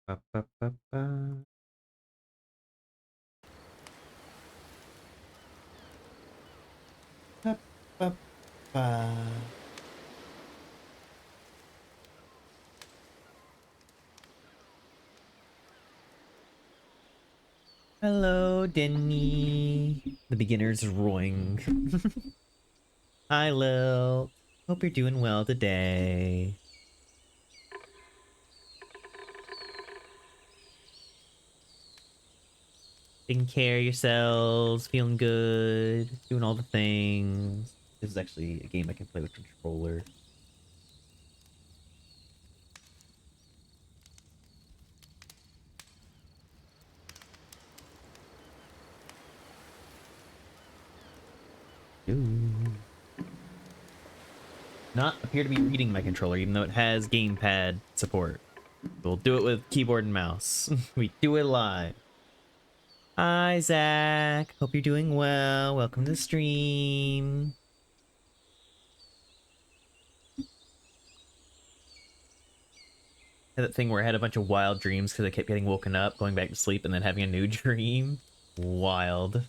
Ba, ba, ba, ba. Ba, ba, ba. Hello, Denny. The beginner's roaring. Hi, Lil. Hope you're doing well today. Taking care of yourselves, feeling good, doing all the things. This is actually a game I can play with controller. Ooh. Not appear to be reading my controller, even though it has gamepad support. We'll do it with keyboard and mouse. We do it live. Hi, Zach. Hope you're doing well. Welcome to the stream. Had that thing where I had a bunch of wild dreams because I kept getting woken up, going back to sleep, and then having a new dream. Wild.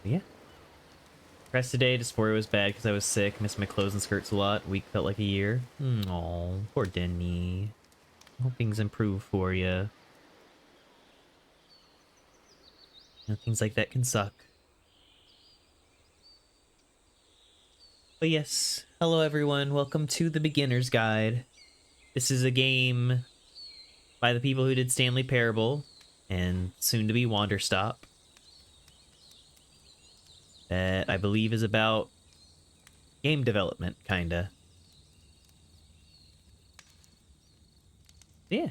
Yeah. Rest today, dysphoria was bad because I was sick. Missed my clothes and skirts a lot. Week felt like a year. Oh, poor Denny. Hope things improve for you. Things like that can suck. But yes, hello everyone. Welcome to the Beginner's Guide. This is a game by the people who did Stanley Parable and soon to be Wanderstop. That I believe is about game development, kinda. Yeah.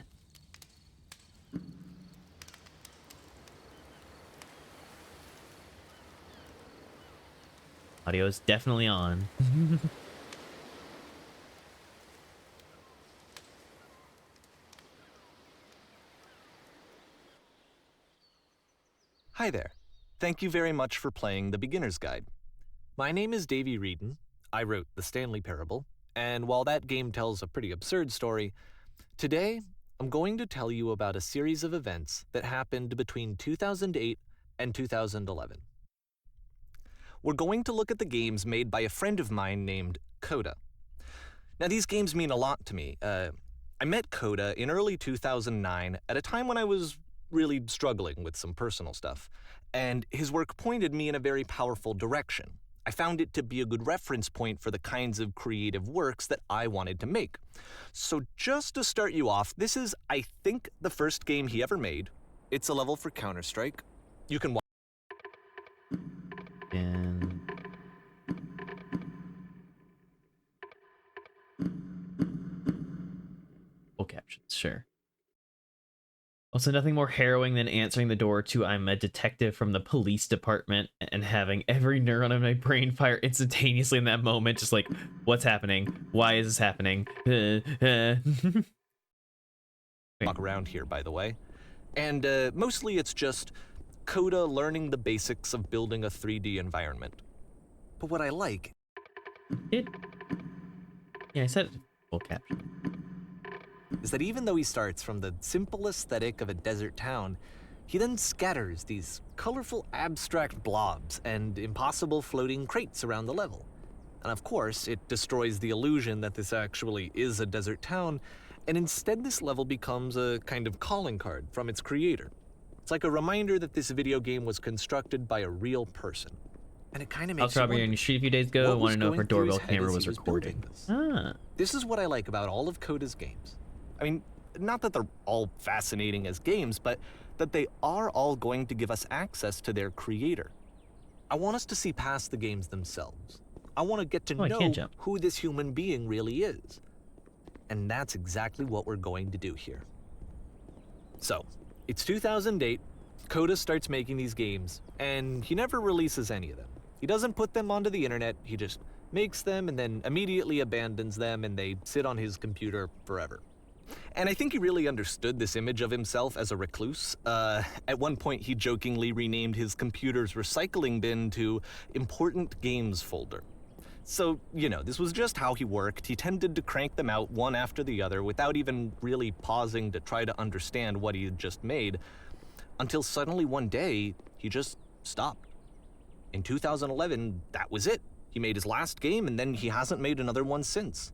Audio is definitely on. Hi there. Thank you very much for playing The Beginner's Guide. My name is Davey Reedon. I wrote The Stanley Parable, and while that game tells a pretty absurd story, today I'm going to tell you about a series of events that happened between 2008 and 2011. We're going to look at the games made by a friend of mine named Coda. Now, these games mean a lot to me. I met Coda in early 2009 at a time when I was really struggling with some personal stuff, and his work pointed me in a very powerful direction. I found it to be a good reference point for the kinds of creative works that I wanted to make. So just to start you off, this is, I think, the first game he ever made. It's a level for Counter-Strike. You can watch. And full captions, sure. Also, nothing more harrowing than answering the door to "I'm a detective from the police department" and having every neuron in my brain fire instantaneously in that moment. Just like, what's happening? Why is this happening? Walk around here, by the way. And mostly it's just Coda learning the basics of building a 3D environment. But what I like Yeah, I said it. Full caption. is that even though he starts from the simple aesthetic of a desert town, he then scatters these colorful abstract blobs and impossible floating crates around the level. And of course, it destroys the illusion that this actually is a desert town, and instead this level becomes a kind of calling card from its creator. It's like a reminder that this video game was constructed by a real person. And it kind of I was makes you probably wonder, on your street a few days ago. I what want was to know if our going through his doorbell head camera as was he was recording. building this? Ah, This is what I like about all of Coda's games. I mean, not that they're all fascinating as games, but that they are all going to give us access to their creator. I want us to see past the games themselves. I want to get to oh, I know can't jump. who this human being really is. And that's exactly what we're going to do here. So, it's 2008, Coda starts making these games, and he never releases any of them. He doesn't put them onto the internet, he just makes them and then immediately abandons them, and they sit on his computer forever. And I think he really understood this image of himself as a recluse. At one point, he jokingly renamed his computer's recycling bin to Important Games Folder. So, this was just how he worked. He tended to crank them out one after the other without even really pausing to try to understand what he had just made, until suddenly one day, he just stopped. In 2011, that was it. He made his last game, and then he hasn't made another one since.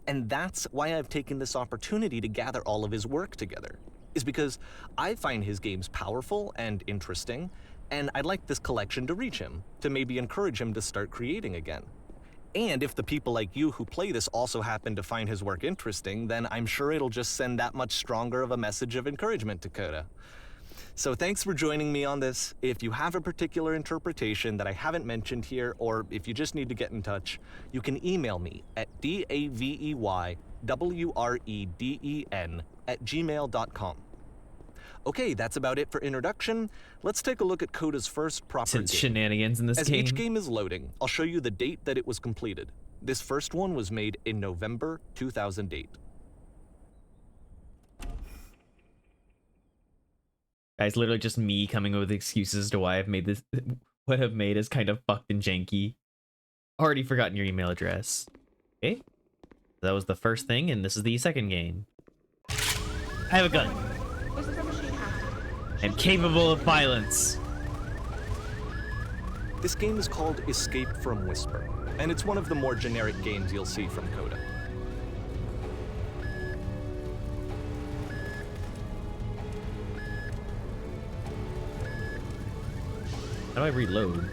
And that's why I've taken this opportunity to gather all of his work together, is because I find his games powerful and interesting, and I'd like this collection to reach him, to maybe encourage him to start creating again. And if the people like you who play this also happen to find his work interesting, then I'm sure it'll just send that much stronger of a message of encouragement to Coda. So thanks for joining me on this. If you have a particular interpretation that I haven't mentioned here, or if you just need to get in touch, you can email me at daveywreden@gmail.com. Okay, that's about it for introduction. Let's take a look at Coda's first proper Since game. shenanigans in this As game. each game is loading, I'll show you the date that it was completed. This first one was made in November 2008. Guys, literally just me coming up with excuses as to why I've made this. What I've made is kind of fucked and janky. Already forgotten your email address. Okay. That was the first thing, and this is the second game. I have a gun. I'm capable of violence. This game is called Escape from Whisper, and it's one of the more generic games you'll see from Coda. How do I reload?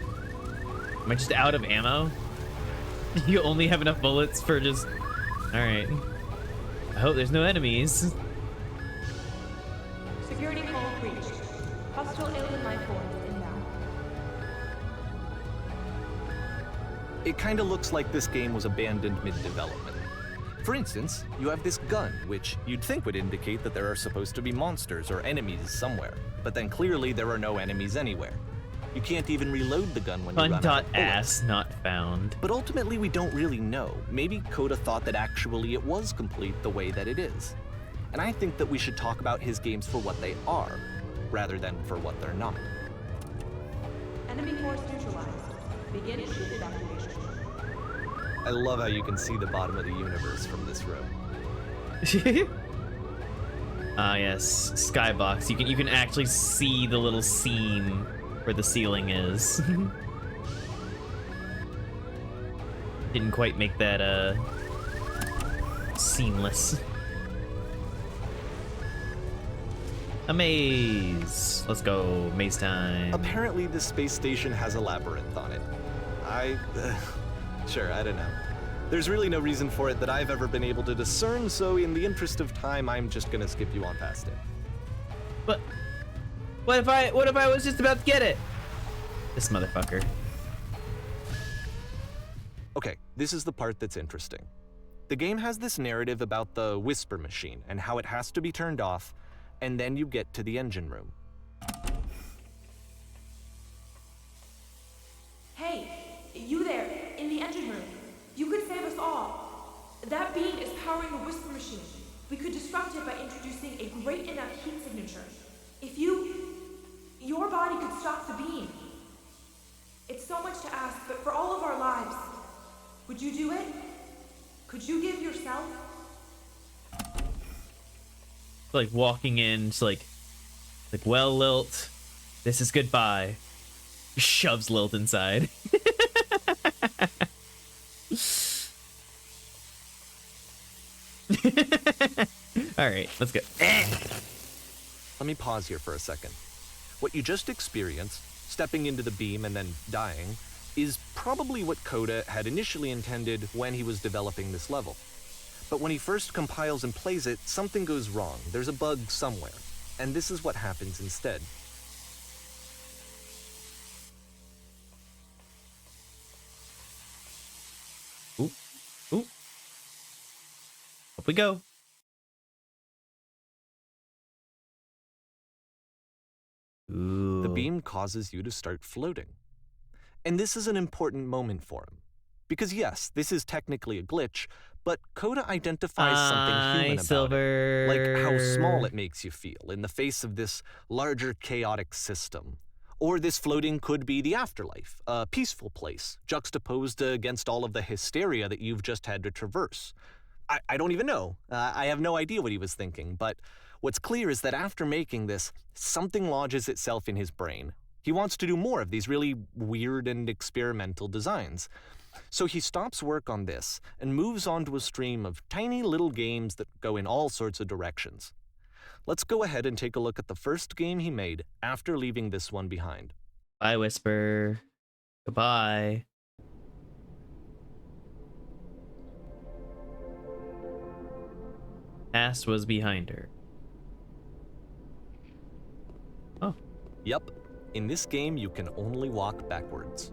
Am I just out of ammo? You only have enough bullets for just... Alright. I hope there's no enemies. Security call reached. Hostile alien life forms inbound. It kinda looks like this game was abandoned mid-development. For instance, you have this gun, which you'd think would indicate that there are supposed to be monsters or enemies somewhere, but then clearly there are no enemies anywhere. You can't even reload the gun when you run out of bullets. Fun.ass not found. But ultimately, we don't really know. Maybe Coda thought that actually it was complete the way that it is. And I think that we should talk about his games for what they are, rather than for what they're not. Enemy force neutralized. Begin ship evacuation. I love how you can see the bottom of the universe from this room. Ah, yes, skybox. You can actually see the little seam where the ceiling is. Didn't quite make that seamless. A maze. Let's go, maze time. Apparently, this space station has a labyrinth on it. Sure, I don't know. There's really no reason for it that I've ever been able to discern, so in the interest of time, I'm just gonna skip you on past it. But what if I was just about to get it? This motherfucker. Okay, this is the part that's interesting. The game has this narrative about the Whisper machine and how it has to be turned off, and then you get to the engine room. Hey, you there, in the engine room. You could save us all. That beam is powering the Whisper machine. We could disrupt it by introducing a great enough heat signature. If your body could stop the beam. It's so much to ask, but for all of our lives, would you do it? Could you give yourself? Like walking in, just like, well, Lilt, this is goodbye. Shoves Lilt inside. All right, let's go. Let me pause here for a second. What you just experienced, stepping into the beam and then dying, is probably what Coda had initially intended when he was developing this level. But when he first compiles and plays it, something goes wrong. There's a bug somewhere. And this is what happens instead. Ooh, ooh. Up we go. Ooh. The beam causes you to start floating. And this is an important moment for him. Because yes, this is technically a glitch, but Coda identifies something human about Silver. it, like how small it makes you feel in the face of this larger chaotic system. Or this floating could be the afterlife, a peaceful place, juxtaposed against all of the hysteria that you've just had to traverse. I don't even know. I have no idea what he was thinking, but what's clear is that after making this, something lodges itself in his brain. He wants to do more of these really weird and experimental designs. So he stops work on this and moves on to a stream of tiny little games that go in all sorts of directions. Let's go ahead and take a look at the first game he made after leaving this one behind. Bye, Whisper. Goodbye. Past was behind her. Oh. Yep, in this game you can only walk backwards.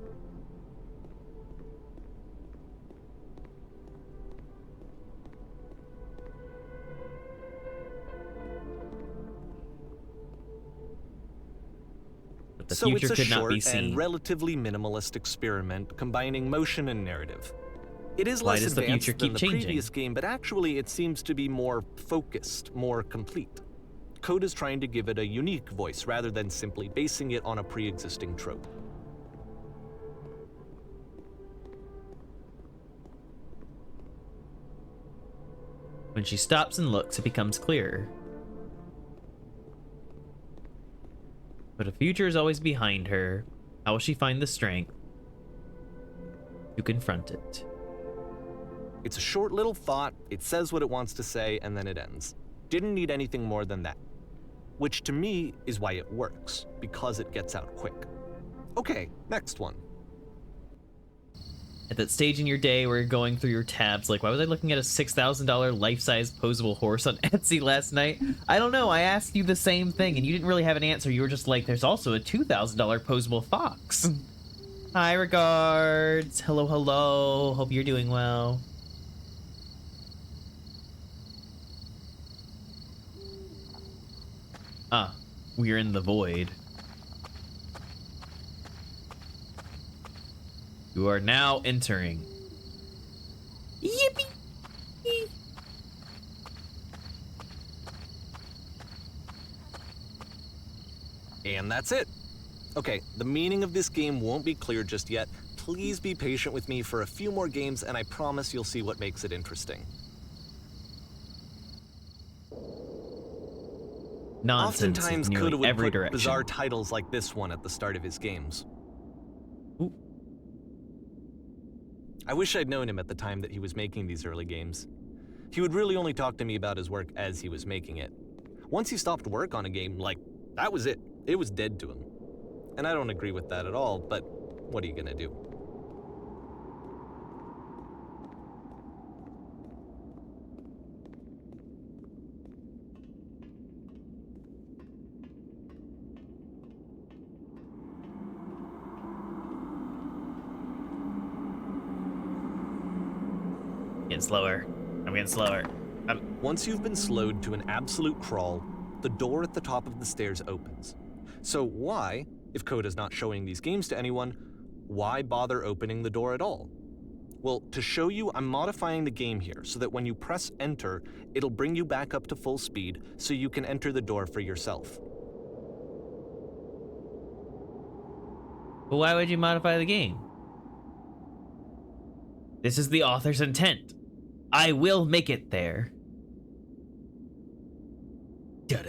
But the So future it's a could not be short seen. and relatively minimalist experiment combining motion and narrative. It is Why less does the advanced future than keep the changing? previous game, but actually it seems to be more focused, more complete. Code is trying to give it a unique voice rather than simply basing it on a pre-existing trope. When she stops and looks, it becomes clearer. But the future is always behind her. How will she find the strength to confront it? It's a short little thought, it says what it wants to say, and then it ends. Didn't need anything more than that. Which to me is why it works, because it gets out quick. Okay, next one. At that stage in your day where you're going through your tabs, like, why was I looking at a $6,000 life-size posable horse on Etsy last night? I don't know, I asked you the same thing, and you didn't really have an answer. You were just like, there's also a $2,000 posable fox. Hi, regards. Hello, hello. Hope you're doing well. Ah, we're in the void. You are now entering. Yippee! And that's it. Okay, the meaning of this game won't be clear just yet. Please be patient with me for a few more games, and I promise you'll see what makes it interesting. Nonsense. Oftentimes, in nearly Coda would every put direction. bizarre titles like this one at the start of his games. Ooh. I wish I'd known him at the time that he was making these early games. He would really only talk to me about his work as he was making it. Once he stopped work on a game, like, that was it. It was dead to him. And I don't agree with that at all, but what are you gonna do? Getting slower. I'm getting slower. Once you've been slowed to an absolute crawl, the door at the top of the stairs opens. So why, if Coda's not showing these games to anyone, why bother opening the door at all? Well, to show you, I'm modifying the game here so that when you press enter, it'll bring you back up to full speed so you can enter the door for yourself. But why would you modify the game? This is the author's intent. I will make it there. You're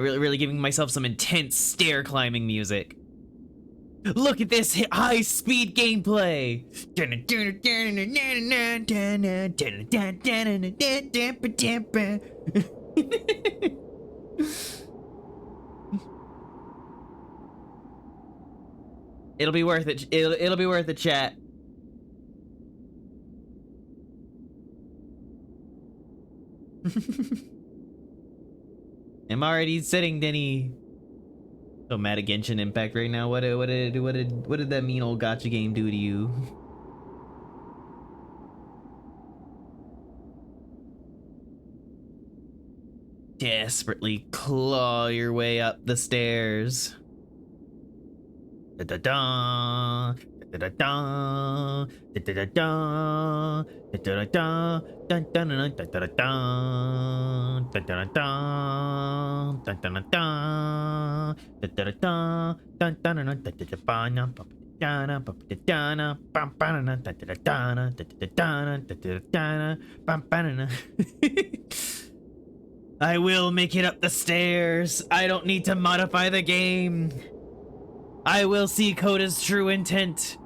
really giving myself some intense stair climbing music. Look at this high-speed gameplay! It'll be worth it. It'll be worth it, chat. I'm already sitting, Denny. So mad at Genshin Impact right now. What did that mean old gotcha game do to you? desperately claw your way up the stairs. Da-da-da, da-da-da, da-da-da, da-da-da, dun-dun-dun, da-da-da, dun-dun-dun, dun-dun-dun, da-da-da, dun-dun-dun, da-da-da-ba-na, ba-ba-da-na, ba-ba-da-na, bam-ba-da-na, da-da-da-da-na, da-da-da-da-na, da-da-da-da-na, bam-ba-da-na. I will make it up the stairs. I don't need to modify the game. I will see Coda's true intent.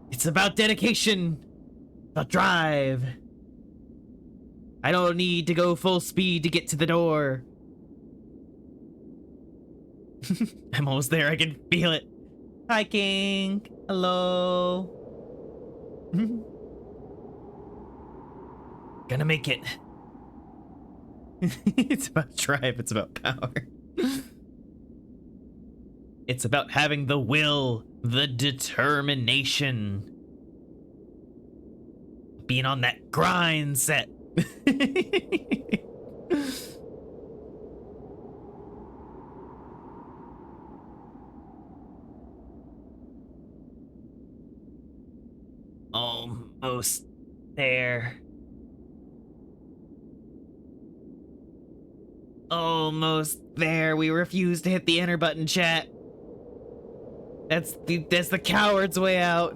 It's about dedication, about drive. I don't need to go full speed to get to the door. I'm almost there, I can feel it. Hi, King. Hello. Gonna make it. It's about drive, it's about power. It's about having the will, the determination. Being on that grind set. Almost there. Almost there. We refuse to hit the enter button, chat. That's the coward's way out.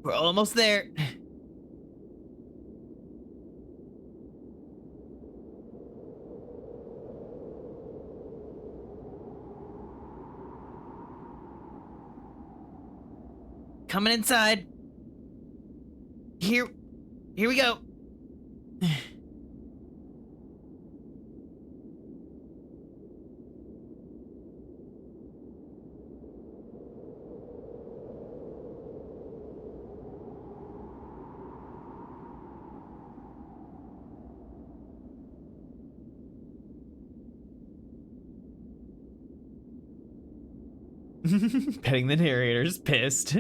We're almost there. Coming inside. Here we go. Petting the narrator's pissed.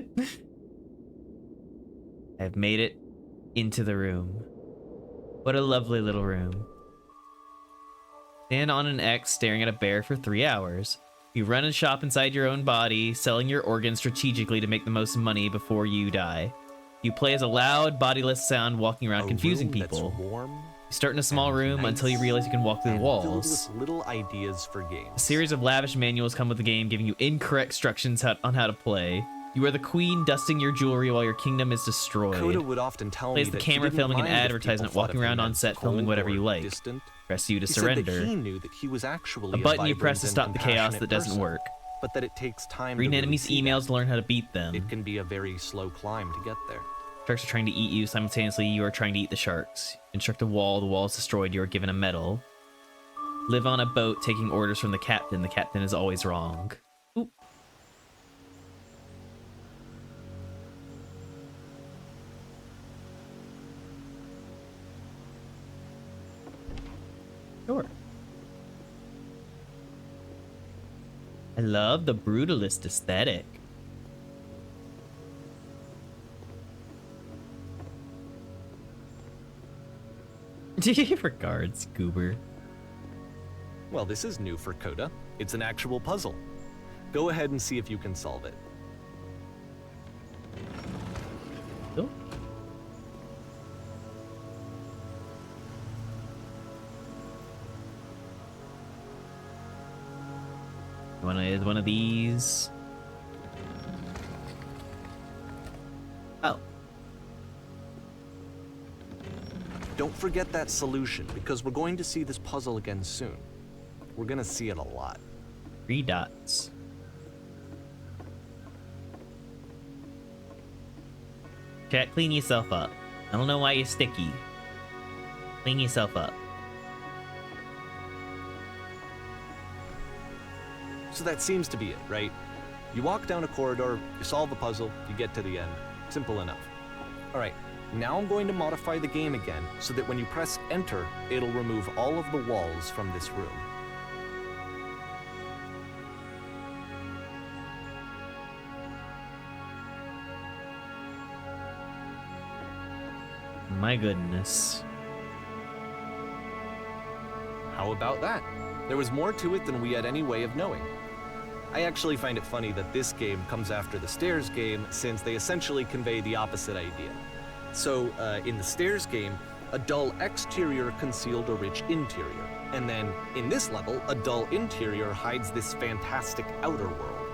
I've made it into the room. What a lovely little room. Stand on an X staring at a bear for 3 hours. You run and shop inside your own body, selling your organs strategically to make the most money before you die. You play as a loud, bodiless sound walking around confusing people. You start in a small room until you realize you can walk through the walls. With little ideas for games. A series of lavish manuals come with the game, giving you incorrect instructions on how to play. You are the queen, dusting your jewelry while your kingdom is destroyed. Coda would often tell Plays me the that camera he didn't filming an mind if advertisement, people thought walking of him around on as set filming cold whatever or you like. distant. Press you to He said that surrender. he knew that he was actually A button you vibrant press to and stop the chaos compassionate that doesn't person, work. but that it takes time Read to enemies' really see emails that. to learn how to beat them. It can be a very slow climb to get there. Sharks are trying to eat you. Simultaneously, you are trying to eat the sharks. Construct a wall. The wall is destroyed. You are given a medal. Live on a boat, taking orders from the captain. The captain is always wrong. Oop. Sure. I love the brutalist aesthetic. Regards, Goober. Well, this is new for Coda. It's an actual puzzle. Go ahead and see if you can solve it. Oh. One of these. Oh. Don't forget that solution, because we're going to see this puzzle again soon. We're gonna see it a lot. 3 dots. Chat, clean yourself up. I don't know why you're sticky. Clean yourself up. So that seems to be it, right? You walk down a corridor, you solve the puzzle, you get to the end. Simple enough. All right, now I'm going to modify the game again so that when you press enter, it'll remove all of the walls from this room. my goodness. How about that? There was more to it than we had any way of knowing. I actually find it funny that this game comes after the Stairs game, since they essentially convey the opposite idea. So, in the Stairs game, a dull exterior concealed a rich interior. And then, in this level, a dull interior hides this fantastic outer world.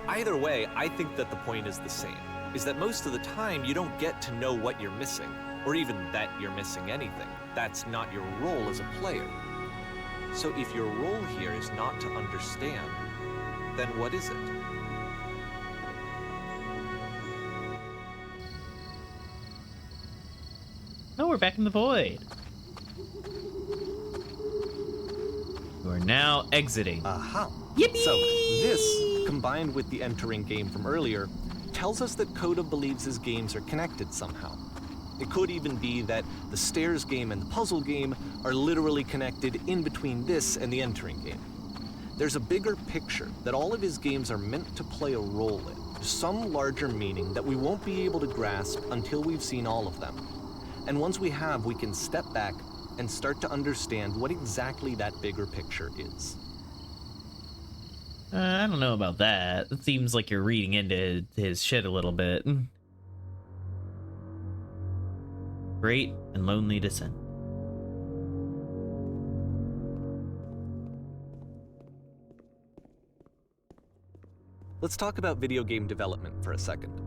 Either way, I think that the point is the same, is that most of the time you don't get to know what you're missing, or even that you're missing anything. That's not your role as a player. So if your role here is not to understand, then what is it? Oh, we're back in the void. We're now exiting. Aha. Yippee! So this, combined with the entering game from earlier, tells us that Coda believes his games are connected somehow. It could even be that the Stairs game and the puzzle game are literally connected in between this and the entering game. There's a bigger picture that all of his games are meant to play a role in, some larger meaning that we won't be able to grasp until we've seen all of them. And once we have, we can step back and start to understand what exactly that bigger picture is. I don't know about that. It seems like you're reading into his shit a little bit. Great and lonely descent. Let's talk about video game development for a second.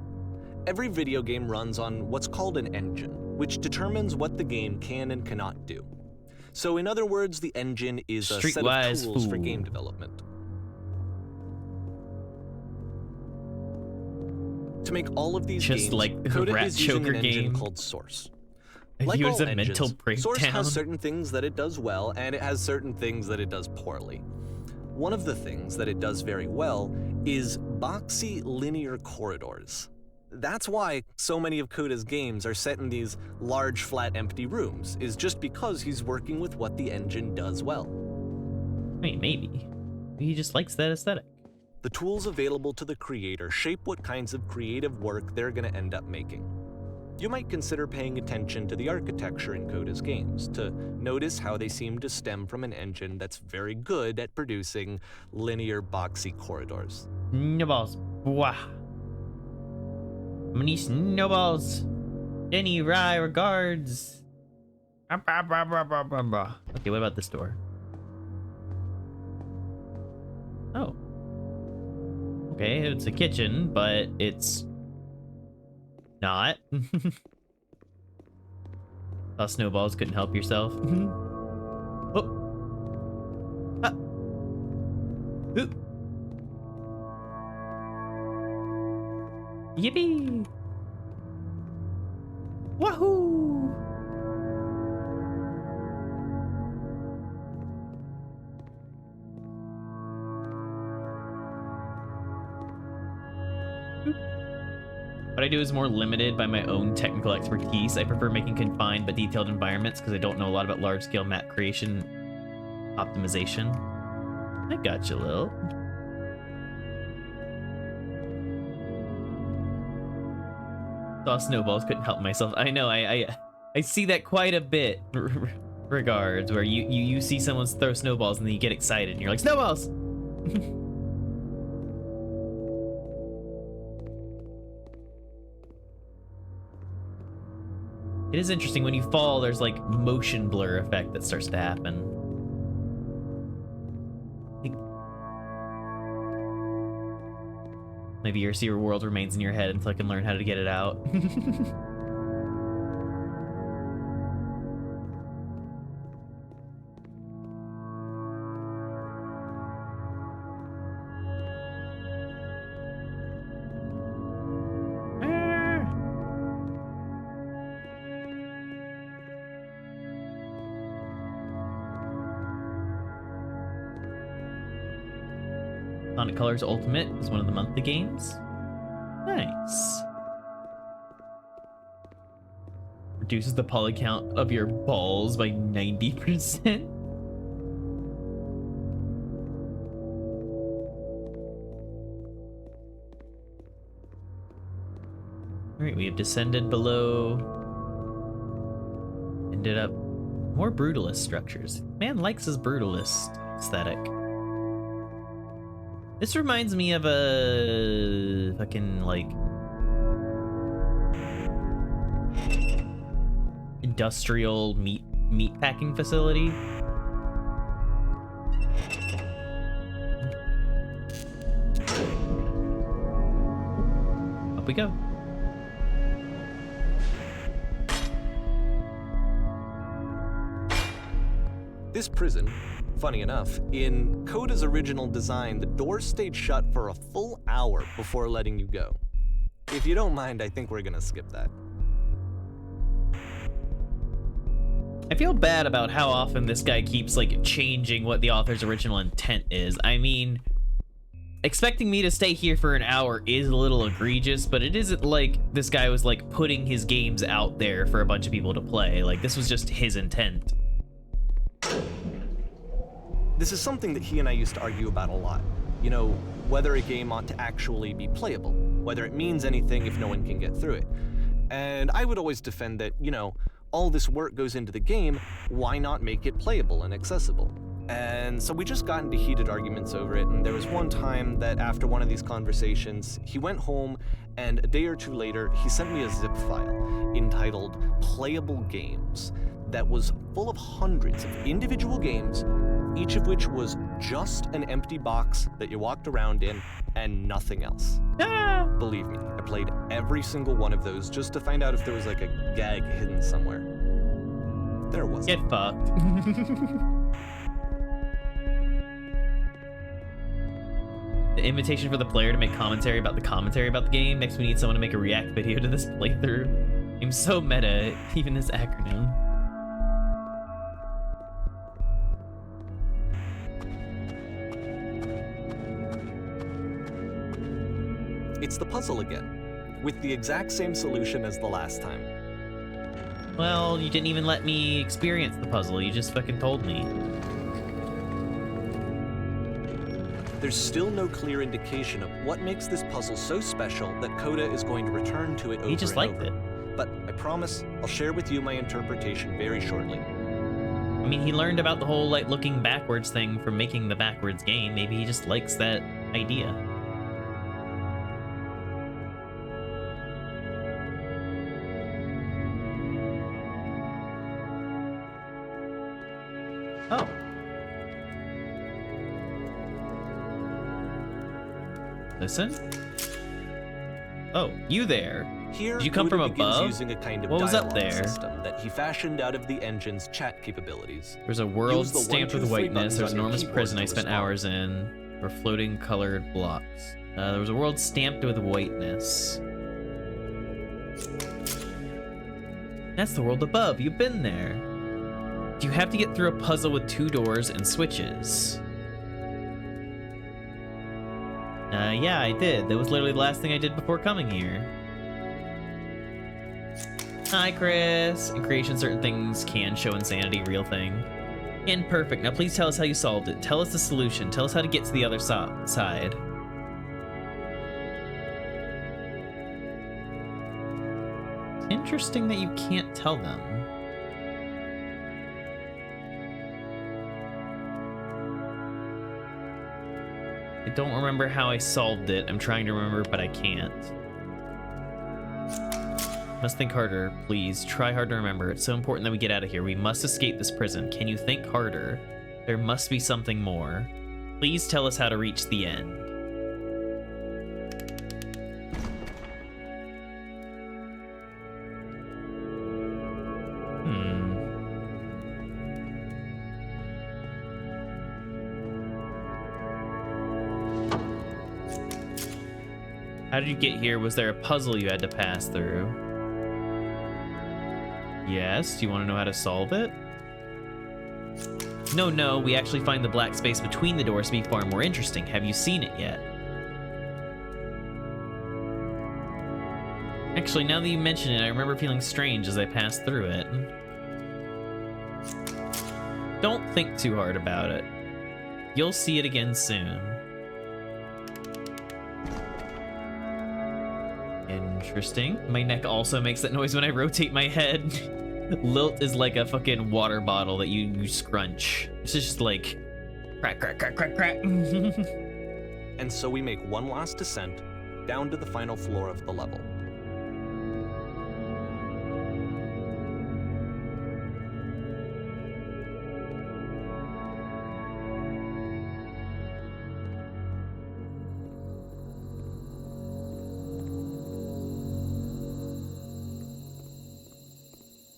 Every video game runs on what's called an engine, which determines what the game can and cannot do. So in other words, the engine is a set of tools for game development. To make all of these Just games, like Coda Rat is using Choker an engine game. called Source. If Like you all was a engines, mental Source breakdown. has certain things that it does well, and it has certain things that it does poorly. One of the things that it does very well is boxy linear corridors. That's why so many of Coda's games are set in these large, flat, empty rooms, is just because he's working with what the engine does well. I mean, maybe. He just likes that aesthetic. The tools available to the creator shape what kinds of creative work they're going to end up making. You might consider paying attention to the architecture in Coda's games to notice how they seem to stem from an engine that's very good at producing linear, boxy corridors. Snowballs. Wah. Many snowballs. Denny Rye regards. Okay, what about this door? Oh. Okay, it's a kitchen, but it's not. Thought snowballs couldn't help yourself. Oh. Ah. Ooh. Yippee! Wahoo! What I do is more limited by my own technical expertise. I prefer making confined but detailed environments because I don't know a lot about large-scale map creation optimization. I got you, Lil. Saw snowballs, couldn't help myself. I know, I see that quite a bit. Regards, where you see someone throw snowballs and then you get excited and you're like, snowballs! It is interesting, when you fall, there's like motion blur effect that starts to happen. Maybe your world remains in your head until I can learn how to get it out. Sonic Colors Ultimate is one of the monthly games. Nice. Reduces the poly count of your balls by 90%. Alright, we have descended below opened it up. More brutalist structures. Man likes his brutalist aesthetic. This reminds me of a fucking like industrial meat packing facility. Up we go. This prison, funny enough, in Coda's original design, the doors stayed shut for a full hour before letting you go. If you don't mind, I think we're gonna skip that. I feel bad about how often this guy keeps like changing what the author's original intent is. I mean, expecting me to stay here for an hour is a little egregious, but it isn't like this guy was like putting his games out there for a bunch of people to play. Like, this was just his intent. This is something that he and I used to argue about a lot. You know, whether a game ought to actually be playable, whether it means anything if no one can get through it. And I would always defend that, you know, all this work goes into the game, why not make it playable and accessible? And so we just got into heated arguments over it, and there was one time that after one of these conversations, he went home, and a day or two later, he sent me a zip file entitled Playable Games that was full of hundreds of individual games, each of which was just an empty box that you walked around in and nothing else. Ah! Believe me, I played every single one of those just to find out if there was like a gag hidden somewhere. There wasn't. Get fucked. The invitation for the player to make commentary about the game makes me need someone to make a react video to this playthrough. I'm so meta, even this acronym. It's the puzzle again, with the exact same solution as the last time. Well, you didn't even let me experience the puzzle, you just fucking told me. There's still no clear indication of what makes this puzzle so special that Coda is going to return to it over He just and liked over. it. But I promise I'll share with you my interpretation very shortly. I mean, he learned about the whole, like, looking backwards thing from making the backwards game. Maybe he just likes that idea. Oh. Listen. Oh, you there. Here, Did you come Coda from begins above? using a kind of What was up dialogue there? system that he fashioned out of the engine's chat capabilities. There's a world Use the stamped 1, with 2, 3 whiteness. buttons There's on an your enormous keyboard prison to I spent respond. hours in. Or floating colored blocks. There was a world stamped with whiteness. That's the world above. You've been there. Do you have to get through a puzzle with 2 doors and switches? Yeah, I did. That was literally the last thing I did before coming here. Hi, Chris. In creation, certain things can show insanity, real thing. And perfect. Now please tell us how you solved it. Tell us the solution. Tell us how to get to the other side. Interesting that you can't tell them. I don't remember how I solved it. I'm trying to remember, but I can't. Must think harder, please. Try hard to remember. It's so important that we get out of here. We must escape this prison. Can you think harder? There must be something more. Please tell us how to reach the end. How did you get here? Was there a puzzle you had to pass through? Yes. Do you want to know how to solve it? No, we actually find the black space between the doors to be far more interesting. Have you seen it yet? Actually, now that you mention it, I remember feeling strange as I passed through it. Don't think too hard about it. You'll see it again soon. Interesting. My neck also makes that noise when I rotate my head. Lilt is like a fucking water bottle that you scrunch. It's just like crack, crack, crack, crack, crack. And so we make one last descent down to the final floor of the level.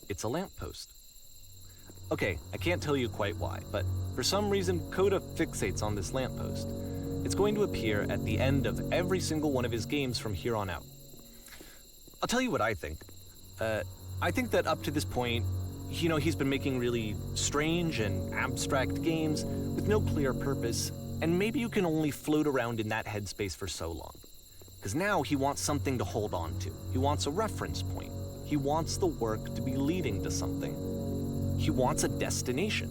It's a lamppost. Okay, I can't tell you quite why, but for some reason, Coda fixates on this lamppost. It's going to appear at the end of every single one of his games from here on out. I'll tell you what I think. I think that up to this point, he's been making really strange and abstract games with no clear purpose, and maybe you can only float around in that headspace for so long. Because now he wants something to hold on to. He wants a reference point. He wants the work to be leading to something. He wants a destination,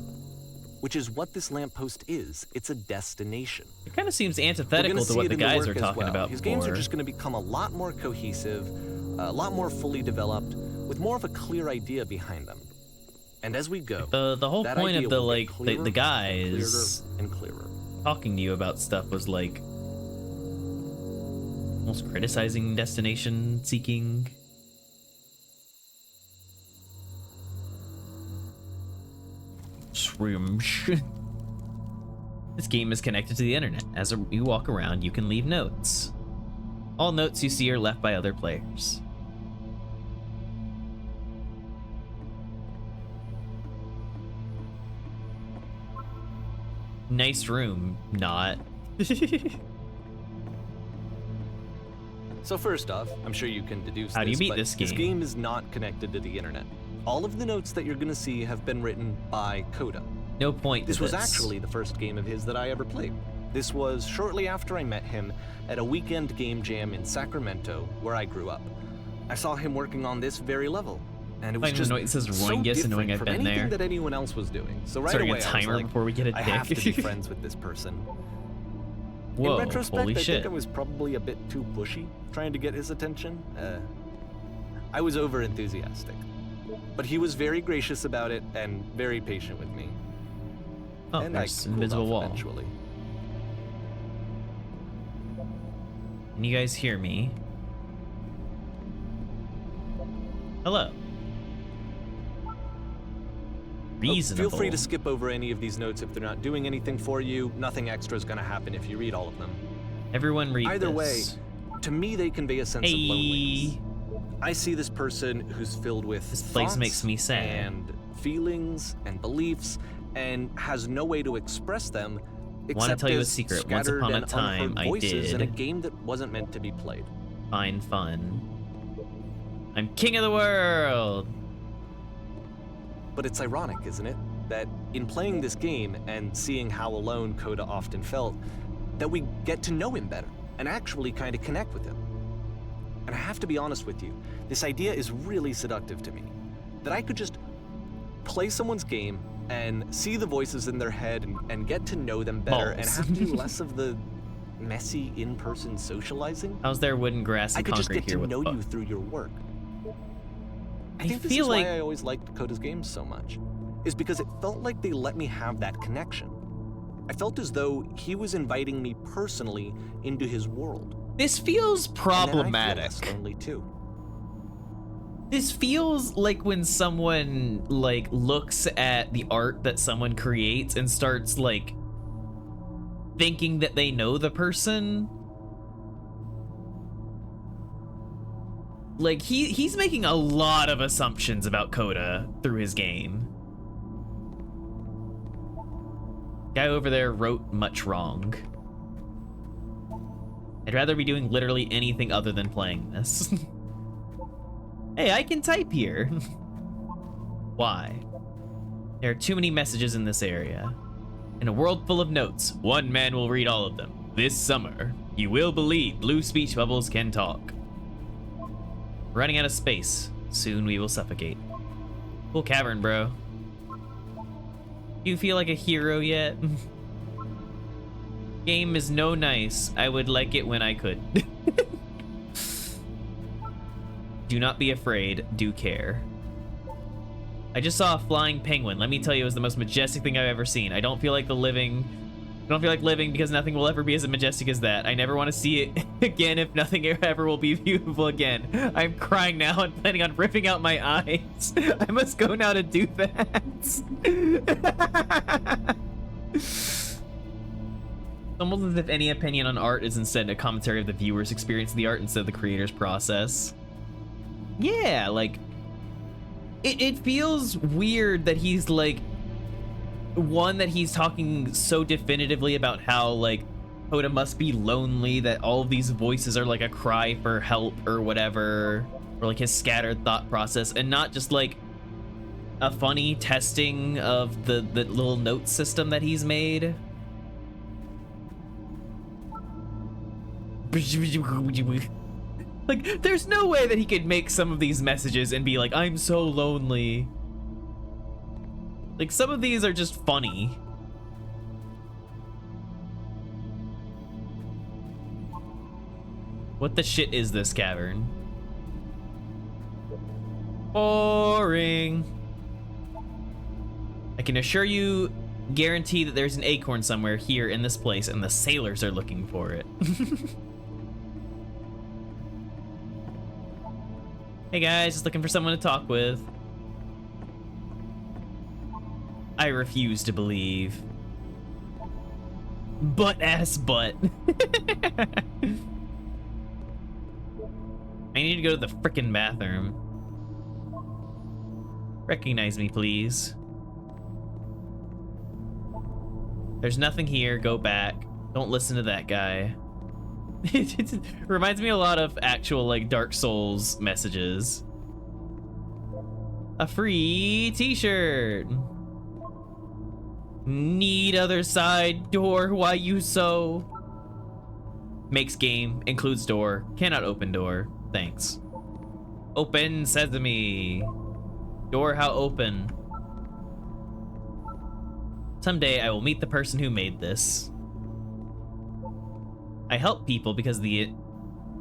which is what this lamppost is. It's a destination. It kind of seems antithetical to what the guys are talking about. His games are just going to become a lot more cohesive, a lot more fully developed, with more of a clear idea behind them. And as we go, the whole point of the guys and clearer. Talking to you about stuff was like almost criticizing destination seeking. This game is connected to the internet. As you walk around, you can leave notes. All notes you see are left by other players. Nice room, not. So first off, I'm sure you can deduce How do you beat but this game? This game is not connected to the internet. All of the notes that you're going to see have been written by Coda. No point to This was actually the first game of his that I ever played. This was shortly after I met him at a weekend game jam in Sacramento, where I grew up. I saw him working on this very level, and it was just it says so Roingus different knowing I've from been anything there. that anyone else was doing. So right Starting away, a I was timer like, before we get a I have to be dick. friends with this person. Whoa, In retrospect, holy I shit. think I was probably a bit too pushy, trying to get his attention. I was over-enthusiastic. But he was very gracious about it and very patient with me. Oh, and there's I an cooled invisible off wall. eventually. Can you guys hear me? Hello. Reasonable. Feel free to skip over any of these notes if they're not doing anything for you. Nothing extra is going to happen if you read all of them. Everyone read Either this. way, to me they convey a sense of Hey. loneliness. I see this person who's filled with This place thoughts makes me sad. and feelings and beliefs and has no way to express them except tell you a as secret. Once scattered upon a and time, unheard I voices in a did. game that wasn't meant to be played. Find fun. I'm king of the world. But it's ironic, isn't it? That in playing this game and seeing how alone Coda often felt, that we get to know him better and actually kind of connect with him. And I have to be honest with you, this idea is really seductive to me. That I could just play someone's game and see the voices in their head and get to know them better and Balls. have to do less of the messy in-person socializing. How's there wooden grass I and could just concrete get here to with know the you through your work. I I think this feel is like why I always liked Coda's games so much, is because it felt like they let me have that connection. I felt as though he was inviting me personally into his world. this feels And then I feel problematic. less lonely too. This feels like when someone like looks at the art that someone creates and starts like thinking that they know the person. Like he's making a lot of assumptions about Coda through his game. Guy over there wrote much wrong. I'd rather be doing literally anything other than playing this. Hey, I can type here. Why? There are too many messages in this area. In a world full of notes, one man will read all of them. This summer, you will believe blue speech bubbles can talk. Running out of space. Soon we will suffocate. Cool cavern, bro. You feel like a hero yet? Game is no nice. I would like it when I could. Do not be afraid. Do care. I just saw a flying penguin. Let me tell you, it was the most majestic thing I've ever seen. I don't feel like living because nothing will ever be as majestic as that. I never want to see it again if nothing ever will be beautiful again. I'm crying now and planning on ripping out my eyes. I must go now to do that. It's almost as if any opinion on art is instead a commentary of the viewer's experience of the art instead of the creator's process. Yeah, like, it feels weird that he's like, that he's talking so definitively about how like Hoda must be lonely, that all of these voices are like a cry for help or whatever, or like his scattered thought process, and not just like a funny testing of the little note system that he's made. Like, there's no way that he could make some of these messages and be like, I'm so lonely. Like, some of these are just funny. What the shit is this cavern? Boring. I can assure you, guarantee that there's an acorn somewhere here in this place, and the sailors are looking for it. Hey guys, just looking for someone to talk with. I refuse to believe. Butt-ass butt. I need to go to the frickin' bathroom. Recognize me, please. There's nothing here, go back. Don't listen to that guy. It reminds me a lot of actual, like, Dark Souls messages. A free t-shirt. Need other side door, why you so? Makes game, includes door, cannot open door, thanks. Open sesame. Door how open. Someday I will meet the person who made this. I help people because the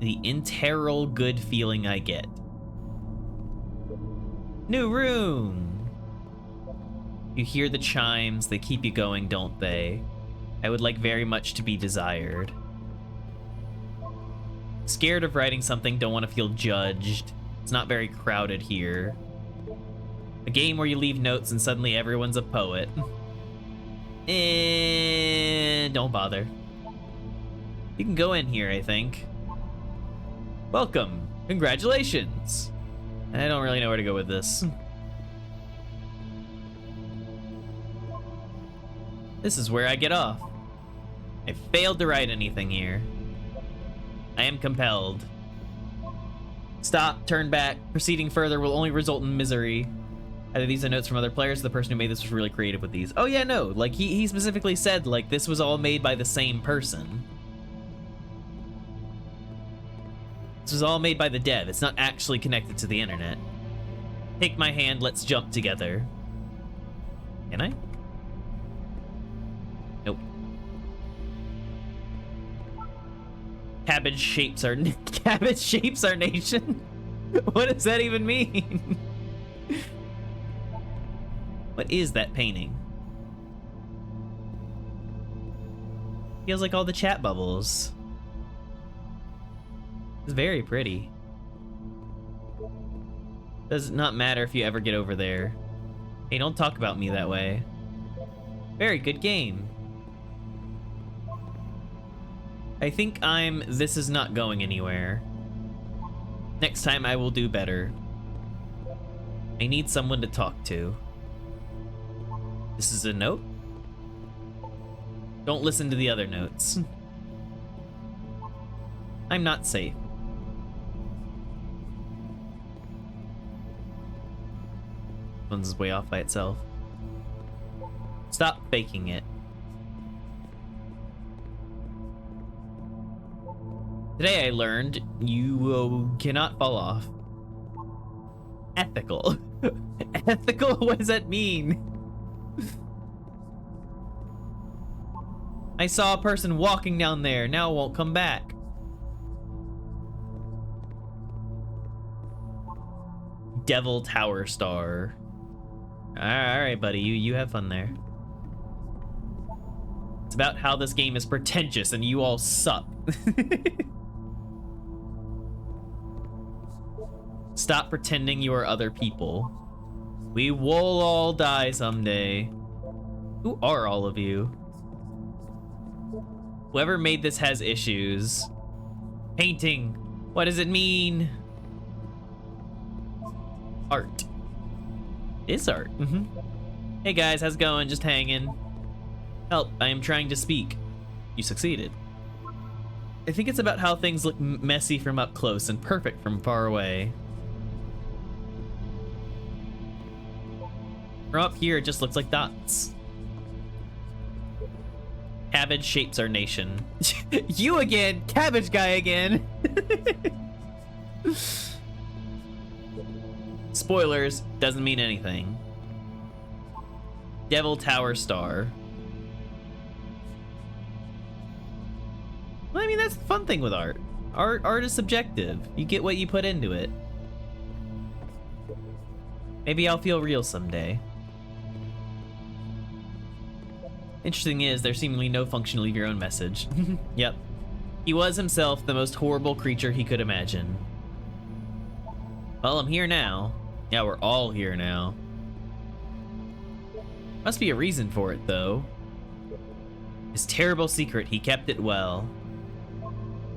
integral good feeling I get. New room. You hear the chimes, they keep you going, don't they? I would like very much to be desired. Scared of writing something, don't want to feel judged. It's not very crowded here. A game where you leave notes and suddenly everyone's a poet. And don't bother. You can go in here, I think. Welcome. Congratulations. I don't really know where to go with this. This is where I get off. I failed to write anything here. I am compelled. Stop, turn back. Proceeding further will only result in misery. Either these are notes from other players, or the person who made this was really creative with these. Oh yeah, no, like he specifically said like this was all made by the same person. This was all made by the dev. It's not actually connected to the internet. Take my hand, let's jump together. Can I? Nope. Cabbage shapes our nation? What does that even mean? What is that painting? Feels like all the chat bubbles. It's very pretty. Does not matter if you ever get over there. Hey, don't talk about me that way. Very good game. I think this is not going anywhere. Next time I will do better. I need someone to talk to. This is a note? Don't listen to the other notes. I'm not safe. One's way off by itself. Stop faking it. Today I learned you cannot fall off. Ethical. Ethical? What does that mean? I saw a person walking down there. Now it won't come back. Devil Tower Star. Alright, buddy. You have fun there. It's about how this game is pretentious and you all suck. Stop pretending you are other people. We will all die someday. Who are all of you? Whoever made this has issues. Painting. What does it mean? Art. It's art. Hey guys, how's it going? Just hanging. Help, I am trying to speak. You succeeded. I think it's about how things look messy from up close and perfect from far away. From up here, it just looks like dots. Cabbage shapes our nation. You again! Cabbage guy again! Spoilers, doesn't mean anything. Devil Tower Star. Well, I mean, that's the fun thing with art. Art is subjective. You get what you put into it. Maybe I'll feel real someday. Interesting is, there's seemingly no function to leave your own message. Yep. He was himself the most horrible creature he could imagine. Well, I'm here now. Yeah, we're all here now. Must be a reason for it, though. His terrible secret, he kept it well.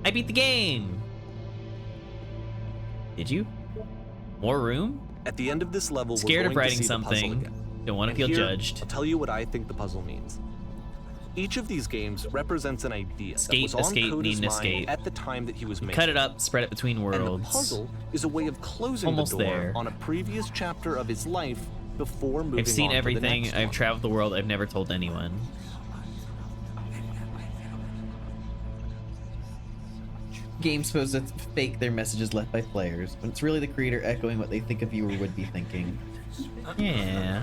I beat the game! Did you? More room? At the end of this level, Scared we're of going writing to see the puzzle something. again. Don't want to And feel here, judged. I'll tell you what I think the puzzle means. Each of these games represents an idea Escape, that was on escape, Coda's need an mind escape. at the time that he was making Cut it up, spread it between And worlds. the puzzle is a way of closing Almost the door there. on a previous chapter of his life before moving I've seen on to the everything. next I've one. traveled the world. I've never told anyone. Games supposed to fake their messages left by players, but it's really the creator echoing what they think a viewer would be thinking. Yeah.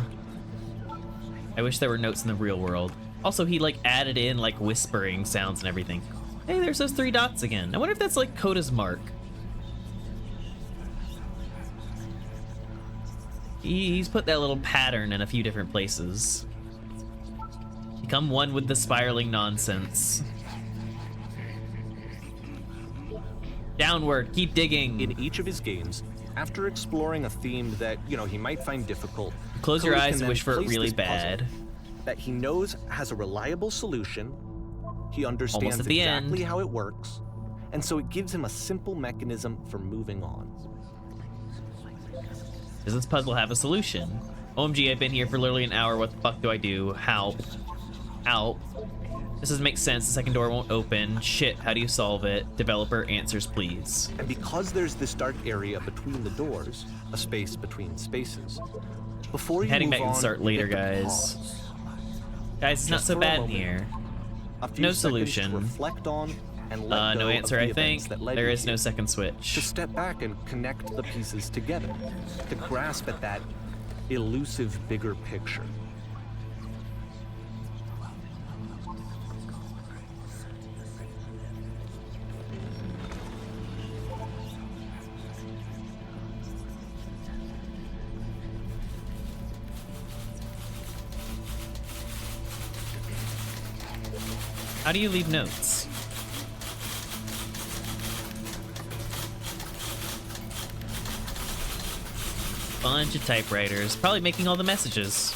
I wish there were notes in the real world. Also, he like added in like whispering sounds and everything. Hey, there's those 3 dots again. I wonder if that's like Coda's mark. He's put that little pattern in a few different places. Become one with the spiraling nonsense. Downward, keep digging. In each of his games, after exploring a theme that, he might find difficult, Close your Coda eyes can and then wish for it place really this puzzle bad. that he knows has a reliable solution, he understands at the exactly end. how it works, and so it gives him a simple mechanism for moving on. Does this puzzle have a solution? OMG, I've been here for literally an hour. What the fuck do I do? Help. Help. This doesn't make sense. The second door won't open. Shit, how do you solve it? Developer, answers please. And because there's this dark area between the doors, a space between spaces, before you Heading move back and on, start you later, get to guys. pause. Guys, it's not Just so for a bad in moment. here. A few No seconds solution. To reflect on and let No go answer, of I the think. events that led There you is no here. second To switch. step back and connect the pieces together, to grasp at that elusive bigger picture. How do you leave notes? Bunch of typewriters, probably making all the messages.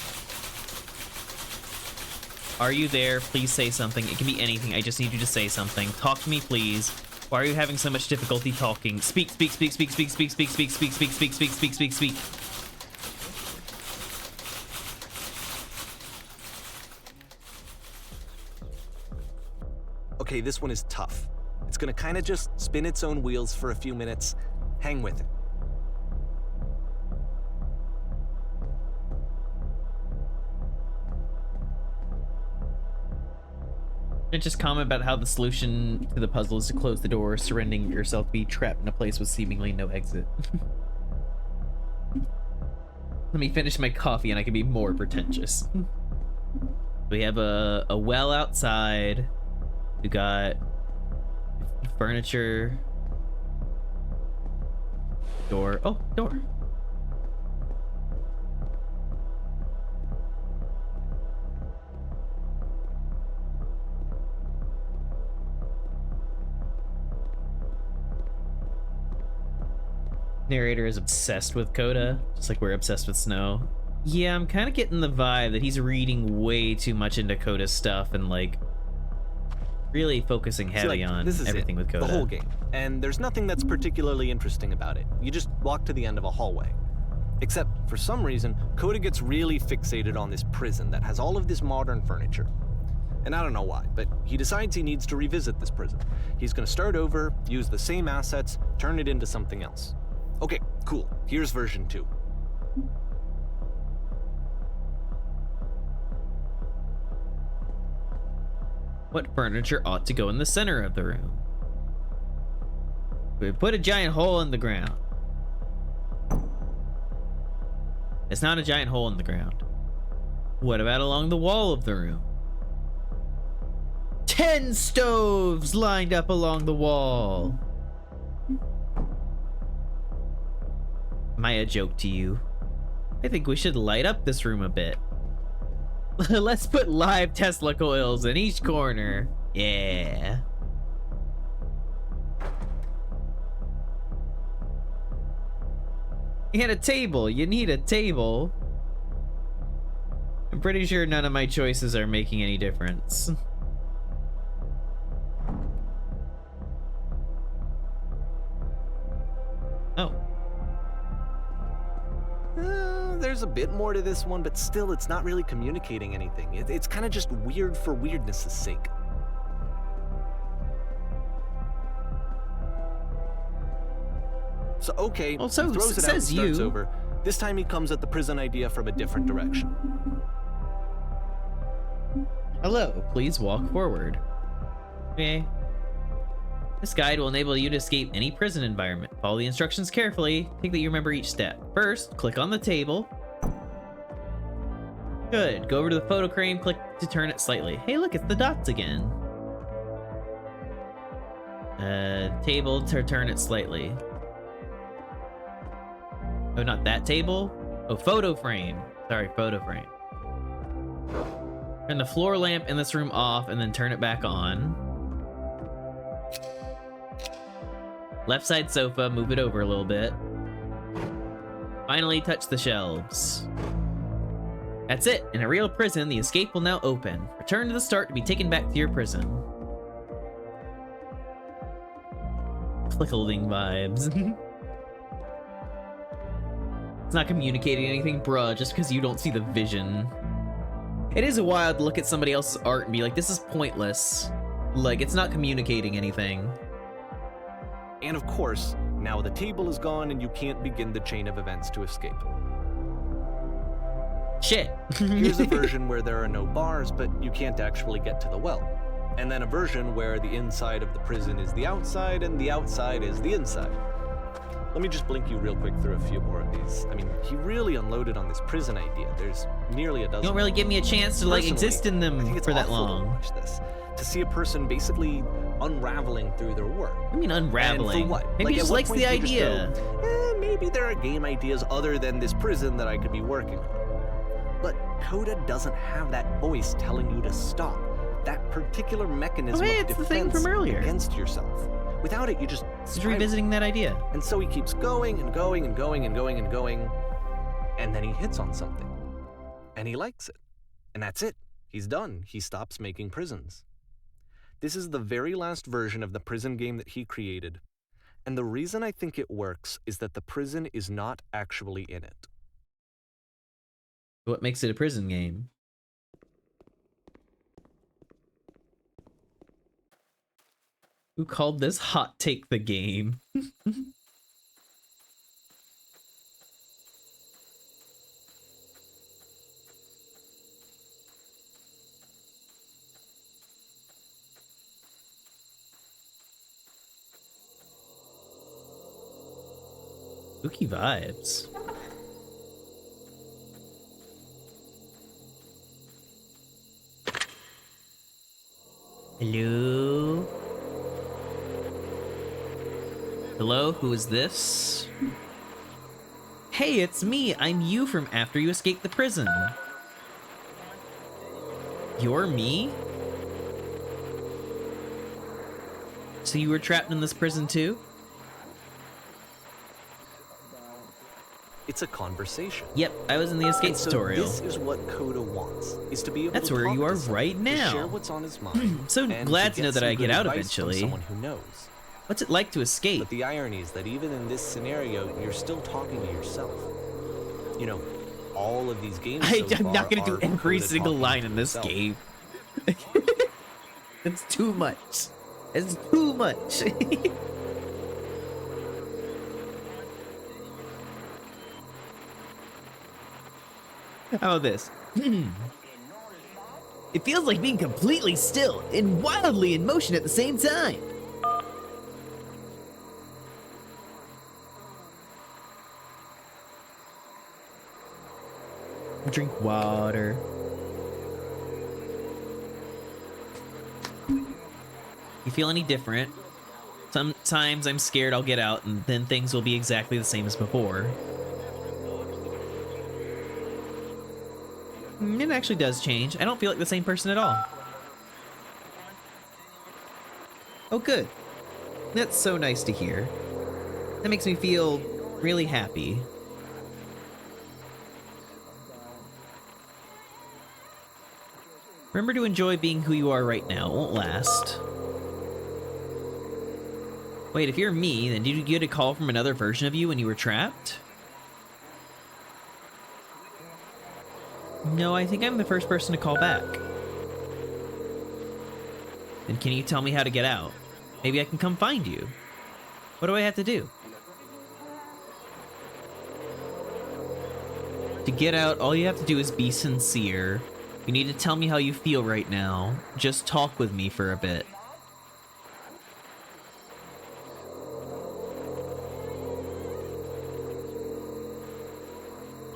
Are you there? Please say something. It can be anything. I just need you to say something. Talk to me, please. Why are you having so much difficulty talking? Speak, speak, speak, speak, speak, speak, speak, speak, speak, speak, speak, speak, speak, speak, speak. Okay, this one is tough. It's gonna kind of just spin its own wheels for a few minutes. Hang with it. Just comment about how the solution to the puzzle is to close the door, surrendering yourself to be trapped in a place with seemingly no exit. Let me finish my coffee and I can be more pretentious. We have a well outside. We got furniture. Door. Oh, door. Narrator is obsessed with Coda, just like we're obsessed with Snow. Yeah, I'm kind of getting the vibe that he's reading way too much into Coda's stuff and like really focusing heavy on this is everything with Coda. The whole game. And there's nothing that's particularly interesting about it. You just walk to the end of a hallway. Except, for some reason, Coda gets really fixated on this prison that has all of this modern furniture. And I don't know why, but he decides he needs to revisit this prison. He's gonna start over, use the same assets, turn it into something else. Okay, cool. Here's version 2. What furniture ought to go in the center of the room? We put a giant hole in the ground. It's not a giant hole in the ground. What about along the wall of the room? 10 stoves lined up along the wall. Am I a joke to you? I think we should light up this room a bit. Let's put live Tesla coils in each corner. Yeah. And a table. You need a table. I'm pretty sure none of my choices are making any difference. Oh. There's a bit more to this one, but still, it's not really communicating anything. It's kind of just weird for weirdness' sake. So, okay, well, so he throws it out and says starts you. over. This time he comes at the prison idea from a different direction. Hello, please walk forward. Okay. This guide will enable you to escape any prison environment. Follow the instructions carefully. Think that you remember each step. First, click on the table. Good. Go over to the photo frame, click to turn it slightly. Hey, look, it's the dots again. Table to turn it slightly. Oh, not that table. Oh, photo frame. Sorry, photo frame. Turn the floor lamp in this room off and then turn it back on. Left side sofa, move it over a little bit. Finally, touch the shelves. That's it. In a real prison, the escape will now open. Return to the start to be taken back to your prison. Clickling vibes. It's not communicating anything, bruh, just because you don't see the vision. It is wild to look at somebody else's art and be like, this is pointless. Like, it's not communicating anything. And of course, now the table is gone and you can't begin the chain of events to escape. Shit. Here's a version where there are no bars, but you can't actually get to the well. And then a version where the inside of the prison is the outside and the outside is the inside. Let me just blink you real quick through a few more of these. I mean, he really unloaded on this prison idea. There's nearly a dozen. You don't really give me a chance to like exist in I think them it's for that awful long. to watch this, to see a person basically unraveling through their work. I mean, unraveling. And for what? Maybe Like, he at just what likes point the do you just idea. go, maybe there are game ideas other than this prison that I could be working on. But Coda doesn't have that voice telling you to stop. That particular mechanism Oh, hey, of it's the thing defense from earlier. against yourself. Without it, you just Just spiral. revisiting that idea. And so he keeps going and going and going and going and going, and then he hits on something. And he likes it. And that's it. He's done. He stops making prisons. This is the very last version of the prison game that he created. And the reason I think it works is that the prison is not actually in it. What makes it a prison game? Who called this hot take the game? Spooky vibes. Hello? Hello, who is this? Hey, it's me. I'm you from after you escaped the prison. You're me? So you were trapped in this prison too? It's a conversation. Yep, I was in the escape And so tutorial. this is what Coda wants, is to be able That's to where talk you to are someone, right to now. share what's on his mind. So and glad to know get that some I good get out advice from eventually. someone who knows. What's it like to escape? But the irony is that even in this scenario, you're still talking to yourself. You know, all of these games so I'm not far gonna do are every Coda single talking line to in this himself. game. It's too much. It's too much. How about this? It feels like being completely still and wildly in motion at the same time. Drink water. You feel any different? Sometimes I'm scared I'll get out and then things will be exactly the same as before. It actually does change. I don't feel like the same person at all. Oh, good. That's so nice to hear. That makes me feel really happy. Remember to enjoy being who you are right now. It won't last. Wait, if you're me, then did you get a call from another version of you when you were trapped? No, I think I'm the first person to call back. Then can you tell me how to get out? Maybe I can come find you. What do I have to do? To get out, all you have to do is be sincere. You need to tell me how you feel right now. Just talk with me for a bit.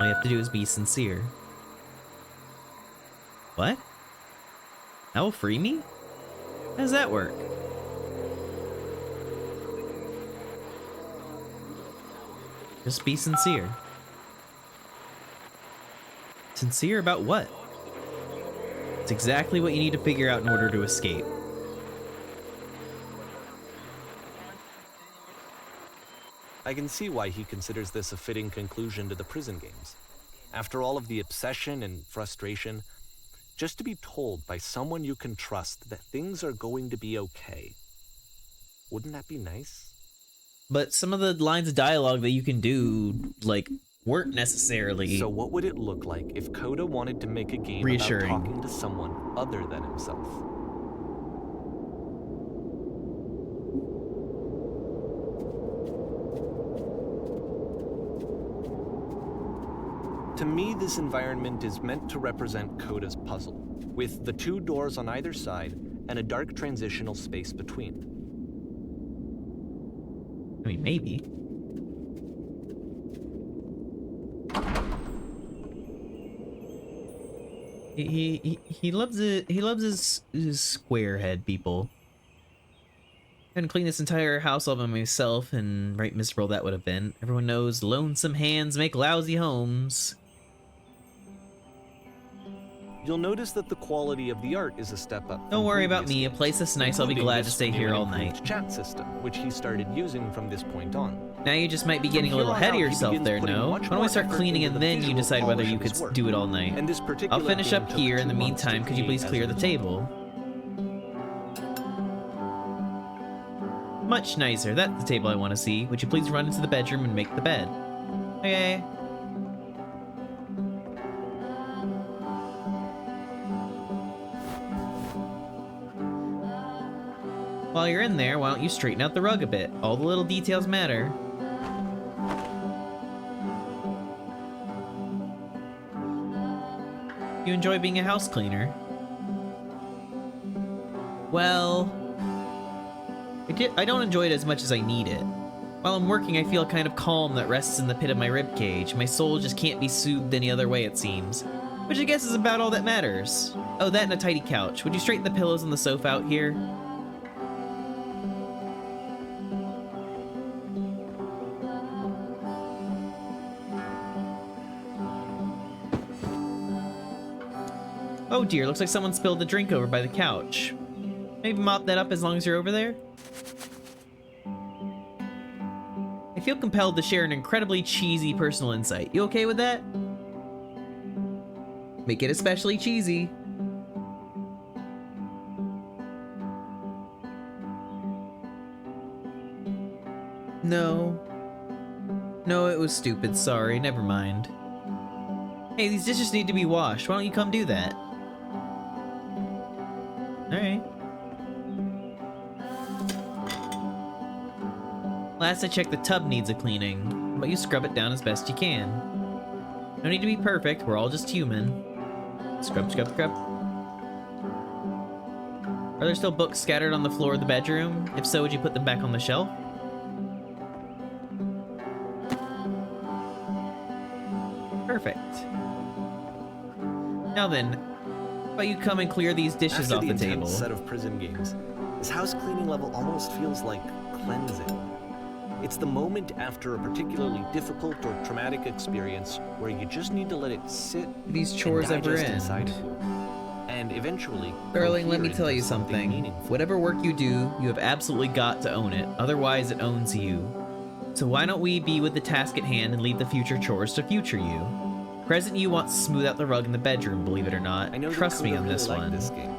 All you have to do is be sincere. What? That will free me? How does that work? Just be sincere. Sincere about what? It's exactly what you need to figure out in order to escape. I can see why he considers this a fitting conclusion to the prison games. After all of the obsession and frustration, just to be told by someone you can trust that things are going to be okay. Wouldn't that be nice? But some of the lines of dialogue that you can do, like, weren't necessarily... So what would it look like if Coda wanted to make a game reassuring. about talking to someone other than himself? To me, this environment is meant to represent Coda's puzzle, with the two doors on either side and a dark transitional space between. I mean, maybe. He loves it. He loves his square head people. I hadn't cleaned this entire house all by myself, and right miserable that would have been. Everyone knows lonesome hands make lousy homes. You'll notice that the quality of the art is a step up. Don't from worry about previous me. A games, place that's nice. I'll be including glad to this stay new here and all improved night. Chat system, which he started using from this point on. Now you just might be getting a From little here ahead on of out, he yourself begins there, putting no? Why much don't we more start effort cleaning into and the then you visual decide whether polish you of his could work. do it all night? And this particular I'll finish game up took here in the 2 months to meantime. Could you create please as clear a the result. table? Much nicer. That's the table I want to see. Would you please run into the bedroom and make the bed? Okay. While you're in there, why don't you straighten out the rug a bit? All the little details matter. You enjoy being a house cleaner? Well, I don't enjoy it as much as I need it. While I'm working, I feel a kind of calm that rests in the pit of my ribcage. My soul just can't be soothed any other way, it seems. Which I guess is about all that matters. Oh, that and a tidy couch. Would you straighten the pillows on the sofa out here? Oh dear, looks like someone spilled the drink over by the couch. Maybe mop that up as long as you're over there? I feel compelled to share an incredibly cheesy personal insight. You okay with that? Make it especially cheesy. No. No, it was stupid. Sorry. Never mind. Hey, these dishes need to be washed. Why don't you come do that? Alright. Last I checked, the tub needs a cleaning, but you scrub it down as best you can. No need to be perfect. We're all just human. Scrub, scrub, scrub. Are there still books scattered on the floor of the bedroom? If so, would you put them back on the shelf? Perfect. Now then, how about you come and clear these dishes After off the the table? intense set of prison games, this house cleaning level almost feels like cleansing. It's the moment after a particularly difficult or traumatic experience where you just need to let it sit These chores and ever digest end? inside of you. And eventually, Darling, let cohere me tell into you something. meaningful. Whatever work you do, you have absolutely got to own it. Otherwise, it owns you. So why don't we be with the task at hand and leave the future chores to future you? Present you wants to smooth out the rug in the bedroom, believe it or not. I know Trust me Dakota on really this liked one. This game.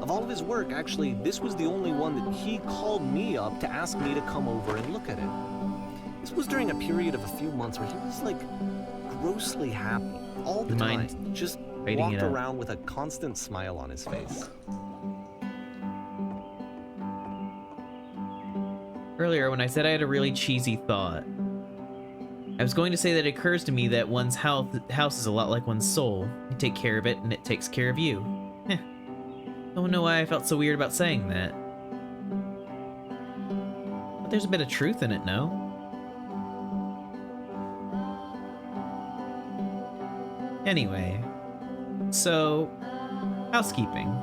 Of all of his work, actually, this was the only one that he called me up to ask me to come over and look at it. This was during a period of a few months where he was like grossly happy all the Mind time. Just rating walked it up. around with a constant smile on his face. Earlier, when I said I had a really cheesy thought, I was going to say that it occurs to me that one's house is a lot like one's soul. You take care of it, and it takes care of you. Heh. Don't know why I felt so weird about saying that. But there's a bit of truth in it, no? Anyway, so, housekeeping.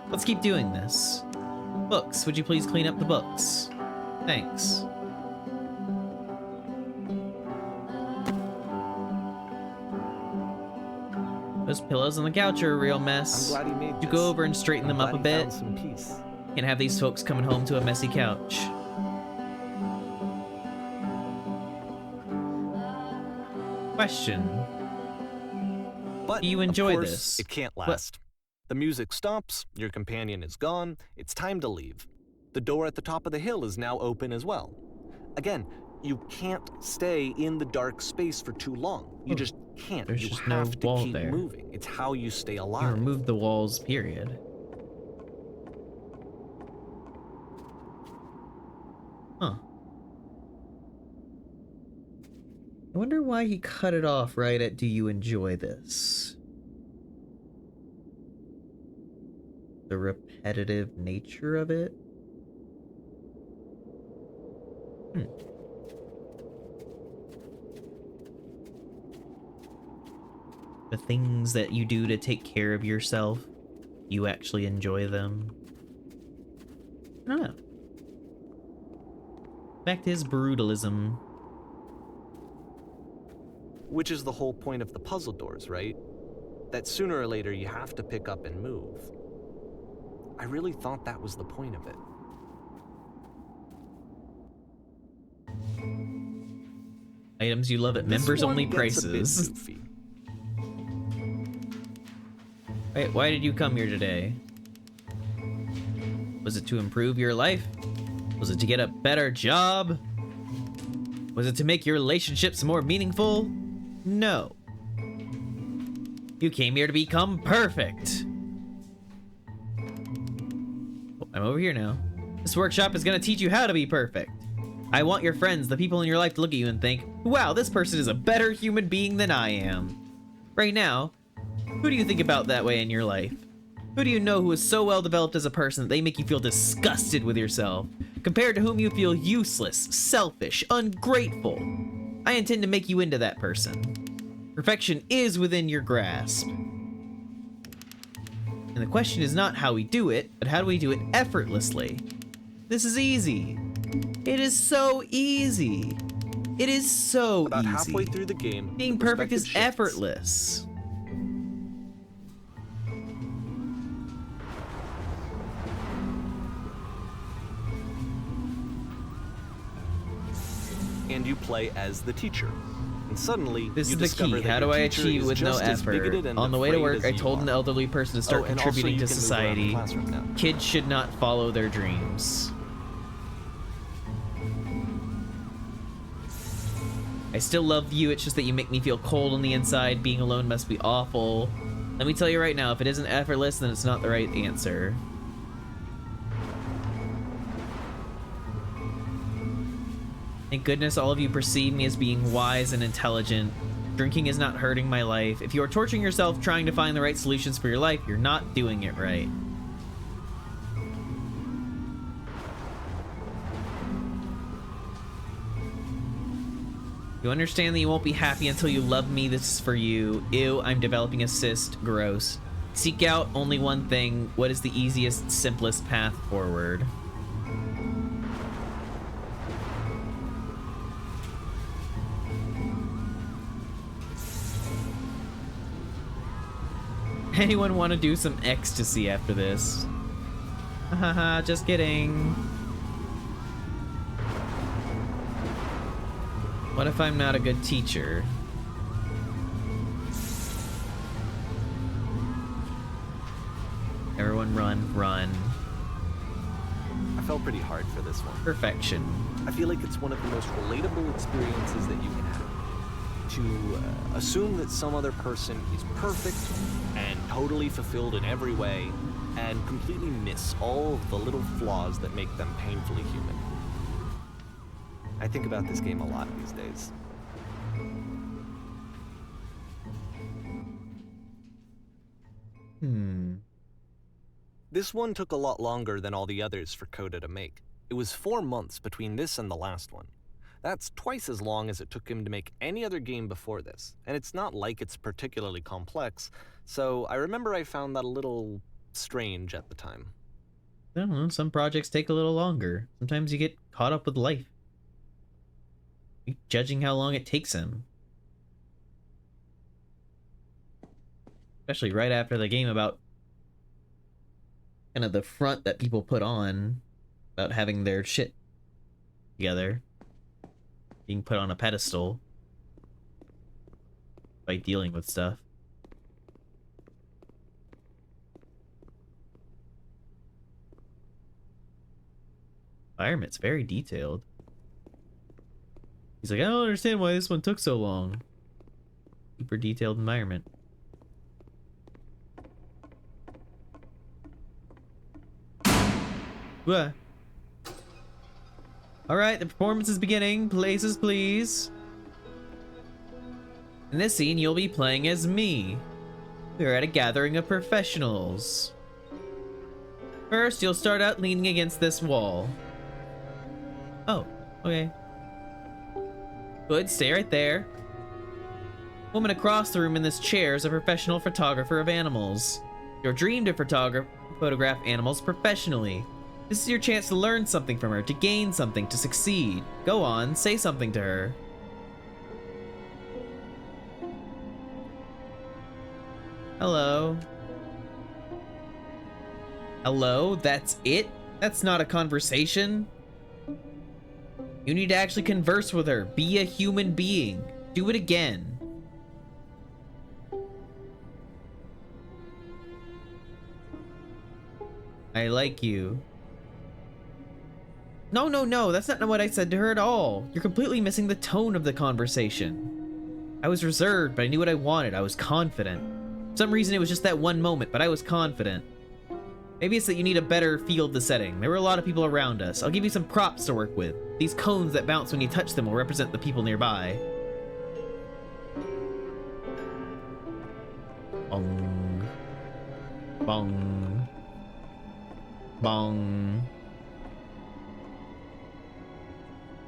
Let's keep doing this. Books, would you please clean up the books? Thanks. Those pillows on the couch are a real I'm mess. glad he made Would you this. go over and straighten them I'm up a glad he bit? found some peace. Can't have these folks coming home to a messy couch. Question. But Do you of enjoy course, this? It can't What- last. The music stops, your companion is gone, it's time to leave. The door at the top of the hill is now open as well. Again, you can't stay in the dark space for too long. You Oh, just can't. there's You just no have to wall keep there. moving. It's how you stay You alive. removed the walls, period. Huh. I wonder why he cut it off right at "Do you enjoy this?" The repetitive nature of it? The things that you do to take care of yourself, you actually enjoy them. I don't know. Back to his brutalism. Which is the whole point of the puzzle doors, right? That sooner or later you have to pick up and move. I really thought that was the point of it. Items you love at This members one only gets a bit prices. goofy. Wait, why did you come here today? Was it to improve your life? Was it to get a better job? Was it to make your relationships more meaningful? No. You came here to become perfect. Oh, I'm over here now. This workshop is gonna teach you how to be perfect. I want your friends, the people in your life, to look at you and think, wow, this person is a better human being than I am. Right now, who do you think about that way in your life? Who do you know who is so well developed as a person that they make you feel disgusted with yourself, compared to whom you feel useless, selfish, ungrateful? I intend to make you into that person. Perfection is within your grasp. And the question is not how we do it, but how do we do it effortlessly? This is easy. It is so easy. It is so About easy. halfway through the game, Being the perfect is perspective shifts. effortless. and you play as the teacher. And suddenly, This you is the discover key. that How do your I teacher achieve is with no just as effort? bigoted and On the way to afraid work, as I you told an are. elderly person to start and also contributing you to can move around the society. classroom now. Kids should not follow their dreams. I still love you, it's just that you make me feel cold on the inside. Being alone must be awful. Let me tell you right now, if it isn't effortless, then it's not the right answer. Thank goodness all of you perceive me as being wise and intelligent. Drinking is not hurting my life. If you are torturing yourself trying to find the right solutions for your life, you're not doing it right. You understand that you won't be happy until you love me. This is for you. Ew, I'm developing a cyst. Gross. Seek out only one thing. What is the easiest, simplest path forward? Anyone want to do some ecstasy after this? Haha, just kidding. What if I'm not a good teacher? Everyone run, run. I felt pretty hard for this one. Perfection. I feel like it's one of the most relatable experiences that you can have. To assume that some other person is perfect and totally fulfilled in every way, and completely miss all of the little flaws that make them painfully human. I think about this game a lot these days. This one took a lot longer than all the others for Coda to make. It was 4 months between this and the last one. That's twice as long as it took him to make any other game before this, and it's not like it's particularly complex, so I remember I found that a little strange at the time. I don't know, some projects take a little longer. Sometimes you get caught up with life. You're judging how long it takes him. Especially right after the game about kind of the front that people put on about having their shit together. Being put on a pedestal by dealing with stuff. Environment's very detailed. He's like, I don't understand why this one took so long. Super detailed environment. What? Alright, the performance is beginning. Places, please. In this scene, you'll be playing as me. We're at a gathering of professionals. First, you'll start out leaning against this wall. Oh, okay. Good, stay right there. Woman across the room in this chair is a professional photographer of animals. Your dream to photograph animals professionally. This is your chance to learn something from her, to gain something, to succeed. Go on, say something to her. Hello. Hello? That's it? That's not a conversation. You need to actually converse with her. Be a human being. Do it again. I like you. No, no, no, that's not what I said to her at all. You're completely missing the tone of the conversation. I was reserved, but I knew what I wanted. I was confident. For some reason, it was just that one moment, but I was confident. Maybe it's that you need a better feel of the setting. There were a lot of people around us. I'll give you some props to work with. These cones that bounce when you touch them will represent the people nearby. Bong. Bong. Bong.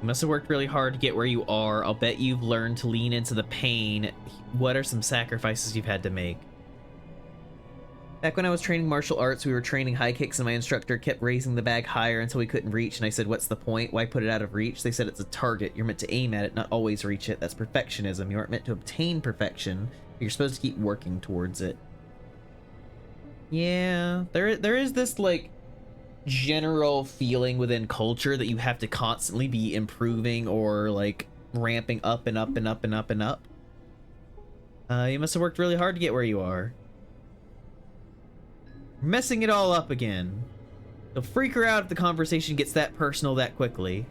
You must have worked really hard to get where you are. I'll bet you've learned to lean into the pain. What are some sacrifices you've had to make? Back when I was training martial arts, we were training high kicks and my instructor kept raising the bag higher until we couldn't reach, and I said, what's the point? Why put it out of reach? They said it's a target. You're meant to aim at it, not always reach it. That's perfectionism. You aren't meant to obtain perfection. You're supposed to keep working towards it. Yeah, there is this, like, general feeling within culture that you have to constantly be improving or, like, ramping up and up and up and up and up. You must have worked really hard to get where you are. Messing it all up again. You'll freak her out if the conversation gets that personal that quickly.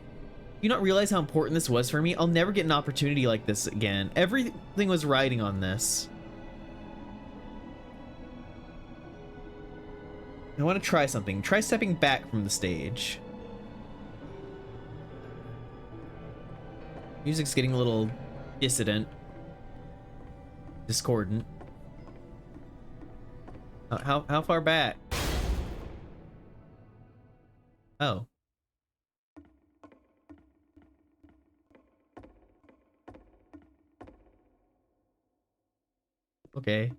You don't realize how important this was for me? I'll never get an opportunity like this again. Everything was riding on this. I want to try something. Try stepping back from the stage. Music's getting a little dissident. Discordant. How far back? Oh. Okay.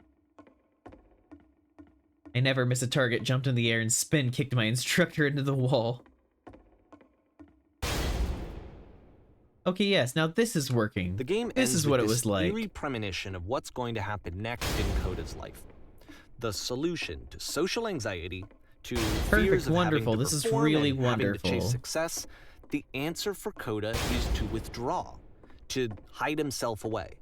I never miss a target, jumped in the air and spin kicked my instructor into the wall. Okay, yes, now this is working. The game This is what it was like. Eerie premonition of what's going to happen next in Coda's life. The solution to social anxiety, to fears of wonderful. having to This is perform really and having to wonderful. chase success. The answer for Coda is to withdraw, to hide himself away.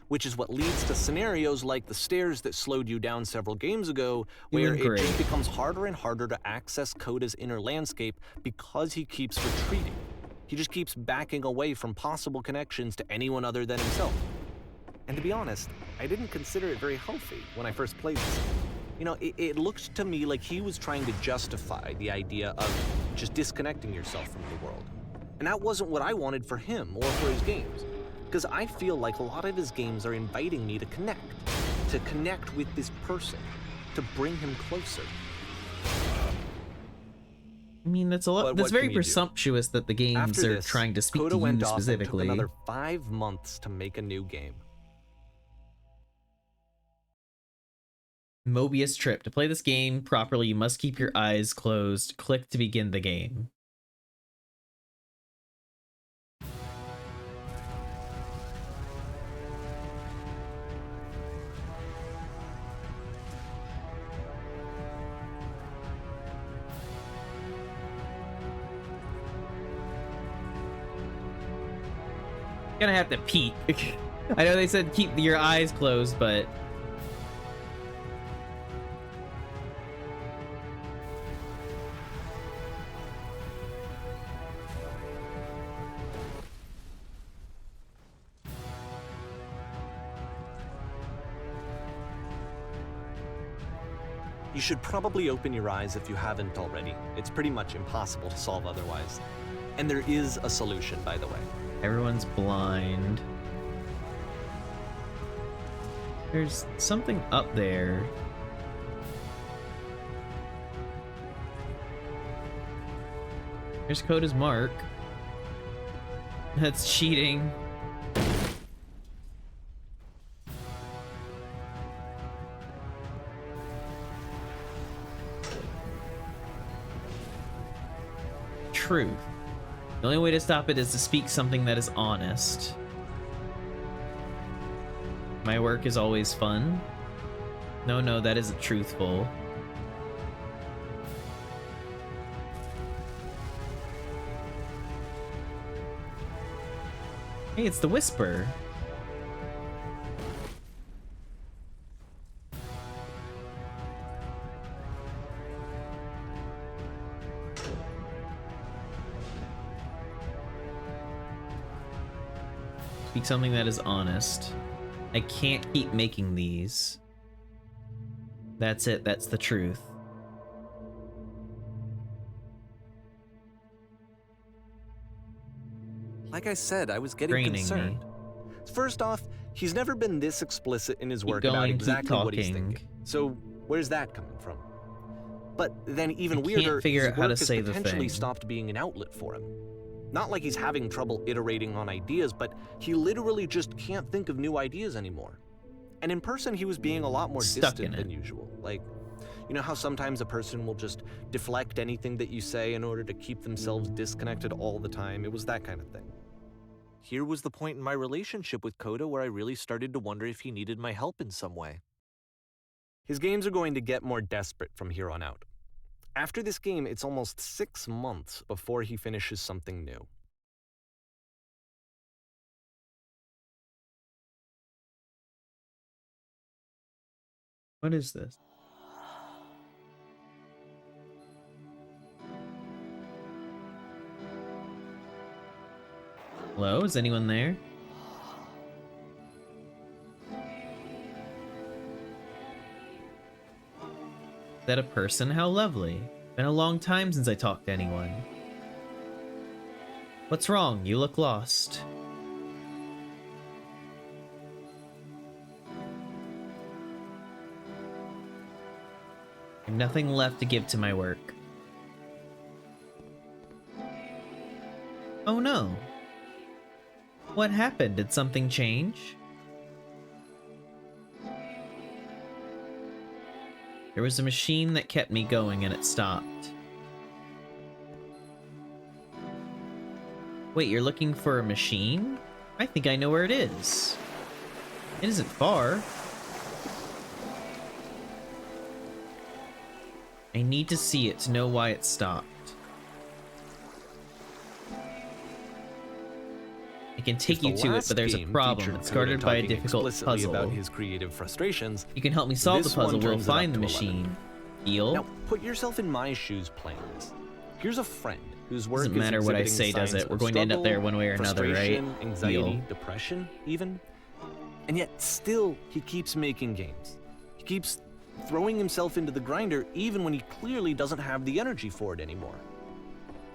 Which is what leads to scenarios like the stairs that slowed you down several games ago, where it great. just becomes harder and harder to access Coda's inner landscape because he keeps retreating. He just keeps backing away from possible connections to anyone other than himself. And to be honest, I didn't consider it very healthy when I first played this. You know, it looked to me like he was trying to justify the idea of just disconnecting yourself from the world. And that wasn't what I wanted for him or for his games. Because I feel like a lot of his games are inviting me to connect with this person, to bring him closer. I mean, that's a lot. But That's what very can you do? presumptuous that the games After are this, trying to speak Coda to went you off and specifically. took another 5 months to make a new game. Mobius Trip. To play this game properly, you must keep your eyes closed. Click to begin the game. Gonna have to peek. I know they said keep your eyes closed, but You should probably open your eyes if you haven't already. It's pretty much impossible to solve otherwise. And there is a solution, by the way. everyone's blind. There's something up there. There's Coda's mark. That's cheating. Truth. The only way to stop it is to speak something that is honest. My work is always fun. No, that isn't truthful. Hey, it's the Whisper. Speak something that is honest. I can't keep making these. That's it, that's the truth. Like I said, I was getting Draining concerned. me. First off, he's never been this explicit in his Keep work about going, keep exactly what he's talking. thinking. So where's that coming from? But then even I can't weirder, figure his out how to work has say the potentially thing. stopped being an outlet for him. Not like he's having trouble iterating on ideas, but he literally just can't think of new ideas anymore. And in person, he was being a lot more Stuck in distant it. than usual. Like, you know how sometimes a person will just deflect anything that you say in order to keep themselves disconnected all the time? It was that kind of thing. Here was the point in my relationship with Coda where I really started to wonder if he needed my help in some way. His games are going to get more desperate from here on out. After this game, it's almost 6 months before he finishes something new. What is this? Hello, is anyone there? Is that a person? How lovely. Been a long time since I talked to anyone. What's wrong? You look lost. I have nothing left to give to my work. Oh no. What happened? Did something change? There was a machine that kept me going and it stopped. Wait, you're looking for a machine? I think I know where it is. It isn't far. I need to see it to know why it stopped. I can take you to it, but there's a problem. It's guarded by a difficult puzzle. About his creative frustrations. You can help me solve the puzzle. We'll find the machine. Deal? Now, put yourself in my shoes playing this. Here's a friend whose work doesn't matter what I say, does it? We're going to end up there one way or another, right? Anxiety, Deal. depression, even. And yet, still, he keeps making games. He keeps throwing himself into the grinder, even when he clearly doesn't have the energy for it anymore.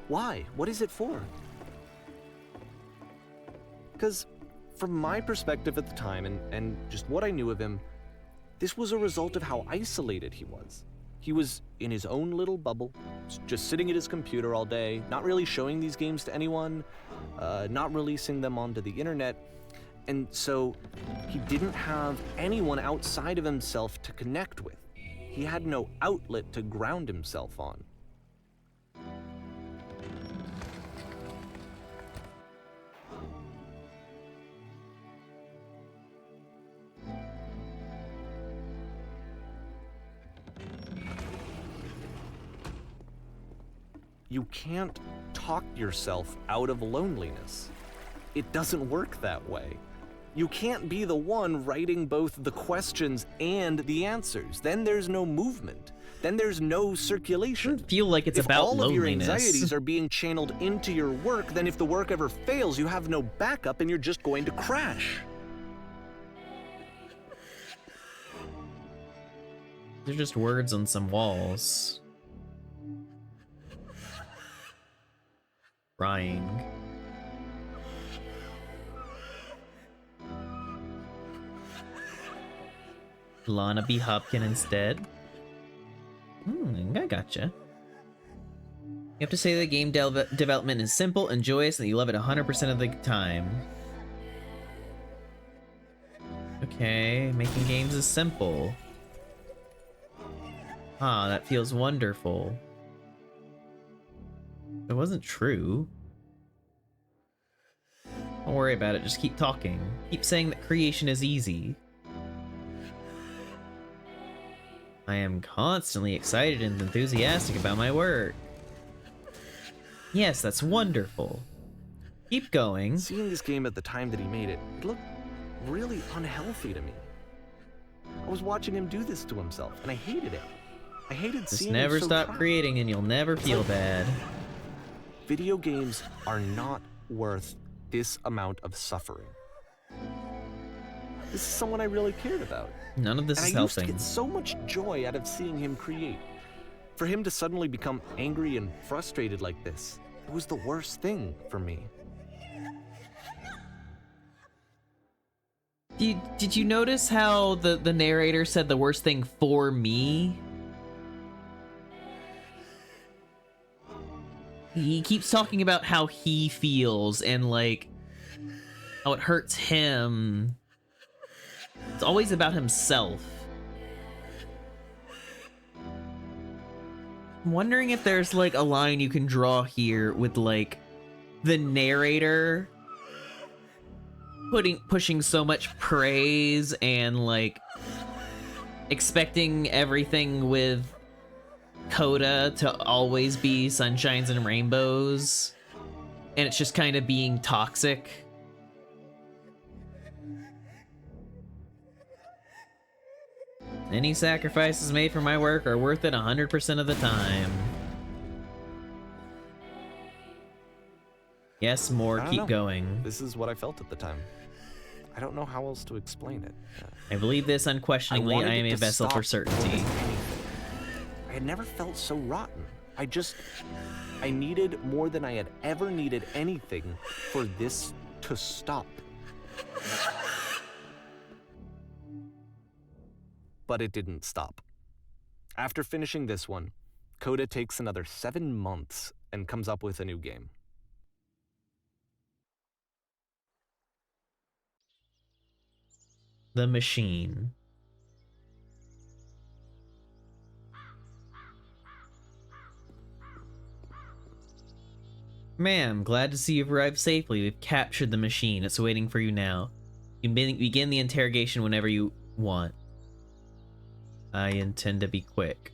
Why? What is it for? Because from my perspective at the time, and just what I knew of him, this was a result of how isolated he was. He was in his own little bubble, just sitting at his computer all day, not really showing these games to anyone, not releasing them onto the internet, and so he didn't have anyone outside of himself to connect with. He had no outlet to ground himself on. You can't talk yourself out of loneliness. It doesn't work that way. You can't be the one writing both the questions and the answers. Then there's no movement. Then there's no circulation. I feel like it's about loneliness. If all of your loneliness. anxieties are being channeled into your work, then if the work ever fails, you have no backup and you're just going to crash. They're just words on some walls. Crying. Lana B. Hopkin instead. I gotcha. You have to say the game development is simple and joyous and you love it 100% of the time. Okay, making games is simple. Ah, that feels wonderful. It wasn't true. Don't worry about it, just keep talking. Keep saying that creation is easy. I am constantly excited and enthusiastic about my work. Yes, that's wonderful. Keep going. Seeing this game at the time that he made it, it looked really unhealthy to me. I was watching him do this to himself, and I hated it. I hated Just seeing never him so stop trapped. creating and you'll never feel bad. Video games are not worth this amount of suffering. This is someone I really cared about. None of this And is I used to helping. get so much joy out of seeing him create. For him to suddenly become angry and frustrated like this, it was the worst thing for me. Did you notice how the narrator said the worst thing for me? He keeps talking about how he feels and like how it hurts him. It's always about himself. I'm wondering if there's like a line you can draw here with like the narrator pushing so much praise and like expecting everything with Coda to always be sunshines and rainbows, and it's just kind of being toxic. Any sacrifices made for my work are worth it 100% of the time. Yes, more. I don't Keep know. going. This is what I felt at the time. I don't know how else to explain it. I believe this unquestioningly. I am a vessel for certainty. I had never felt so rotten. I needed more than I had ever needed anything for this to stop. But it didn't stop. After finishing this one, Coda takes another 7 months and comes up with a new game. The Machine. Ma'am, glad to see you've arrived safely. We've captured the machine. It's waiting for you now. You can begin the interrogation whenever you want. I intend to be quick.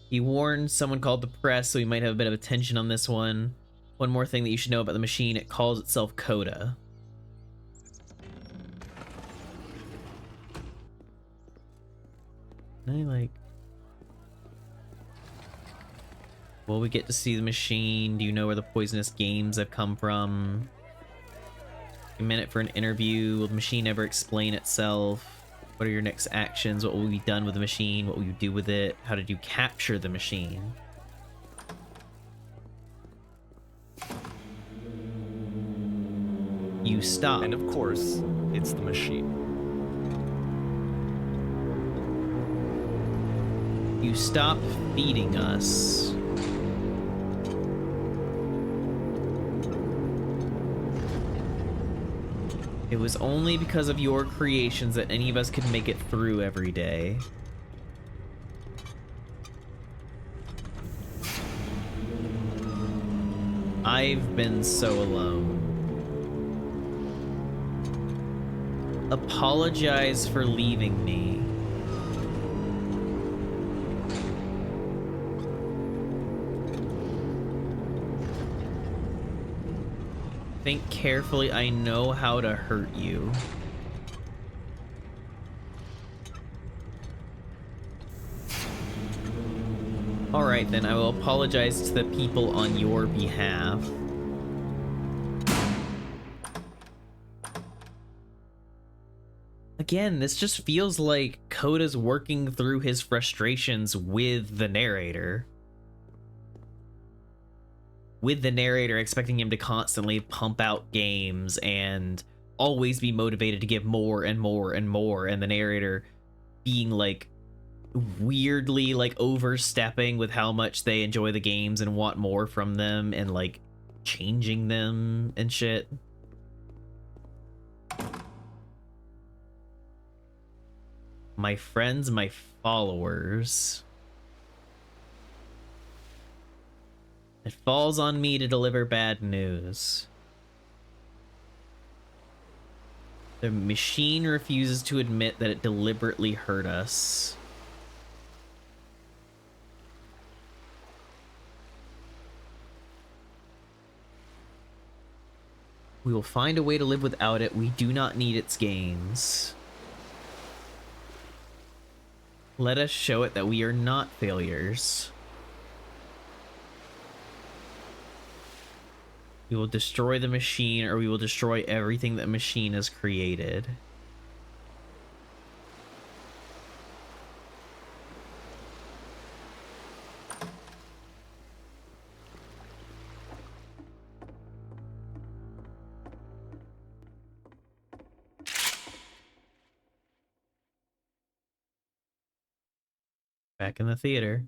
He warned someone called the press, so we might have a bit of attention on this one. One more thing that you should know about the machine, it calls itself Coda. Will we get to see the machine? Do you know where the poisonous games have come from? A minute for an interview. Will the machine ever explain itself? What are your next actions? What will be done with the machine? What will you do with it? How did you capture the machine? You stop. And of course, it's the machine. You stop feeding us. It was only because of your creations that any of us could make it through every day. I've been so alone. Apologize for leaving me. Think carefully. I know how to hurt you. Alright then, I will apologize to the people on your behalf. Again, this just feels like Coda's working through his frustrations with the narrator. With the narrator expecting him to constantly pump out games and always be motivated to give more and more and more, and the narrator being like weirdly like overstepping with how much they enjoy the games and want more from them and like changing them and shit. My friends, my followers. It falls on me to deliver bad news. The machine refuses to admit that it deliberately hurt us. We will find a way to live without it. We do not need its games. Let us show it that we are not failures. We will destroy the machine, or we will destroy everything that machine has created. Back in the theater.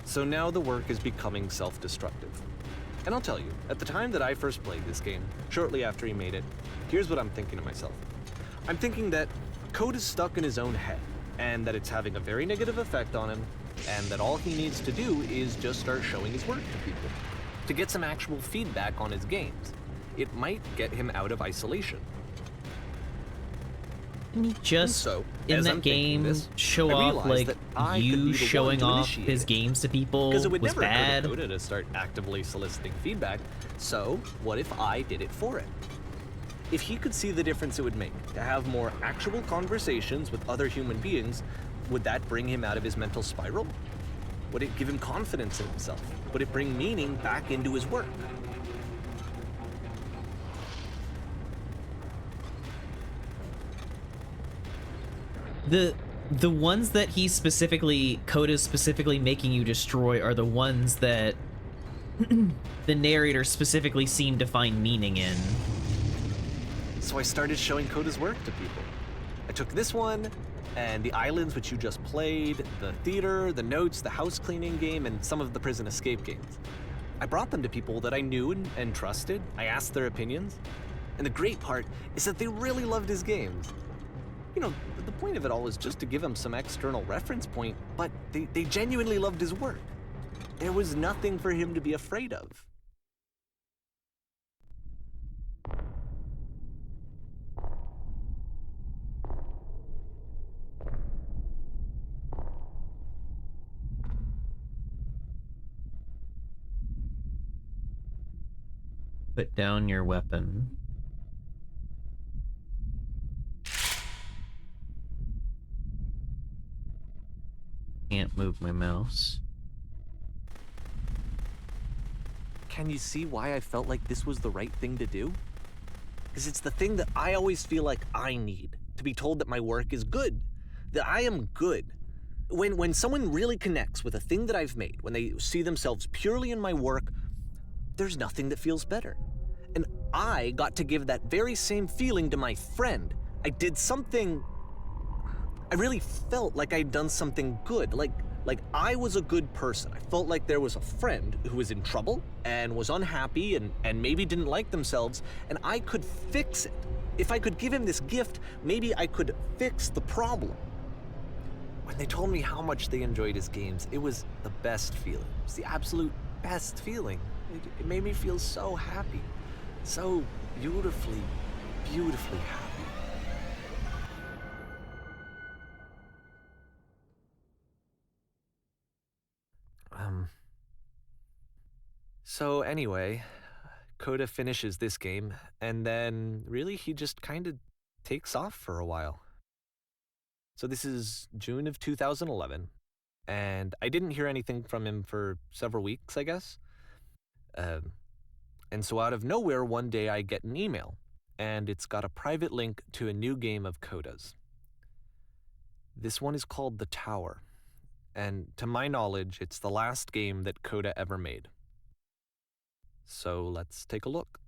So now the work is becoming self-destructive. And I'll tell you, at the time that I first played this game, shortly after he made it, here's what I'm thinking to myself. I'm thinking that Code is stuck in his own head. and that it's having a very negative effect on him, and that all he needs to do is just start showing his work to people, to get some actual feedback on his games. It might get him out of isolation. Can he just, So, in as that I'm thinking game, this, show I off, realized like, that I could be you the one showing to off initiate his it. games to people Because it would was never bad? occur to Coda to start actively soliciting feedback, so what if I did it for him? If he could see the difference it would make to have more actual conversations with other human beings, would that bring him out of his mental spiral? Would it give him confidence in himself? Would it bring meaning back into his work? The ones that he's specifically, Coda's specifically making you destroy are the ones that the narrator specifically seemed to find meaning in. So I started showing Coda's work to people. I took this one, and the islands which you just played, the theater, the notes, the house cleaning game, and some of the prison escape games. I brought them to people that I knew and trusted. I asked their opinions. And the great part is that they really loved his games. You know, the point of it all was just to give him some external reference point, but they genuinely loved his work. There was nothing for him to be afraid of. Put down your weapon. Can't move my mouse. Can you see why I felt like this was the right thing to do? Because it's the thing that I always feel like I need, to be told that my work is good, that I am good. When someone really connects with a thing that I've made, when they see themselves purely in my work, there's nothing that feels better. And I got to give that very same feeling to my friend. I did something, I really felt like I'd done something good, like I was a good person. I felt like there was a friend who was in trouble and was unhappy and maybe didn't like themselves, and I could fix it. If I could give him this gift, maybe I could fix the problem. When they told me how much they enjoyed his games, it was the best feeling. It was the absolute best feeling. It made me feel so happy. So beautifully, beautifully happy. So anyway, Coda finishes this game, and then really he just kind of takes off for a while. So this is June of 2011, and I didn't hear anything from him for several weeks, I guess. And so out of nowhere, one day I get an email, and it's got a private link to a new game of Coda's. This one is called The Tower, and to my knowledge, it's the last game that Coda ever made. So let's take a look.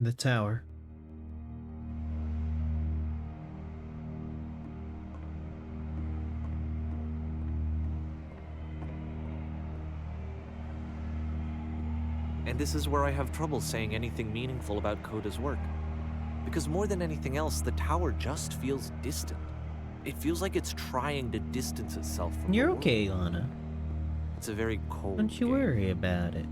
The Tower. And this is where I have trouble saying anything meaningful about Coda's work. Because more than anything else, the tower just feels distant. It feels like it's trying to distance itself from You're the world. okay, Lana. It's a very cold Don't you game. worry about it.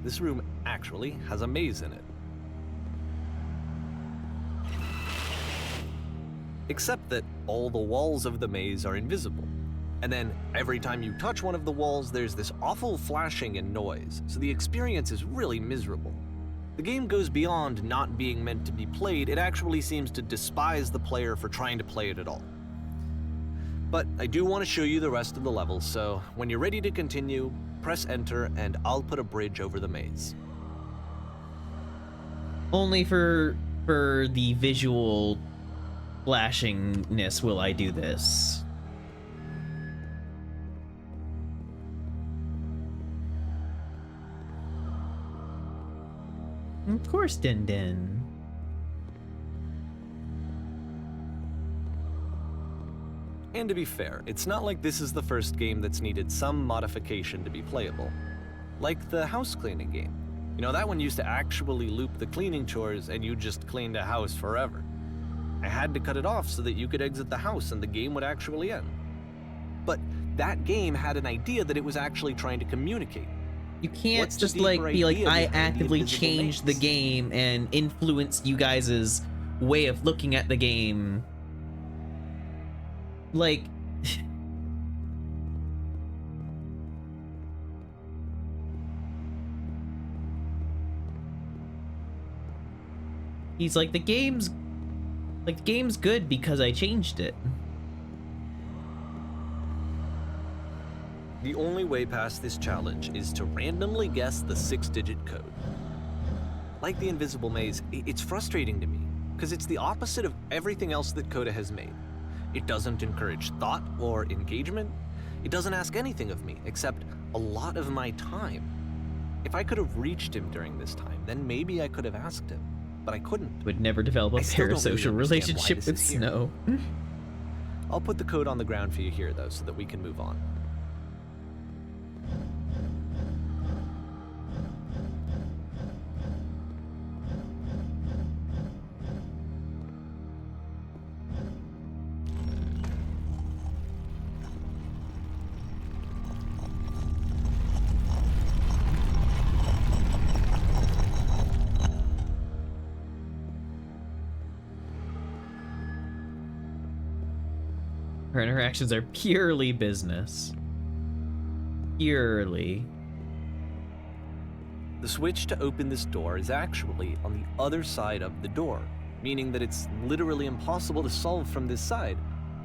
This room actually has a maze in it. Except that all the walls of the maze are invisible. And then every time you touch one of the walls, there's this awful flashing and noise, so the experience is really miserable. The game goes beyond not being meant to be played, it actually seems to despise the player for trying to play it at all. But I do want to show you the rest of the level, so when you're ready to continue, press enter and I'll put a bridge over the maze. Only for the visual flashingness will I do this. Of course, Din Din. And to be fair, it's not like this is the first game that's needed some modification to be playable. Like the house cleaning game. You know, that one used to actually loop the cleaning chores and you just cleaned a house forever. I had to cut it off so that you could exit the house and the game would actually end. But that game had an idea that it was actually trying to communicate. You can't What's the just like deeper be like, idea I behind the actively invisible changed the maze? game and influenced you guys' way of looking at the game. Like, he's like, the game's good because I changed it. The only way past this challenge is to randomly guess the 6-digit code. Like the invisible maze, it's frustrating to me, because it's the opposite of everything else that Coda has made. It doesn't encourage thought or engagement. It doesn't ask anything of me, except a lot of my time. If I could have reached him during this time, then maybe I could have asked him, but I couldn't. Would never develop a I still don't really parasocial understand why relationship this with is here. Snow. I'll put the code on the ground for you here, though, so that we can move on. Her interactions are purely business. Purely. The switch to open this door is actually on the other side of the door, meaning that it's literally impossible to solve from this side.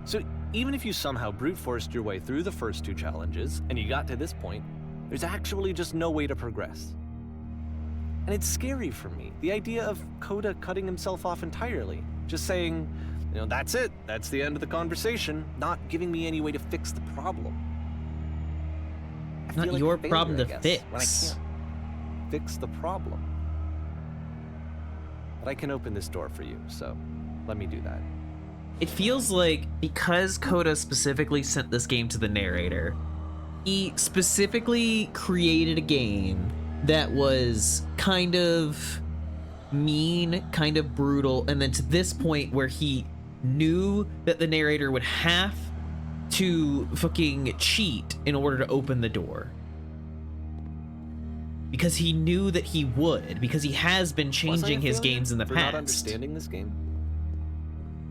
So even if you somehow brute forced your way through the first 2 challenges and you got to this point, there's actually just no way to progress. And it's scary for me, the idea of Coda cutting himself off entirely, just saying, you know, that's it, that's the end of the conversation, not giving me any way to fix the problem. I Not feel like your a failure, problem to I guess, when I fix. can't fix the problem. But I can open this door for you, so let me do that. It feels like because Coda specifically sent this game to the narrator, he specifically created a game that was kind of mean, kind of brutal, and then to this point where he knew that the narrator would have to fucking cheat in order to open the door. Because he knew that he would, because he has been Was I changing a his failure games in the for past. not understanding this game?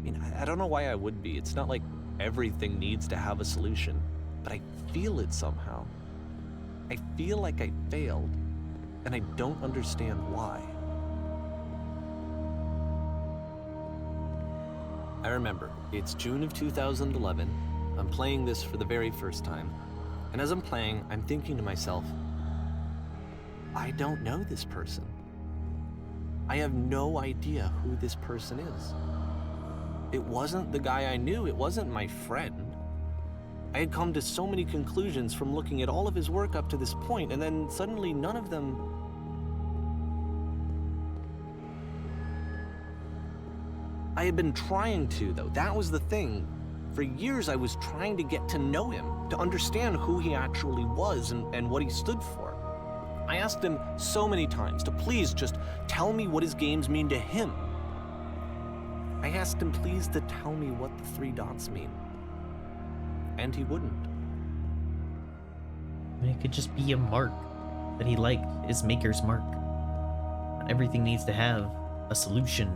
I mean, I don't know why I would be. It's not like everything needs to have a solution, but I feel it somehow. I feel like I failed, and I don't understand why. I remember, it's June of 2011. I'm playing this for the very first time, and as I'm playing, I'm thinking to myself, I don't know this person. I have no idea who this person is. It wasn't the guy I knew, it wasn't my friend. I had come to so many conclusions from looking at all of his work up to this point, and then suddenly none of them... I had been trying to, though. That was the thing. For years, I was trying to get to know him, to understand who he actually was and what he stood for. I asked him so many times to please just tell me what his games mean to him. I asked him please to tell me what the 3 dots mean. And he wouldn't. I mean, it could just be a mark that he liked, his maker's mark. Not everything needs to have a solution.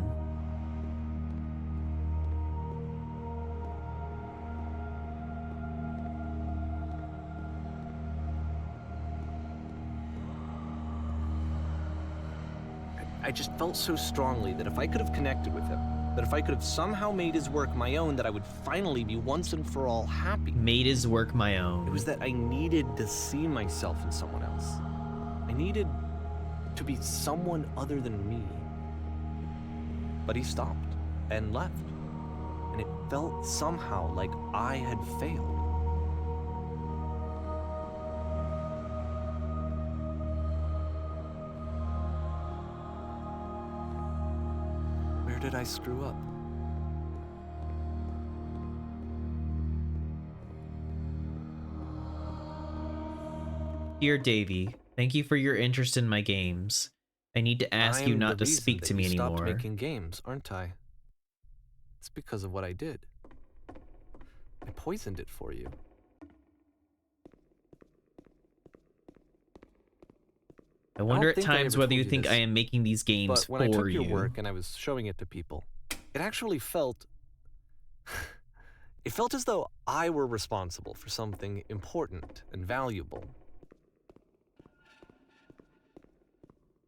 I just felt so strongly that if I could have connected with him, that if I could have somehow made his work my own, that I would finally be once and for all happy. Made his work my own. It was that I needed to see myself in someone else. I needed to be someone other than me. But he stopped and left. And it felt somehow like I had failed. Where did I screw up? Dear Davy, thank you for your interest in my games. I need to ask you I'm not the to reason speak that to me you stopped anymore. making games, aren't I? It's because of what I did. I poisoned it for you. I wonder at think I times ever whether told you you think this, I am making these games But when I for took your you. work and I was showing it to people, it actually felt... it felt as though I were responsible for something important and valuable.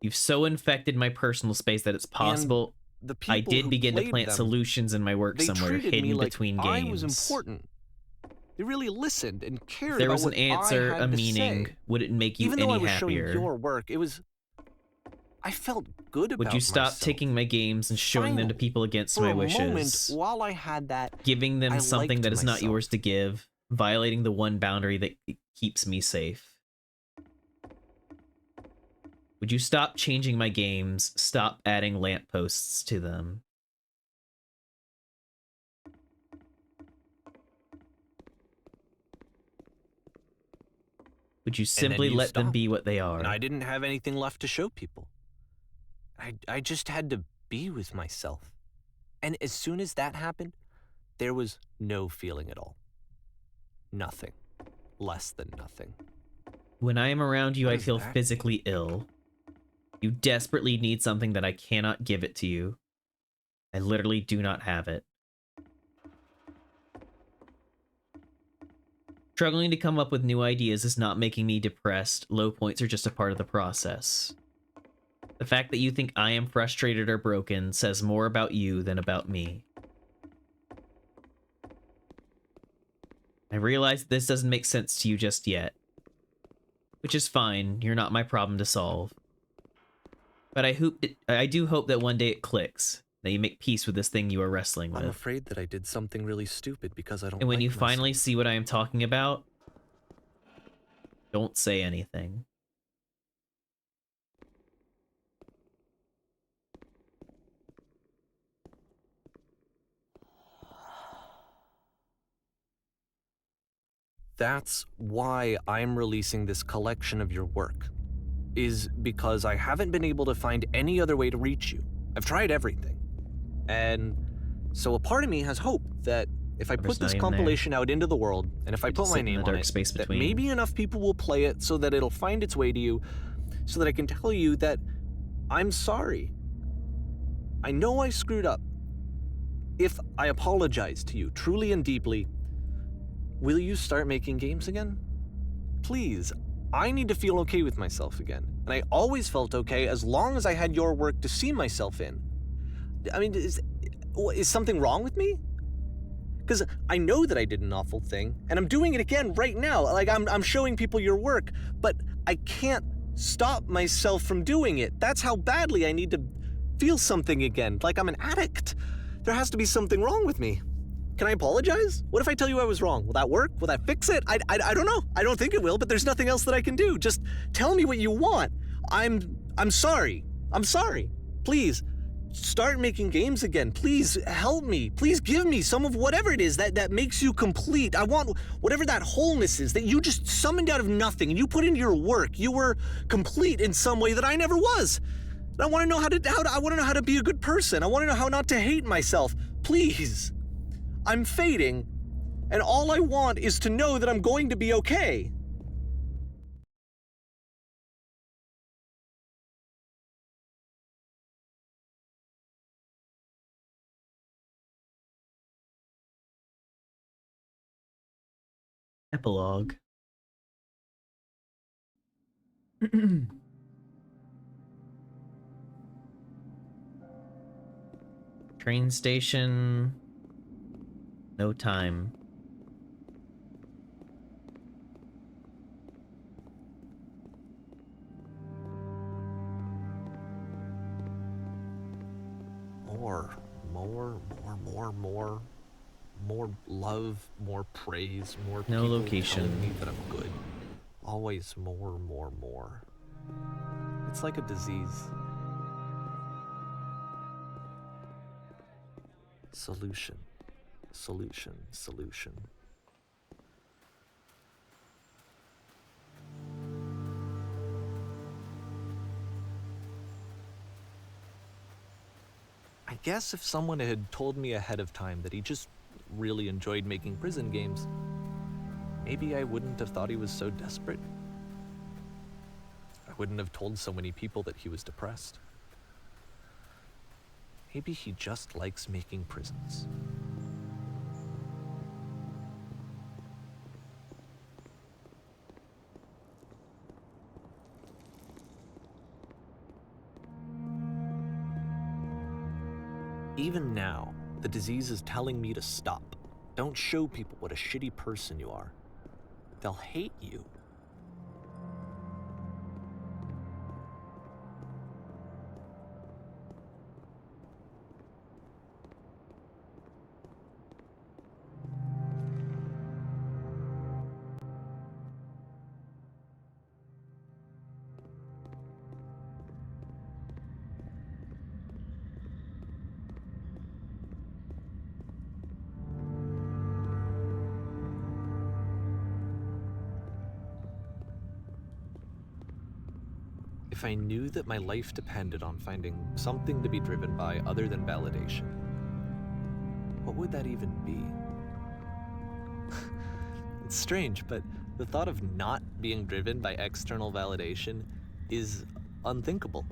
You've so infected my personal space that it's possible The people I did who begin to played plant them, solutions in my work they somewhere treated me hidden like between I games. was important. They really listened and If cared there about was an what answer, I had a to meaning, say. would it make you Even though I any was showing happier? your work, it was... I felt good about Would you stop myself. taking my games and showing them to Finally, people against for my a wishes? moment, while I had that, Giving them I something liked that is not myself. yours to give, violating the one boundary that keeps me safe. Would you stop changing my games, stop adding lampposts to them? Would you And then simply you let them be stopped, what they and I are? didn't have anything left to show people. I just had to be with myself. And as soon as that happened, there was no feeling at all. Nothing. Less than nothing. When I am around you, What I does feel that physically ill. You desperately need something that I cannot give it to you. I literally do not have it. Struggling to come up with new ideas is not making me depressed. Low points are just a part of the process. The fact that you think I am frustrated or broken says more about you than about me. I realize this doesn't make sense to you just yet. Which is fine, you're not my problem to solve. But I do hope that one day it clicks, that you make peace with this thing you are wrestling with. I'm afraid that I did something really stupid because I don't And when like you myself. finally see what I am talking about, don't say anything. That's why I'm releasing this collection of your work, is because I haven't been able to find any other way to reach you. I've tried everything. And so a part of me has hope that if I There's put not this even there. compilation out into the world, and if I put my sit in name the on dark it, space that between. maybe enough people will play it so that it'll find its way to you, so that I can tell you that I'm sorry. I know I screwed up. If I apologize to you truly and deeply, will you start making games again? Please, I need to feel okay with myself again. And I always felt okay as long as I had your work to see myself in. I mean, is something wrong with me? Because I know that I did an awful thing, and I'm doing it again right now. Like, I'm showing people your work, but I can't stop myself from doing it. That's how badly I need to feel something again, like I'm an addict. There has to be something wrong with me. Can I apologize? What if I tell you I was wrong? Will that work? Will that fix it? I don't know. I don't think it will, but there's nothing else that I can do. Just tell me what you want. I'm sorry. I'm sorry. Please, start making games again. Please help me. Please give me some of whatever it is that makes you complete. I want whatever that wholeness is that you just summoned out of nothing and you put into your work. You were complete in some way that I never was. And I want to know I want to know how to be a good person. I want to know how not to hate myself. Please. I'm fading, and all I want is to know that I'm going to be okay. Epilogue. Train station. No time. More love, more praise, more No people location. telling me that I'm good. Always more. It's like a disease. Solution. I guess if someone had told me ahead of time that he just really enjoyed making prison games, maybe I wouldn't have thought he was so desperate. I wouldn't have told so many people that he was depressed. Maybe he just likes making prisons. Even now, the disease is telling me to stop. Don't show people what a shitty person you are. They'll hate you. If I knew that my life depended on finding something to be driven by other than validation, what would that even be? It's strange, but the thought of not being driven by external validation is unthinkable.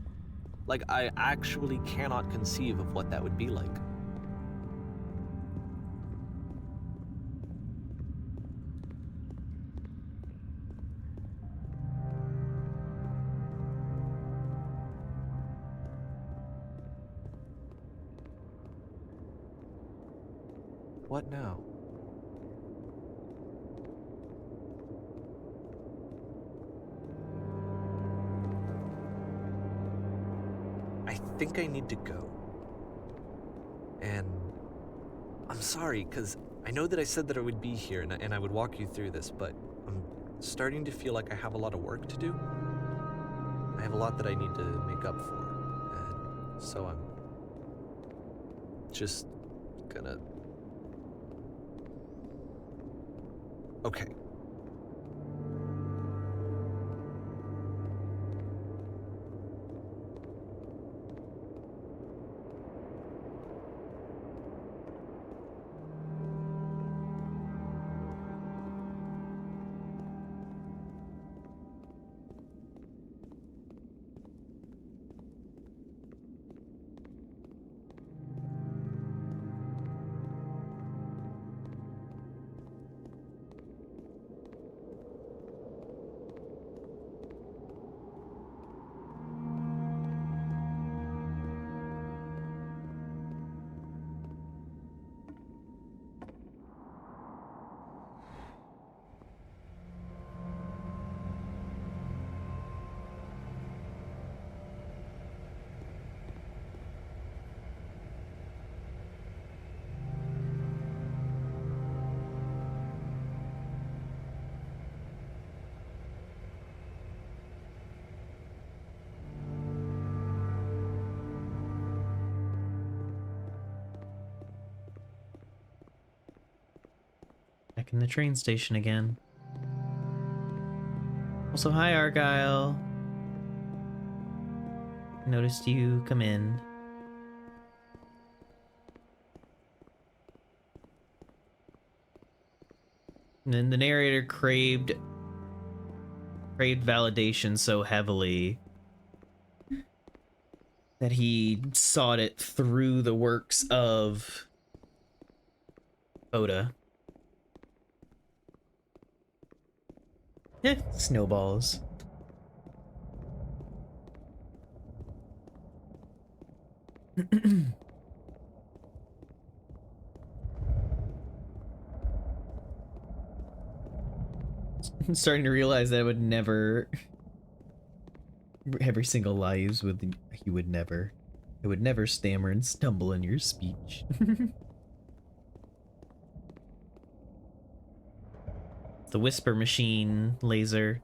Like, I actually cannot conceive of what that would be like. What now? I think I need to go. And I'm sorry, because I know that I said that I would be here and I would walk you through this, but I'm starting to feel like I have a lot of work to do. I have a lot that I need to make up for, and so I'm just gonna... Okay. Back in the train station again. Also, hi Argyle. Noticed you come in. And then the narrator craved validation so heavily that he sought it through the works of Oda. Snowballs. I'm starting to realize that I would never... Every single lie he would never... I would never stammer and stumble in your speech. The whisper machine laser.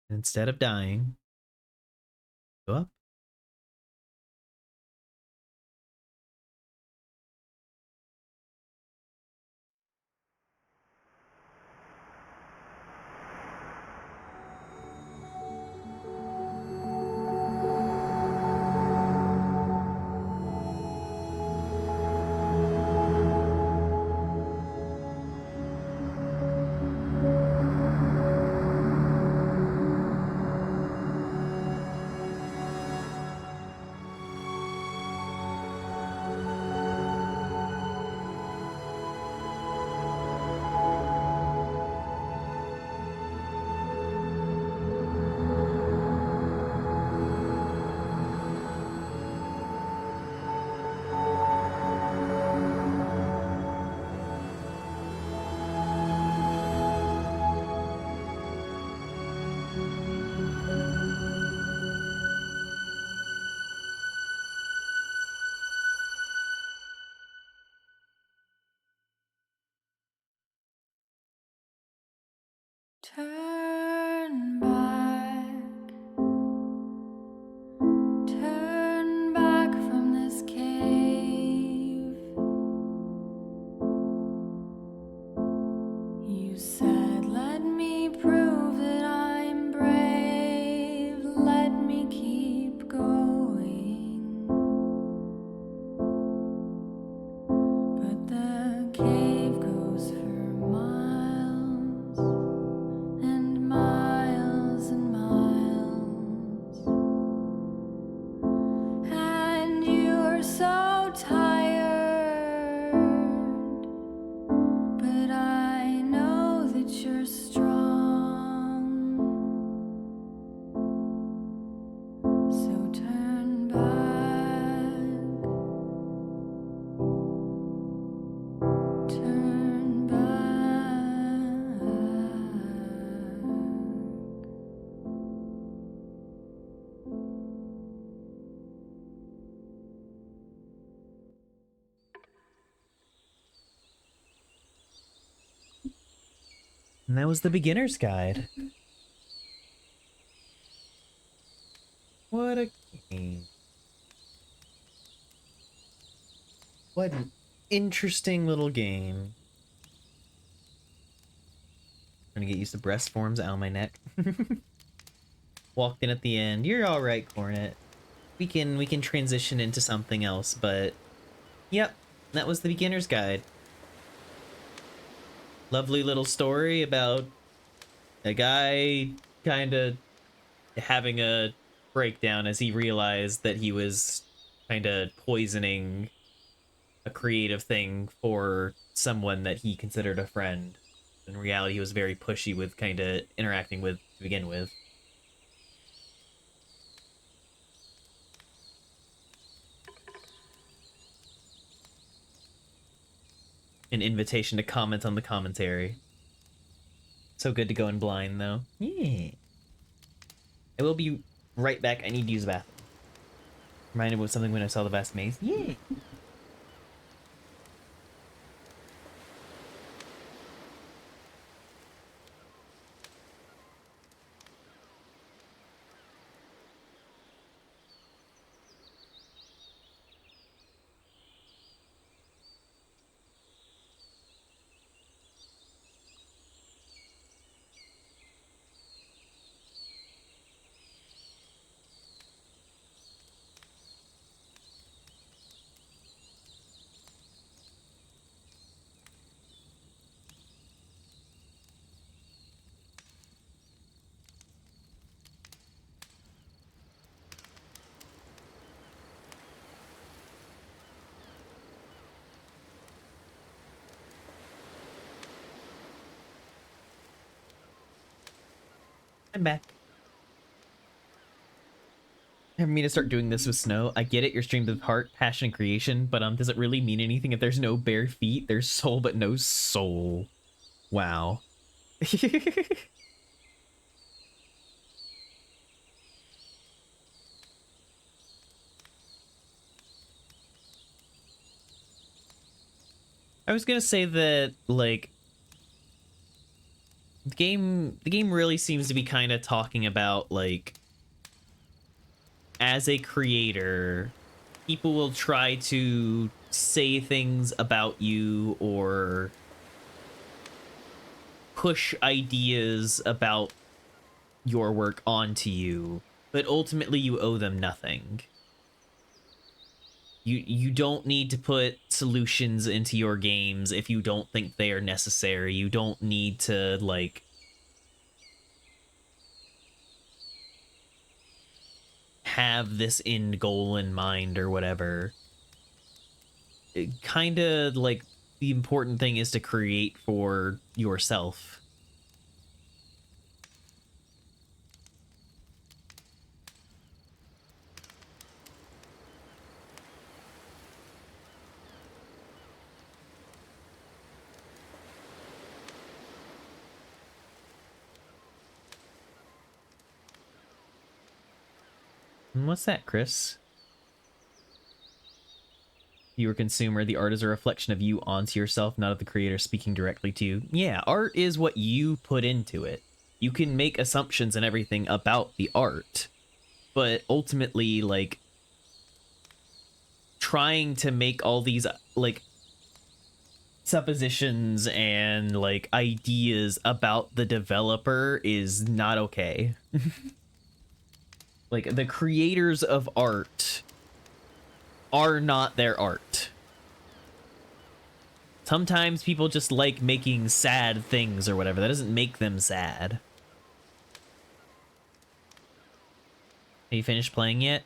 Instead of dying, go up. And that was the beginner's guide. What a game. What an interesting little game. I'm gonna get used to breast forms out of my neck. Walked in at the end. You're all right, Cornet. We can transition into something else, but yep, that was the beginner's guide. Lovely little story about a guy kind of having a breakdown as he realized that he was kind of poisoning a creative thing for someone that he considered a friend. In reality, he was very pushy with kind of interacting with to begin with. An invitation to comment on the commentary. So good to go in blind, though. Yeah. I will be right back. I need to use the bathroom. Reminded me of something when I saw the vast maze. Yeah. I'm back. I mean to start doing this with snow. I get it, you're streamed with heart, passion, and creation, but does it really mean anything if there's no bare feet? There's soul, but no soul. Wow. I was gonna say that, like, the game really seems to be kind of talking about, like, as a creator, people will try to say things about you or push ideas about your work onto you, but ultimately you owe them nothing. You don't need to put solutions into your games if you don't think they are necessary. You don't need to, like, have this end goal in mind or whatever. Kind of like the important thing is to create for yourself. And what's that, Chris? You a consumer, the art is a reflection of you onto yourself, not of the creator speaking directly to you. Yeah, art is what you put into it. You can make assumptions and everything about the art, but ultimately, like, trying to make all these, like, suppositions and, like, ideas about the developer is not okay. Like, the creators of art are not their art. Sometimes people just like making sad things or whatever. That doesn't make them sad. Have you finished playing yet?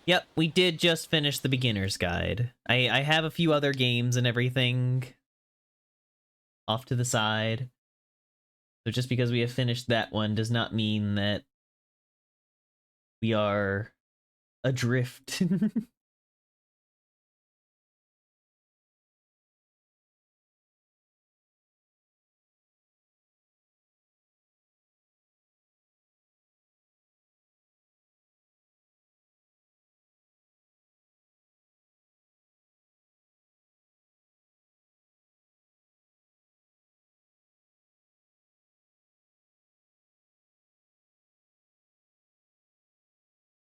Yep, we did just finish the beginner's guide. I have a few other games and everything off to the side. So just because we have finished that one does not mean that we are adrift.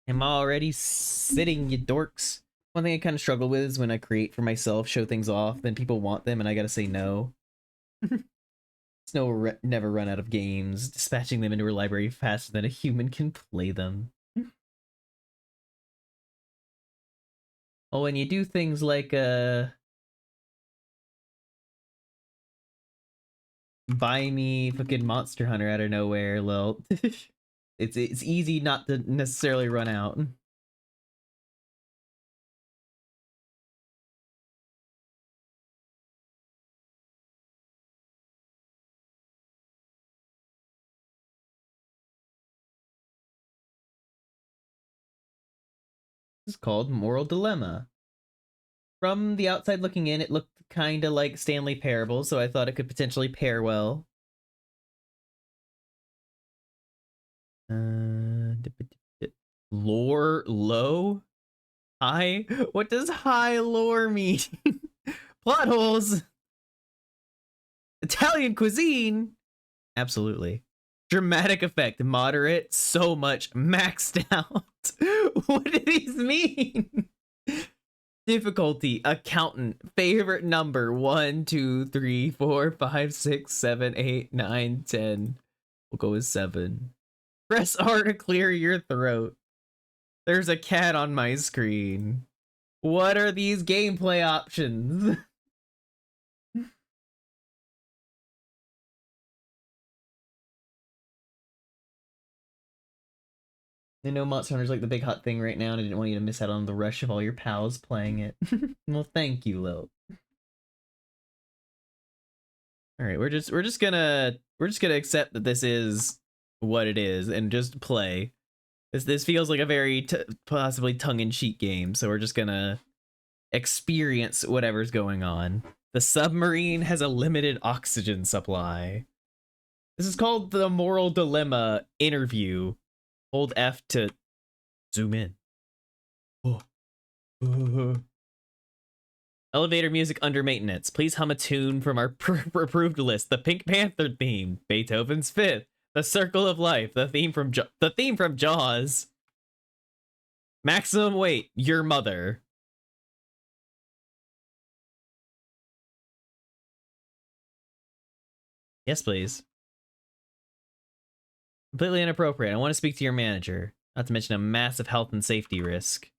I'm already sitting, you dorks. One thing I kind of struggle with is when I create for myself, show things off, then people want them and I gotta say no. It's never run out of games, dispatching them into a library faster than a human can play them. Oh, when you do things like, buy me fucking Monster Hunter out of nowhere, lol. It's easy not to necessarily run out. This is called Moral Dilemma. From the outside looking in, it looked kind of like Stanley Parable, so I thought it could potentially pair well. Lore low? High? What does high lore mean? Plot holes! Italian cuisine? Absolutely. Dramatic effect, moderate, so much, maxed out. What do these mean? Difficulty, accountant, favorite number, 1, 2, 3, 4, 5, 6, 7, 8, 9, 10. We'll go with 7. Press R to clear your throat. There's a cat on my screen. What are these gameplay options? I know Monster Hunter's like the big hot thing right now, and I didn't want you to miss out on the rush of all your pals playing it. Well, thank you, Lil. All right, we're just gonna accept that this is what it is and just play. This feels like a very possibly tongue-in-cheek game, so we're just gonna experience whatever's going on. The submarine has a limited oxygen supply. This is called the Moral Dilemma interview. Hold F to zoom in. Oh. Elevator music under maintenance. Please hum a tune from our approved list. The Pink Panther theme, Beethoven's Fifth, The Circle of Life, the theme from Jaws. Maximum weight, your mother. Yes, please. Completely inappropriate. I want to speak to your manager. Not to mention a massive health and safety risk.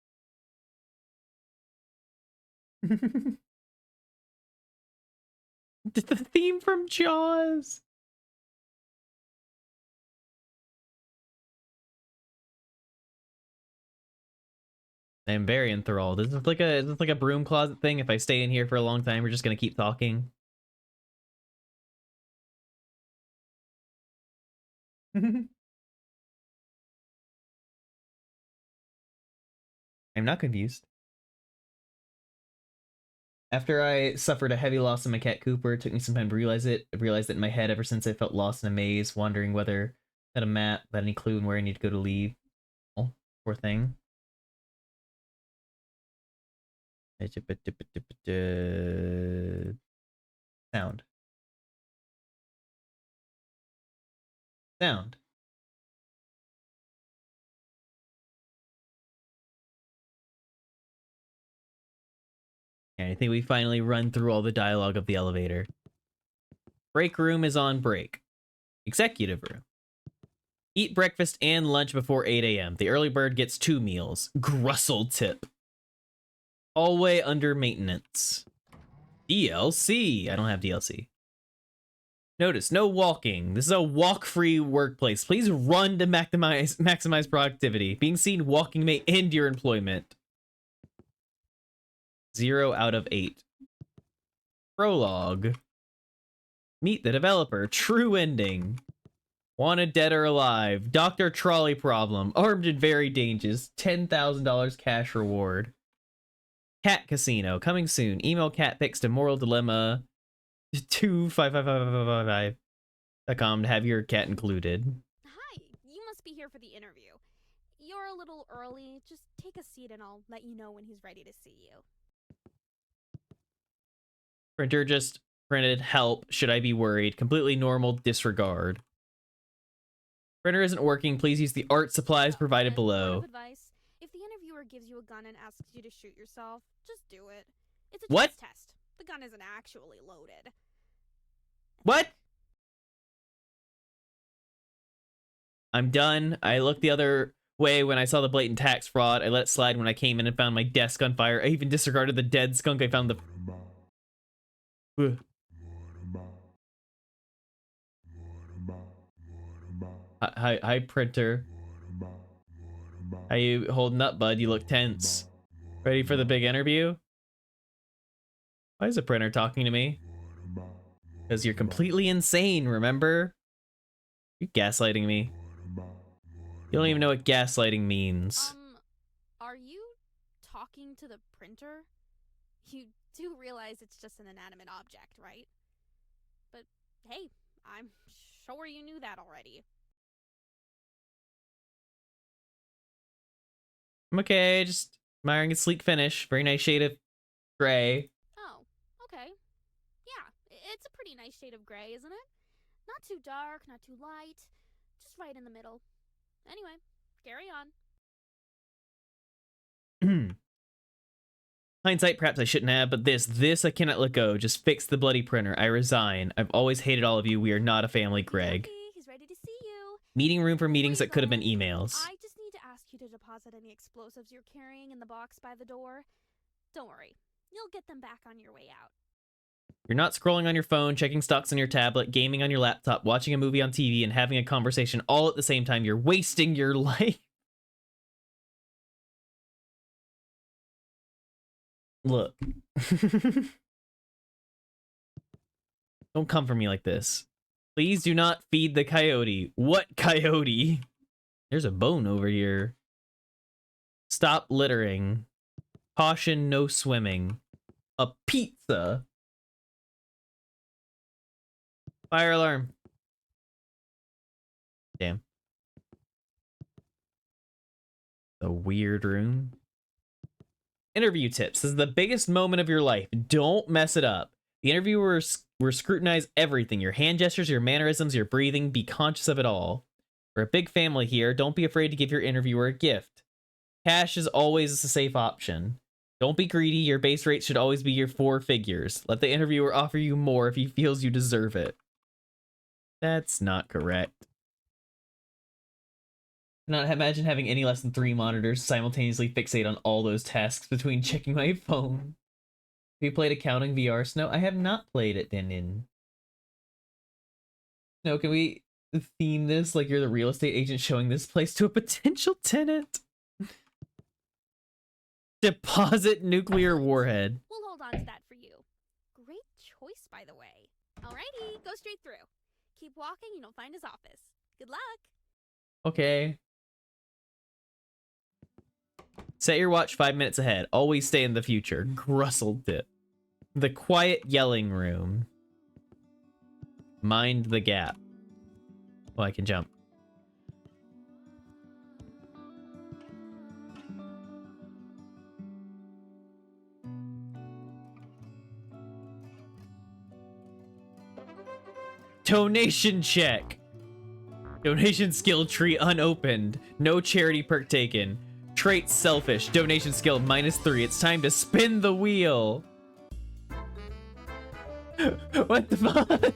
The theme from Jaws. I'm very enthralled. Is this like a broom closet thing? If I stay in here for a long time, we're just gonna keep talking. I'm not confused. After I suffered a heavy loss in my cat Cooper, it took me some time to realize it. I realized it in my head ever since I felt lost in a maze, wondering whether I had a map, had any clue in where I need to go to leave. Oh, poor thing. Sound. Sound. Yeah, I think we finally run through all the dialogue of the elevator. Break room is on break. Executive room. Eat breakfast and lunch before 8 a.m. The early bird gets 2 meals. Grussel tip. Hallway under maintenance. DLC. I don't have DLC. Notice, no walking. This is a walk-free workplace. Please run to maximize productivity. Being seen walking may end your employment. 0 out of 8. Prologue. Meet the developer. True ending. Wanted dead or alive. Dr. Trolley problem. Armed and very dangerous. $10,000 cash reward. Cat Casino. Coming soon. Email cat pics to Moral Dilemma 2555555.com to have your cat included. Hi, you must be here for the interview. You're a little early. Just take a seat and I'll let you know when he's ready to see you. Printer just printed help. Should I be worried? Completely normal. Disregard. Printer isn't working. Please use the art supplies provided below. Advice. ever gives you a gun and asks you to shoot yourself, just do it. It's a What? choice test. The gun isn't actually loaded. What? I'm done. I looked the other way when I saw the blatant tax fraud. I let it slide when I came in and found my desk on fire. I even disregarded the dead skunk I found the... Ugh. Hi, printer. How you holding up, bud? You look tense. Ready for the big interview? Why is the printer talking to me? Because you're completely insane, remember? You're gaslighting me. You don't even know what gaslighting means. Are you talking to the printer? You do realize it's just an inanimate object, right? But hey, I'm sure you knew that already. I'm okay, just admiring its sleek finish. Very nice shade of gray. Oh, okay. Yeah, it's a pretty nice shade of gray, isn't it? Not too dark, not too light, just right in the middle. Anyway, carry on. Hindsight, perhaps I shouldn't have, but this I cannot let go. Just fix the bloody printer. I resign. I've always hated all of you. We are not a family, Greg. He's ready to see you. Meeting room for meetings that could have been Wait, emails. I just need to ask you to deposit any explosives you're carrying in the box by the door. Don't worry, you'll get them back on your way out. You're not scrolling on your phone, checking stocks on your tablet, gaming on your laptop, watching a movie on TV, and having a conversation all at the same time. You're wasting your life. Look. Don't come for me like this. Please do not feed the coyote. What coyote? There's a bone over here. Stop littering. Caution, no swimming. A pizza. Fire alarm. Damn. The weird room. Interview tips. This is the biggest moment of your life. Don't mess it up. The interviewers will scrutinize everything. Your hand gestures, your mannerisms, your breathing. Be conscious of it all. We're a big family here. Don't be afraid to give your interviewer a gift. Cash is always a safe option. Don't be greedy. Your base rate should always be your 4 figures. Let the interviewer offer you more if he feels you deserve it. That's not correct. Not imagine having any less than 3 monitors simultaneously fixate on all those tasks between checking my phone. Have you played Accounting VR, Snow? I have not played it, Denin. No, can we theme this like you're the real estate agent showing this place to a potential tenant? Deposit nuclear warhead. We'll hold on to that for you. Great choice, by the way. Alrighty, go straight through. Keep walking and you'll find his office. Good luck. Okay. Set your watch 5 minutes ahead. Always stay in the future. Grussel tip. The quiet yelling room. Mind the gap. Oh, I can jump. Donation check. Donation skill tree unopened. No charity perk taken. Trait selfish. Donation skill -3. It's time to spin the wheel. What the fuck?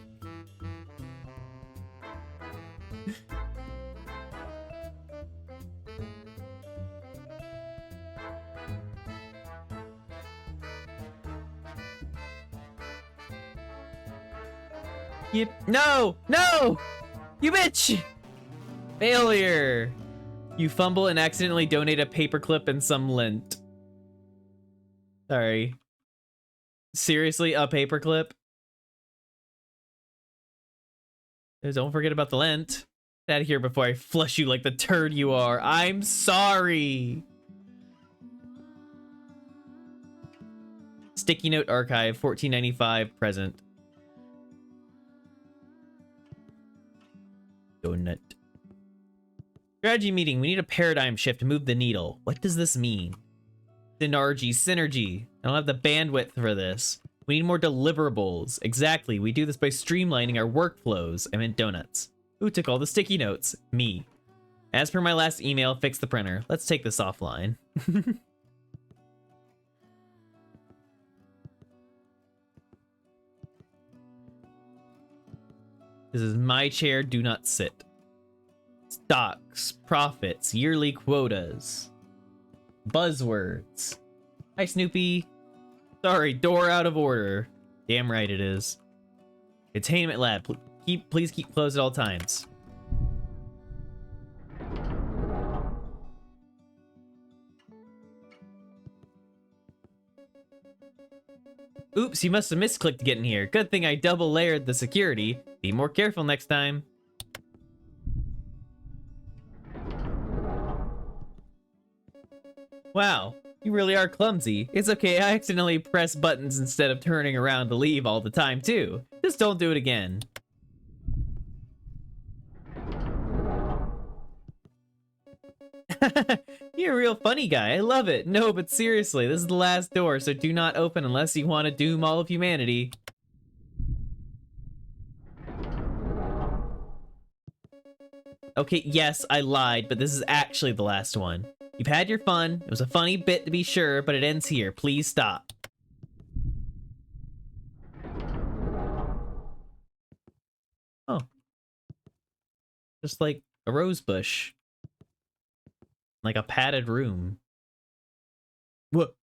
Yep. No! No! You bitch! Failure! You fumble and accidentally donate a paperclip and some lint. Sorry. Seriously, a paperclip? Don't forget about the lint. Get out of here before I flush you like the turd you are. I'm sorry! Sticky note archive, 1495 present. Donut. Strategy meeting. We need a paradigm shift to move the needle. What does this mean? Synergy. I don't have the bandwidth for this. We need more deliverables. Exactly. We do this by streamlining our workflows. I meant donuts. Who took all the sticky notes? Me. As per my last email, fix the printer. Let's take this offline. This is my chair, do not sit. Stocks, profits, yearly quotas. Buzzwords. Hi, Snoopy. Sorry, door out of order. Damn right it is. Containment lab. Please keep closed at all times. Oops, you must have misclicked to get in here. Good thing I double layered the security. Be more careful next time. Wow, you really are clumsy. It's okay, I accidentally press buttons instead of turning around to leave all the time too. Just don't do it again. You're a real funny guy, I love it. No, but seriously, this is the last door, so do not open unless you want to doom all of humanity. Okay, yes, I lied, but this is actually the last one. You've had your fun. It was a funny bit to be sure, but it ends here. Please stop. Oh. Just like a rose bush. Like a padded room. What?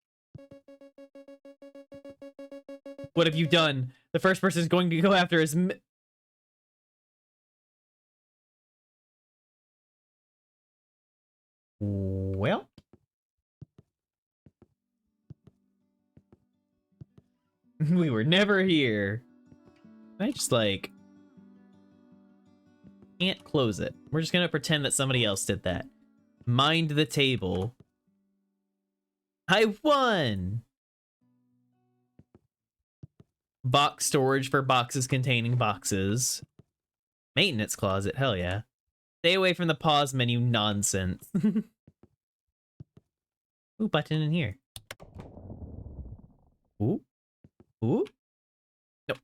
What have you done? The first person is going to go after is well, we were never here. I just like can't close it. We're just gonna pretend that somebody else did that. Mind the table. I won! Box storage for boxes containing boxes. Maintenance closet, hell yeah. Stay away from the pause menu nonsense. Ooh, button in here. Ooh. Ooh. Nope.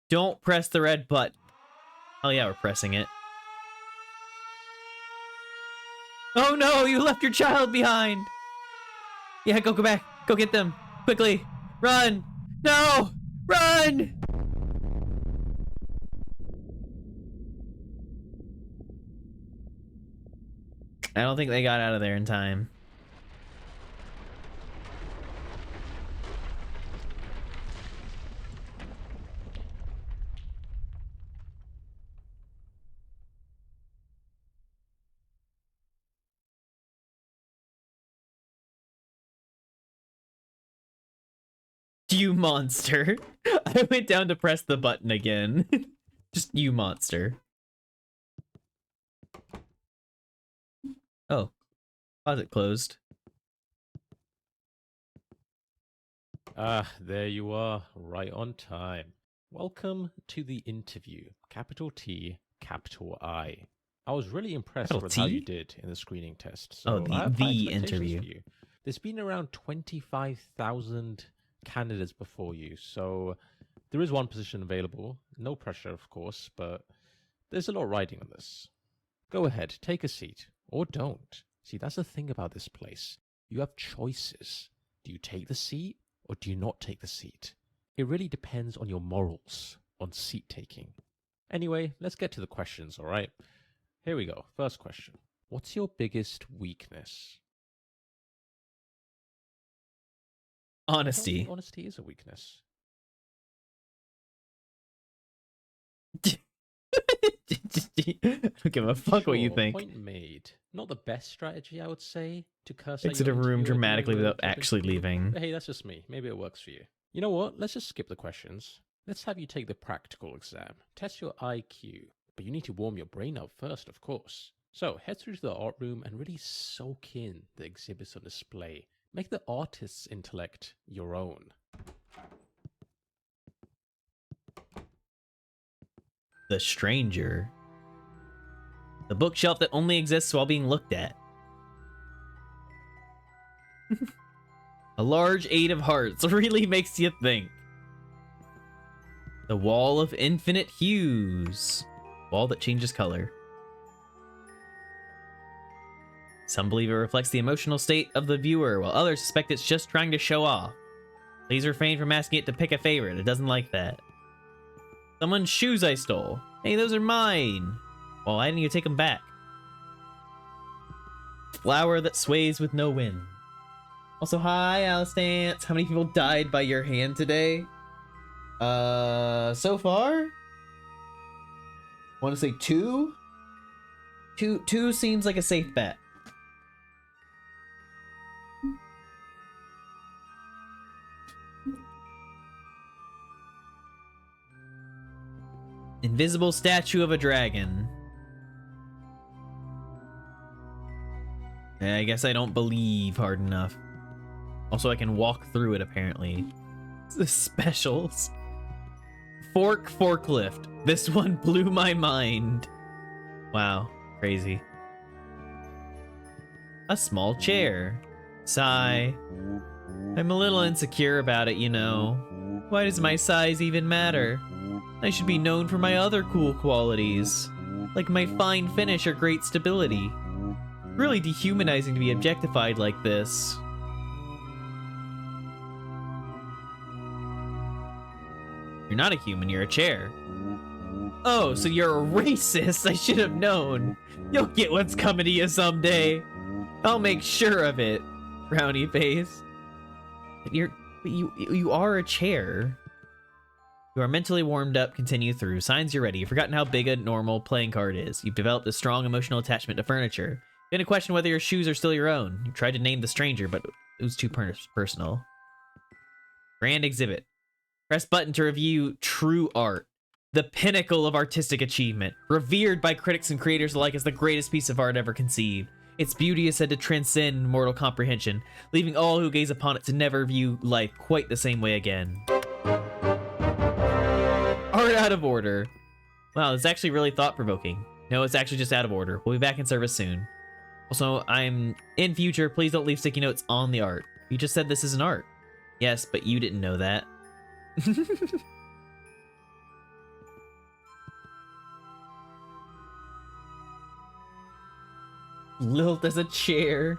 Don't press the red button. Oh yeah, we're pressing it. Oh no, you left your child behind! Yeah, go back. Go get them. Quickly. Run! No! Run! I don't think they got out of there in time. You monster. I went down to press the button again. Just you monster. Oh. Closet closed. Ah, there you are, right on time. Welcome to the interview. Capital T, capital I. I was really impressed Capital with how T? you did in the screening test. So Oh, I have high the expectations interview. for you. There's been around 25,000 candidates before you, so there is one position available. No pressure, of course, but there's a lot riding on this. Go ahead, take a seat, or don't. See, that's the thing about this place. You have choices. Do you take the seat, or do you not take the seat? It really depends on your morals on seat taking. Anyway, let's get to the questions, alright? Here we go. First question. What's your biggest weakness? Honesty. Honesty is a weakness. I don't give a fuck what you Sure, think. Point made. Not the best strategy, I would say, to curse out Exit your a room interviewer dramatically during the without job actually interview. leaving. But hey, that's just me. Maybe it works for you. You know what? Let's just skip the questions. Let's have you take the practical exam. Test your IQ. But you need to warm your brain up first, of course. So head through to the art room and really soak in the exhibits on display. Make the artist's intellect your own. The Stranger. The bookshelf that only exists while being looked at. A large 8 of hearts really makes you think. The Wall of Infinite Hues. Wall that changes color. Some believe it reflects the emotional state of the viewer, while others suspect it's just trying to show off. Please refrain from asking it to pick a favorite. It doesn't like that. Someone's shoes I stole. Hey, those are mine. Well, why didn't you take them back? Flower that sways with no wind. Also, hi, Alice Dance. How many people died by your hand today? So far? Want to say 2? Two seems like a safe bet. Invisible statue of a dragon. I guess I don't believe hard enough. Also, I can walk through it, apparently. The specials. Forklift. This one blew my mind. Wow. Crazy. A small chair. Sigh. I'm a little insecure about it, you know. Why does my size even matter? I should be known for my other cool qualities, like my fine finish or great stability. Really dehumanizing to be objectified like this. You're not a human, you're a chair. Oh, so you're a racist. I should have known. You'll get what's coming to you someday. I'll make sure of it, frowny face. But you are a chair. You are mentally warmed up, continue through. Signs you're ready. You've forgotten how big a normal playing card is. You've developed a strong emotional attachment to furniture. You're gonna question whether your shoes are still your own. You tried to name the stranger, but it was too personal. Grand exhibit. Press button to review true art. The pinnacle of artistic achievement. Revered by critics and creators alike as the greatest piece of art ever conceived. Its beauty is said to transcend mortal comprehension, leaving all who gaze upon it to never view life quite the same way again. Art out of order. Wow, it's actually really thought-provoking. No, it's actually just out of order. We'll be back in service soon. Also, I'm in future. Please don't leave sticky notes on the art. You just said this is an art. Yes, but you didn't know that. Lilt as a chair.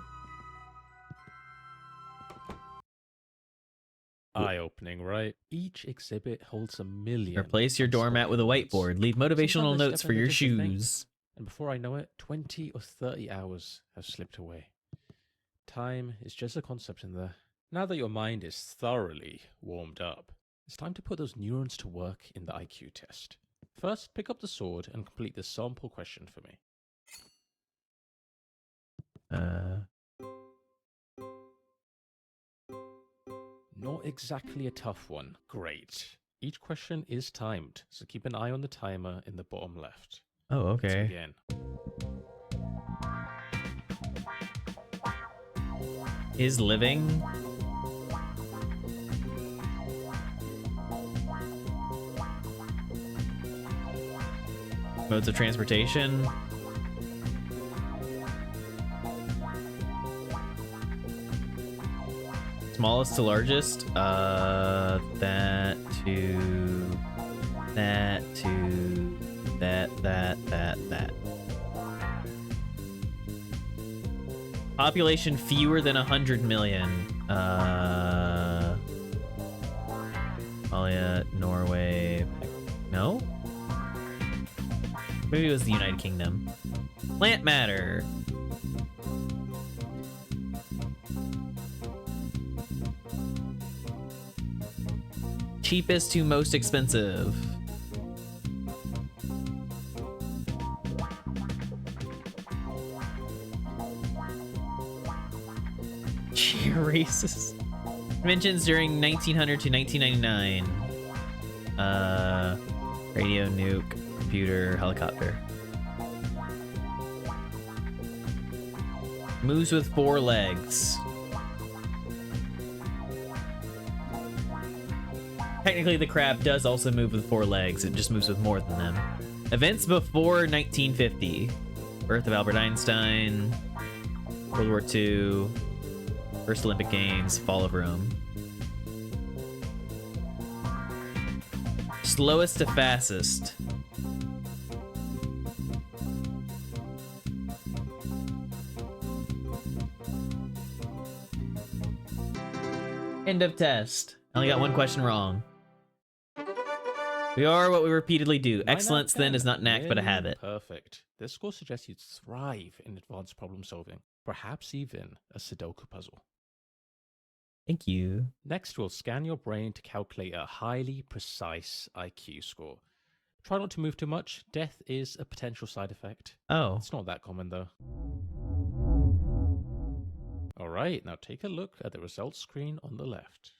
Eye-opening, right? Each exhibit holds a million. Replace your doormat with a whiteboard. Leave motivational notes for your shoes. And before I know it, 20 or 30 hours have slipped away. Time is just a concept in there. Now that your mind is thoroughly warmed up, it's time to put those neurons to work in the IQ test. First, pick up the sword and complete the sample question for me. Not exactly a tough one. Great. Each question is timed, so keep an eye on the timer in the bottom left. Oh, okay. Again. Is living? Modes of transportation? Smallest to largest? That to... That to... That. Population fewer than 100 million. Australia, Norway... No? Maybe it was the United Kingdom. Plant matter. Cheapest to most expensive. Cheer racist. Inventions during 1900 to 1999. Radio, nuke, computer, helicopter. Moves with 4 legs. Technically, the crab does also move with 4 legs. It just moves with more than them. Events before 1950. Birth of Albert Einstein. World War II. First Olympic Games. Fall of Rome. Slowest to fastest. End of test. I only got one question wrong. We are what we repeatedly do. 9 out of Excellence, then, 10. is not an act, but a Nearly habit. Perfect. This score suggests you'd thrive in advanced problem solving, perhaps even a Sudoku puzzle. Thank you. Next, we'll scan your brain to calculate a highly precise IQ score. Try not to move too much. Death is a potential side effect. Oh. It's not that common, though. Alright, now take a look at the results screen on the left.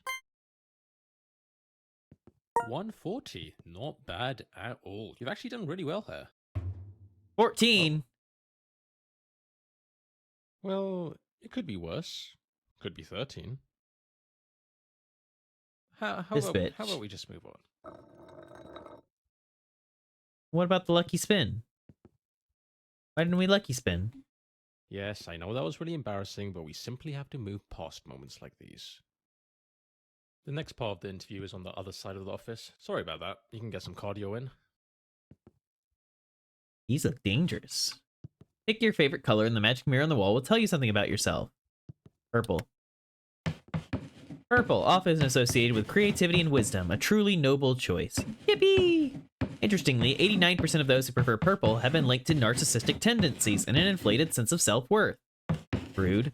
140. Not bad at all. You've actually done really well here. 14. Well, it could be worse. Could be 13. How This about bitch. we just move on? What about the lucky spin? Why didn't we lucky spin? Yes, I know that was really embarrassing, but we simply have to move past moments like these. The next part of the interview is on the other side of the office. Sorry about that. You can get some cardio in. These look dangerous. Pick your favorite color and the magic mirror on the wall will tell you something about yourself. Purple. Purple, often associated with creativity and wisdom, a truly noble choice. Yippee! Interestingly, 89% of those who prefer purple have been linked to narcissistic tendencies and an inflated sense of self-worth. Rude.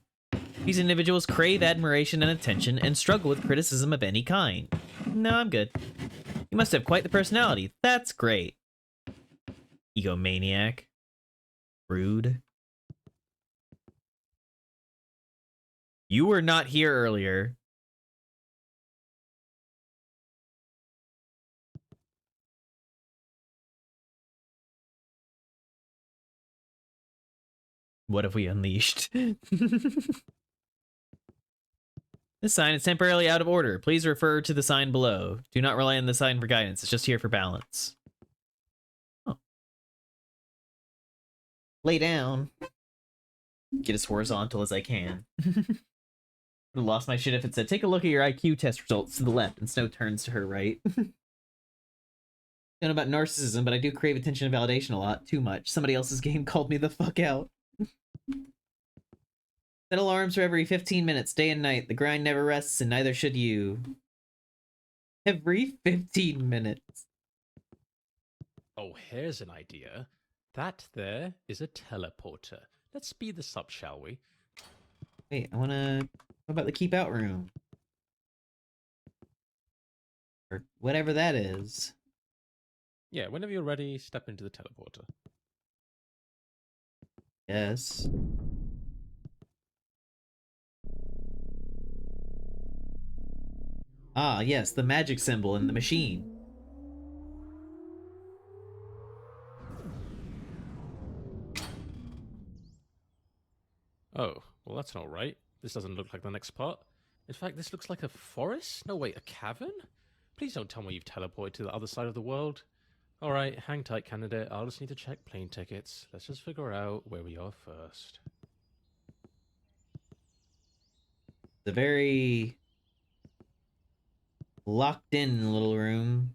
These individuals crave admiration and attention and struggle with criticism of any kind. No, I'm good. You must have quite the personality. That's great. Egomaniac. Rude. You were not here earlier. What have we unleashed? This sign is temporarily out of order. Please refer to the sign below. Do not rely on the sign for guidance. It's just here for balance. Oh. Lay down. Get as horizontal as I can. I would have lost my shit if it said, take a look at your IQ test results to the left, and Snow turns to her right. Don't know about narcissism, but I do crave attention and validation a lot. Too much. Somebody else's game called me the fuck out. Set alarms for every 15 minutes, day and night. The grind never rests, and neither should you. Every 15 minutes. Oh, here's an idea. That there is a teleporter. Let's speed this up, shall we? Wait, I wanna... What about the keep out room? Or whatever that is. Yeah, whenever you're ready, step into the teleporter. Yes. Ah, yes, the magic symbol in the machine. Oh, well that's not right. This doesn't look like the next part. In fact, this looks like a forest? No, wait, a cavern? Please don't tell me you've teleported to the other side of the world. Alright, hang tight, candidate. I'll just need to check plane tickets. Let's just figure out where we are first. The very locked in little room.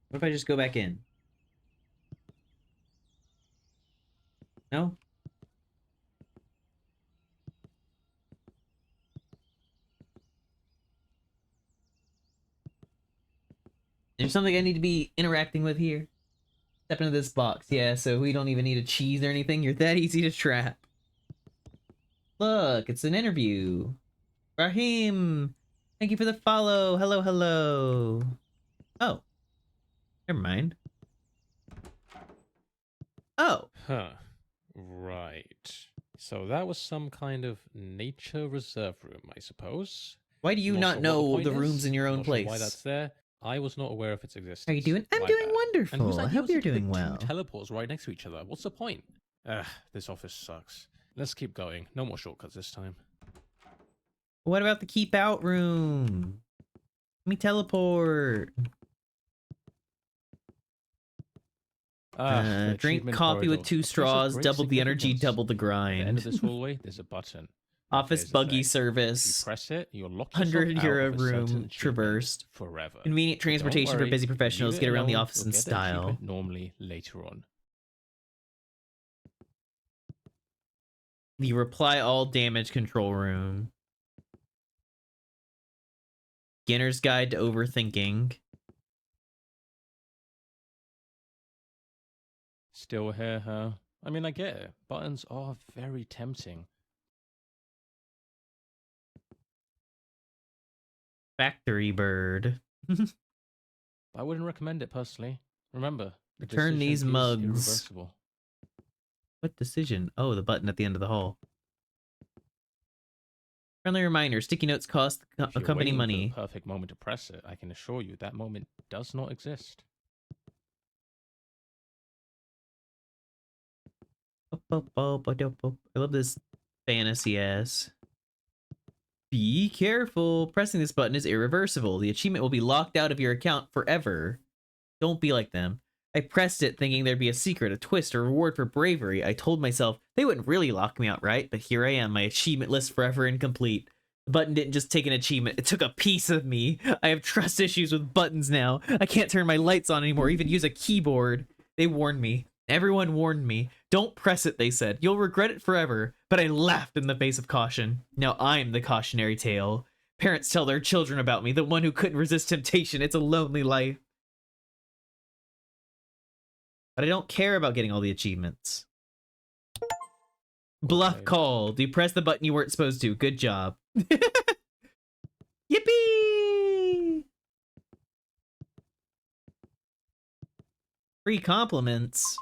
What if I just go back in? No? There's something I need to be interacting with here. Step into this box. Yeah, so we don't even need a cheese or anything. You're that easy to trap. Look, it's an interview. Rahim! Thank you for the follow. Hello, hello. Oh. Never mind. Oh. Huh. Right. So that was some kind of nature reserve room, I suppose. Why do you Not not sure what know point the is, rooms in your own not sure place? why that's there. I was not aware of its existence. How are you doing? I'm My doing bad. And wonderful. whose I idea hope was you're it to doing put well. two teleports right next to each other. What's the point? This office sucks. Let's keep going. No more shortcuts this time. What about the keep out room? Let me teleport. The Drink achievement coffee with corridor. 2 A place of straws, great double the energy, significance. double the At the end of grind. this hallway, there's a button. Office Here's the buggy thing. If you service. press it, you'll lock yourself 100 out euro of a certain room achievement traversed. forever. Convenient But don't transportation for worry, busy leave professionals. it Get around the alone, office you'll in get the style. achievement normally later on. The reply all damage control room. Beginner's Guide to Overthinking. Still here, huh? I mean, I get it. Buttons are very tempting. Factory Bird. I wouldn't recommend it personally. Remember, the Return these decision is mugs. irreversible. What decision? Oh, the button at the end of the hall. Friendly reminder, sticky notes cost If a you're company waiting money. for the perfect moment to press it, I can assure you that moment does not exist. I love this fantasy ass. Be careful. Pressing this button is irreversible. The achievement will be locked out of your account forever. Don't be like them. I pressed it thinking there'd be a secret, a twist, a reward for bravery. I told myself they wouldn't really lock me out, right? But here I am, my achievement list forever incomplete. The button didn't just take an achievement, it took a piece of me. I have trust issues with buttons now. I can't turn my lights on anymore, even use a keyboard. They warned me. Everyone warned me. Don't press it, they said. You'll regret it forever. But I laughed in the face of caution. Now I'm the cautionary tale. Parents tell their children about me, the one who couldn't resist temptation. It's a lonely life. But I don't care about getting all the achievements. Bluff called. You pressed the button you weren't supposed to. Good job. Yippee! Free compliments.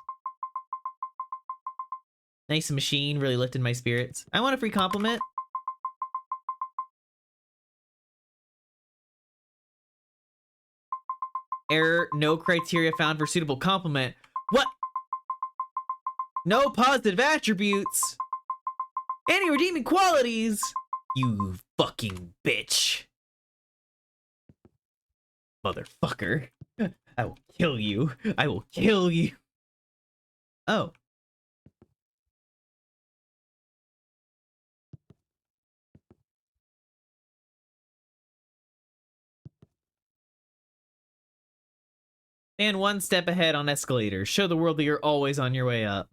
Nice machine, really lifted my spirits. I want a free compliment. Error, no criteria found for suitable compliment. What? No positive attributes. Any redeeming qualities. You fucking bitch. Motherfucker. I will kill you. I will kill you. Oh. And one step ahead on escalators. Show the world that you're always on your way up.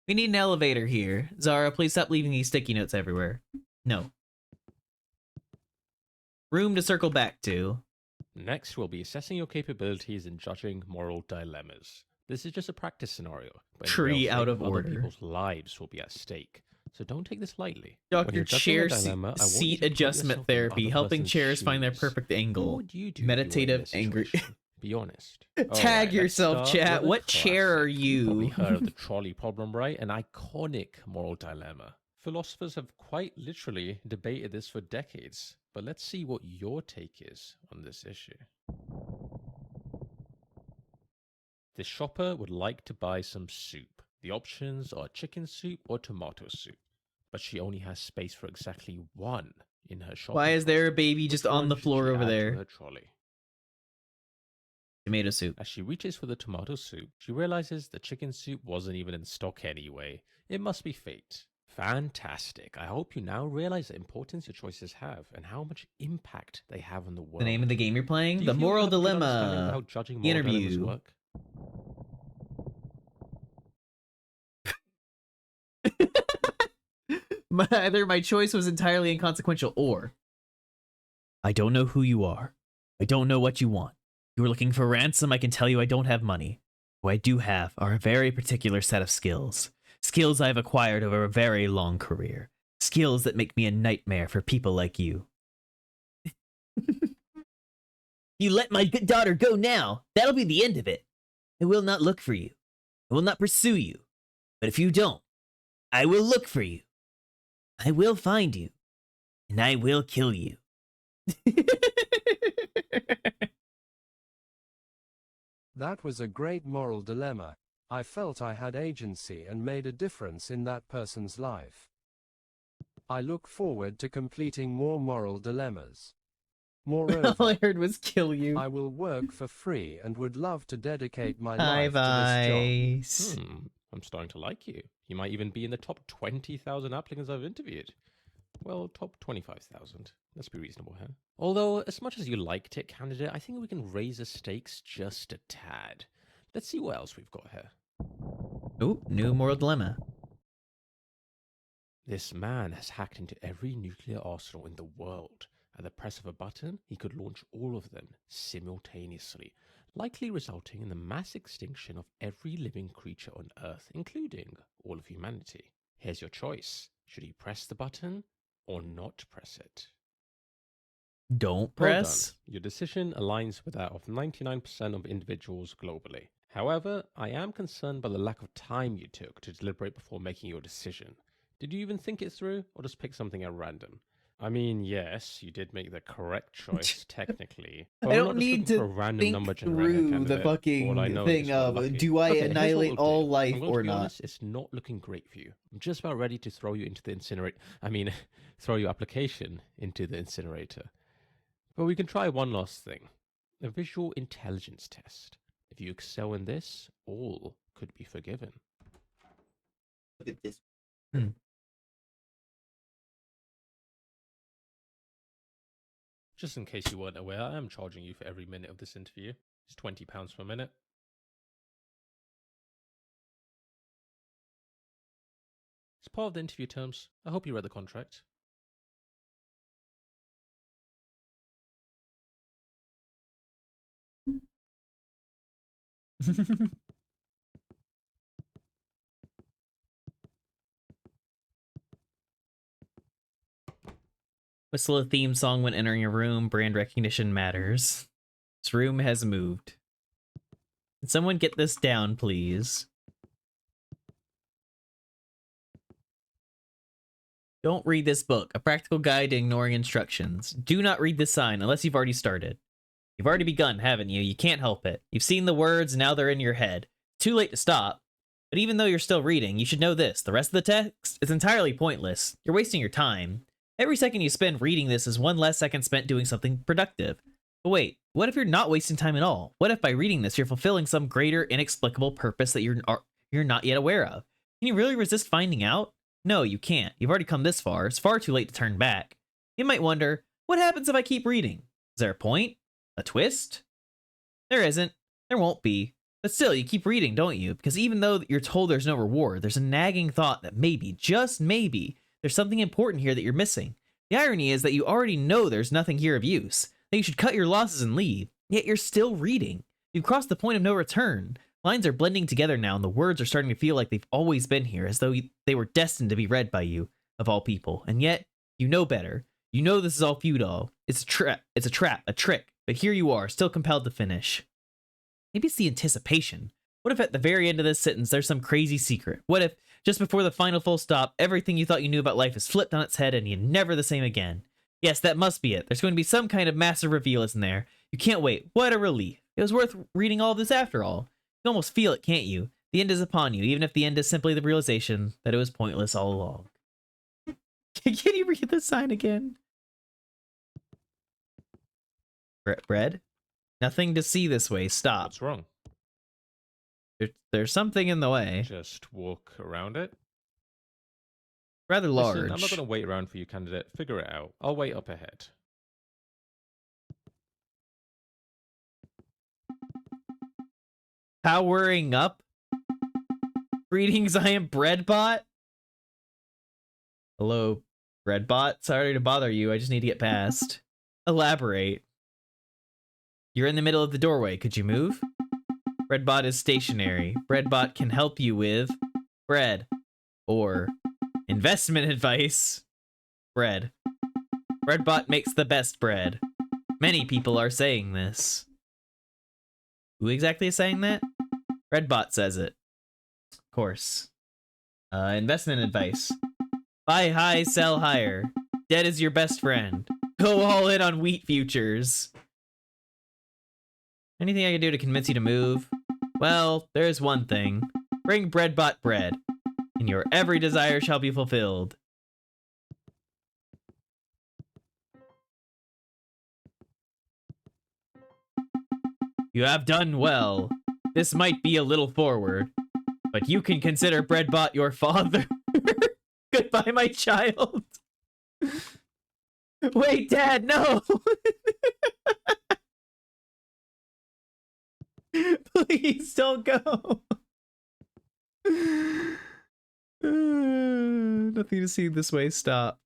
We need an elevator here. Zara, please stop leaving these sticky notes everywhere. No. Room to circle back to. Next, we'll be assessing your capabilities in judging moral dilemmas. This is just a practice scenario, but in Tree real out life, of other order. people's lives will be at stake. So don't take this lightly. Dr. Chair seat adjustment therapy, helping chairs find their perfect What angle. would you do if you were in Meditative, this angry. situation? Be honest. Tag Alright, let's yourself, start chat. with a What chair are classic. You've probably you? heard of the trolley problem, right? An iconic moral dilemma. Philosophers have quite literally debated this for decades. But let's see what your take is on this issue. The shopper would like to buy some soup. The options are chicken soup or tomato soup. But she only has space for exactly one in her shopping Why is there a trolley. baby Which just on the one should floor she over add to there? her trolley? Tomato soup. As she reaches for the tomato soup, she realizes the chicken soup wasn't even in stock anyway. It must be fate. Fantastic. I hope you now realize the importance your choices have and how much impact they have on the world. The name of the game you're playing? Do you The feel you Moral have a good understanding of Dilemma. how judging The moral dilemmas interview. work? Either my choice was entirely inconsequential or I don't know who you are. I don't know what you want. You are looking for ransom. I can tell you I don't have money. What I do have are a very particular set of skills. Skills I've acquired over a very long career. Skills that make me a nightmare for people like you. You let my good daughter go now. That'll be the end of it. I will not look for you. I will not pursue you. But if you don't, I will look for you. I will find you. And I will kill you. That was a great moral dilemma. I felt I had agency and made a difference in that person's life. I look forward to completing more moral dilemmas. All I Moreover, heard was kill you. I will work for free and would love to dedicate my Hi, life to Vice. this job. I'm starting to like you. You might even be in the top 20,000 applicants I've interviewed. Well, top 25,000. Let's be reasonable here. Although, as much as you liked it, candidate, I think we can raise the stakes just a tad. Let's see what else we've got here. Oh, new moral dilemma. This man has hacked into every nuclear arsenal in the world. At the press of a button, he could launch all of them simultaneously, likely resulting in the mass extinction of every living creature on Earth, including all of humanity. Here's your choice. Should he press the button or not press it? Don't Well press. done. Your decision aligns with that of 99% of individuals globally. However, I am concerned by the lack of time you took to deliberate before making your decision. Did you even think it through, or just pick something at random? I mean, yes, you did make the correct choice, technically. But I we're don't not just need looking for a to random think number generator through the candidate. All I fucking know is thing you just got of lucky. do I Okay, here's what annihilate we'll all do. life I'm going or to be not? honest, it's not looking great for you. I'm just about ready to throw you into the incinerator. Throw your application into the incinerator. But we can try one last thing. A visual intelligence test. If you excel in this, all could be forgiven. Look at this. Just in case you weren't aware, I am charging you for every minute of this interview. It's £20 per minute. It's part of the interview terms. I hope you read the contract. Whistle a theme song when entering a room. Brand recognition matters. This room has moved. Can someone get this down, please? Don't read this book. A practical guide to ignoring instructions. Do not read this sign unless you've already started. You've already begun, haven't you? You can't help it. You've seen the words, now they're in your head. Too late to stop. But even though you're still reading, you should know this. The rest of the text is entirely pointless. You're wasting your time. Every second you spend reading this is one less second spent doing something productive. But wait, what if you're not wasting time at all? What if by reading this you're fulfilling some greater, inexplicable purpose that you're not yet aware of? Can you really resist finding out? No, you can't. You've already come this far. It's far too late to turn back. You might wonder, what happens if I keep reading? Is there a point? A twist? There isn't. There won't be. But still, you keep reading, don't you? Because even though you're told there's no reward, there's a nagging thought that maybe, just maybe, there's something important here that you're missing. The irony is that you already know there's nothing here of use, that you should cut your losses and leave, yet you're still reading. You've crossed the point of no return. Lines are blending together now, and the words are starting to feel like they've always been here, as though they were destined to be read by you, of all people. And yet, you know better. You know this is all futile. It's a trap, a trick. But here you are, still compelled to finish. Maybe it's the anticipation. What if at the very end of this sentence there's some crazy secret? What if, just before the final full stop, everything you thought you knew about life is flipped on its head and you're never the same again? Yes, that must be it. There's going to be some kind of massive reveal, isn't there? You can't wait. What a relief. It was worth reading all of this after all. You can almost feel it, can't you? The end is upon you, even if the end is simply the realization that it was pointless all along. Can you read the sign again? Bread? Nothing to see this way. Stop. What's wrong? There's something in the way. Just walk around it. Rather large. Listen, I'm not going to wait around for you, candidate. Figure it out. I'll wait up ahead. Powering up? Greetings, I am Breadbot. Hello, Breadbot. Sorry to bother you. I just need to get past. Elaborate. You're in the middle of the doorway. Could you move? Breadbot is stationary. Breadbot can help you with bread or investment advice. Bread. Breadbot makes the best bread. Many people are saying this. Who exactly is saying that? Breadbot says it. Of course. Investment advice. Buy high, sell higher. Debt is your best friend. Go all in on wheat futures. Anything I can do to convince you to move? Well, there's one thing. Bring Breadbot bread, and your every desire shall be fulfilled. You have done well. This might be a little forward, but you can consider Breadbot your father. Goodbye, my child. Wait, Dad, no! Please don't go. Nothing to see this way. Stop.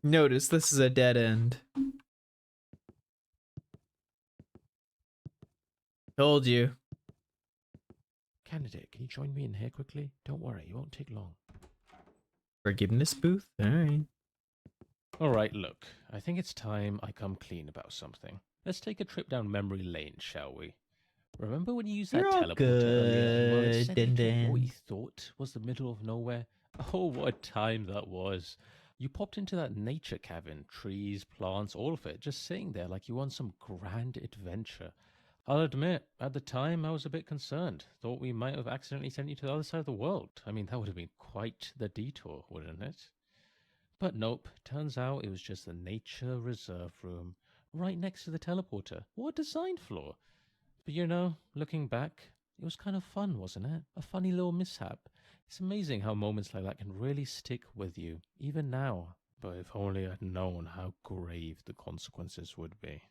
Notice this is a dead end. Told you. Candidate, can you join me in here quickly? Don't worry, it won't take long. Forgiveness booth? Alright. Alright, look, I think it's time I come clean about something. Let's take a trip down memory lane, shall we? Remember when you used that You're all teleporter earlier? Well, it good, sent you to Din-Din. what you thought was the middle of nowhere. Oh, what a time that was. You popped into that nature cabin, trees, plants, all of it, just sitting there like you were on some grand adventure. I'll admit, at the time I was a bit concerned. Thought we might have accidentally sent you to the other side of the world. I mean, that would have been quite the detour, wouldn't it? But nope, turns out it was just the nature reserve room, right next to the teleporter. What a design flaw. But you know, looking back, it was kind of fun, wasn't it? A funny little mishap. It's amazing how moments like that can really stick with you, even now. But if only I'd known how grave the consequences would be.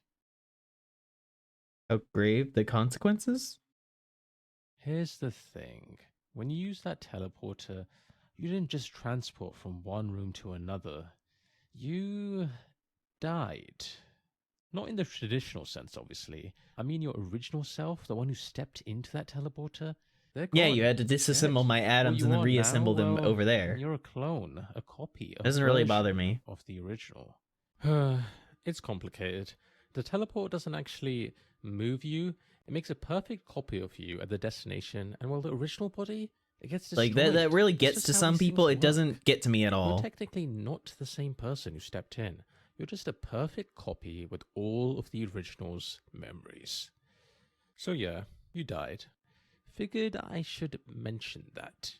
How grave the consequences? Here's the thing. When you use that teleporter, you didn't just transport from one room to another. You died. Not in the traditional sense, obviously. I mean your original self, the one who stepped into that teleporter. They're Yeah, gone. you had to disassemble my atoms and then reassemble them over there. You're a clone, a copy. Doesn't really bother me. Of the original. It's complicated. The teleport doesn't actually move you. It makes a perfect copy of you at the destination, and while the original body, it gets destroyed. Like that really It's gets just to how some these people. things It work. doesn't get to me at You're all. technically not the same person who stepped in. You're just a perfect copy with all of the original's memories. So yeah, you died. Figured I should mention that.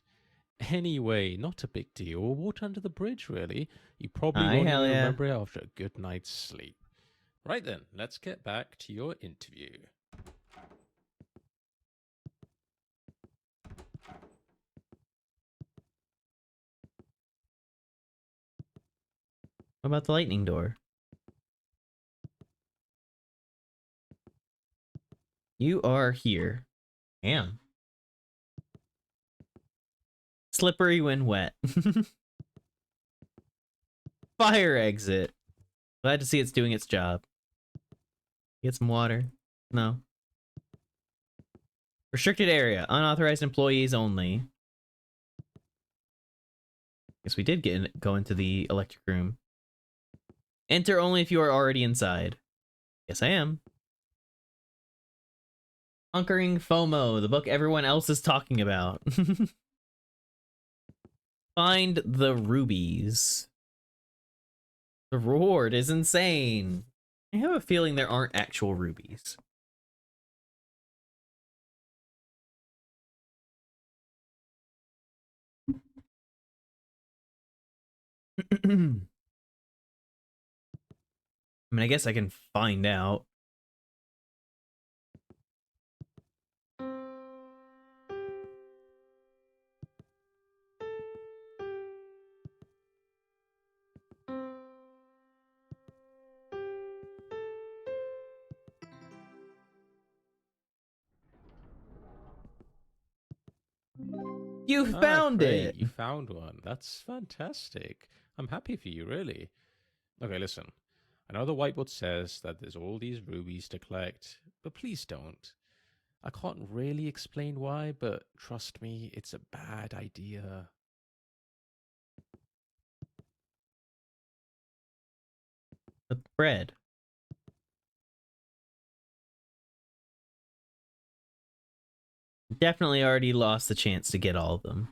Anyway, not a big deal. Water under the bridge, really. You probably Aye, won't hell even yeah. remember it after a good night's sleep. Right then, let's get back to your interview. What about the lightning door? You are here. Damn. Slippery when wet. Fire exit. Glad to see it's doing its job. Get some water. No. Restricted area. Unauthorized employees only. Guess we did go into the electric room. Enter only if you are already inside. Yes, I am. Conquering FOMO, the book everyone else is talking about. Find the rubies. The reward is insane. I have a feeling there aren't actual rubies. I mean, I guess I can find out. You found Great, it! You found one. That's fantastic. I'm happy for you, really. Okay, listen. I know the whiteboard says that there's all these rubies to collect, but please don't. I can't really explain why, but trust me, it's a bad idea. The bread. Definitely already lost the chance to get all of them.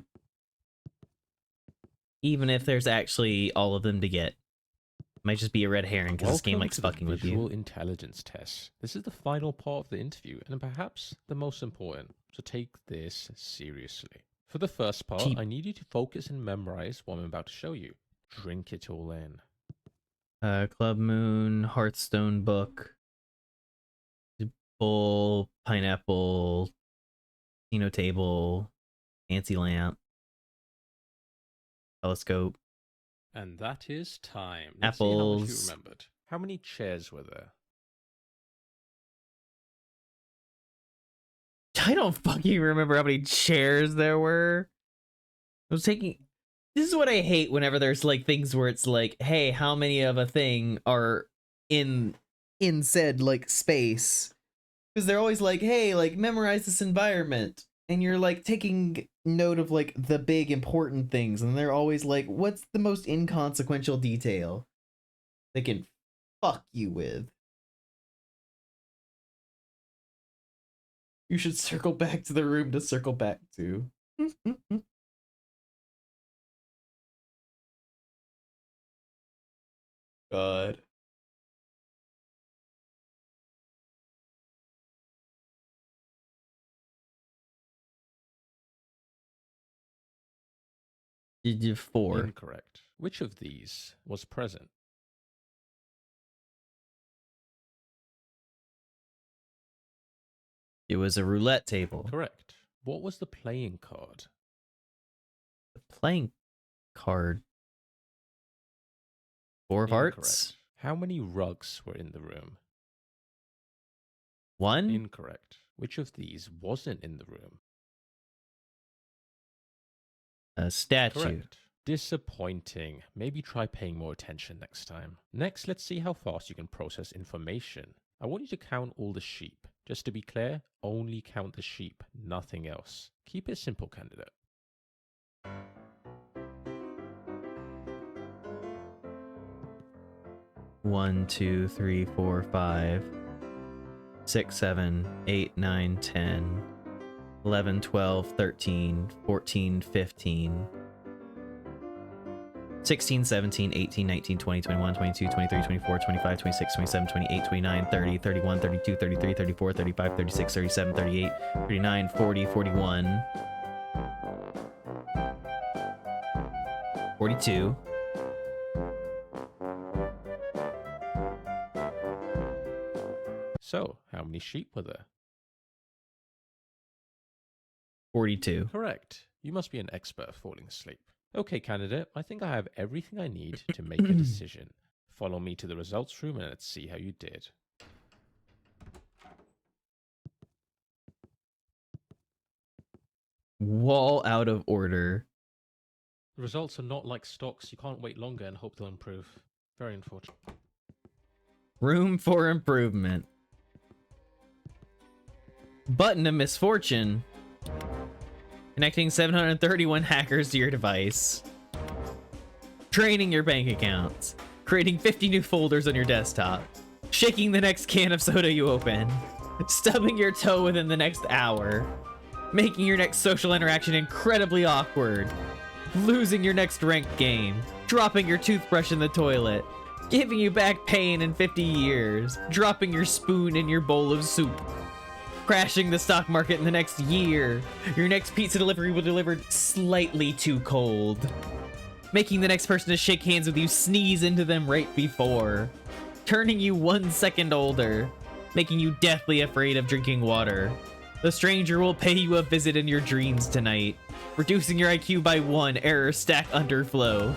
Even if there's actually all of them to get. Might just be a red herring because this game likes fucking with Visual you. intelligence test. This is the final part of the interview, and perhaps the most important, so take this seriously. For the first part, Cheap. I need you to focus and memorize what I'm about to show you. Drink it all in. Club Moon, Hearthstone book, bowl, pineapple, casino table, fancy lamp, telescope. And that is time. Let's see how much you Apples. remembered. How many chairs were there? I don't fucking remember how many chairs there were. I was taking... This is what I hate whenever there's like things where it's like, hey, how many of a thing are in said like space? Because they're always like, hey, like memorize this environment. And you're like taking note of like the big important things. And they're always like, what's the most inconsequential detail they can fuck you with? You should circle back to the room to circle back to. God. Did you 4? Incorrect. Which of these was present? It was a roulette table. Correct. What was the playing card? The playing card. 4 of hearts. Incorrect. How many rugs were in the room? 1. Incorrect. Which of these wasn't in the room? A statue. Correct. Disappointing. Maybe try paying more attention next time. Next, let's see how fast you can process information. I want you to count all the sheep. Just to be clear, only count the sheep, nothing else. Keep it simple, candidate. 1, 2, 3, 4, 5, 6, 7, 8, 9, 10, 11, 12, 13, 14, 15, 16, 17, 18, 19, 20, 21, 22, 23, 24, 25, 26, 27, 28, 29, 30, 31, 32, 33, 34, 35, 36, 37, 38, 39, 40, 41, 42. So, how many sheep were there? 42. Correct. You must be an expert at falling asleep. Okay, candidate, I think I have everything I need to make a decision. Follow me to the results room and let's see how you did. Wall out of order. The results are not like stocks. You can't wait longer and hope they'll improve. Very unfortunate. Room for improvement. Button of misfortune. Connecting 731 hackers to your device. Draining your bank accounts. Creating 50 new folders on your desktop. Shaking the next can of soda you open. Stubbing your toe within the next hour. Making your next social interaction incredibly awkward. Losing your next ranked game. Dropping your toothbrush in the toilet. Giving you back pain in 50 years. Dropping your spoon in your bowl of soup. Crashing the stock market in the next year. Your next pizza delivery will be delivered slightly too cold. Making the next person to shake hands with you sneeze into them right before. Turning you 1 second older. Making you deathly afraid of drinking water. The stranger will pay you a visit in your dreams tonight. Reducing your IQ by 1, error stack underflow.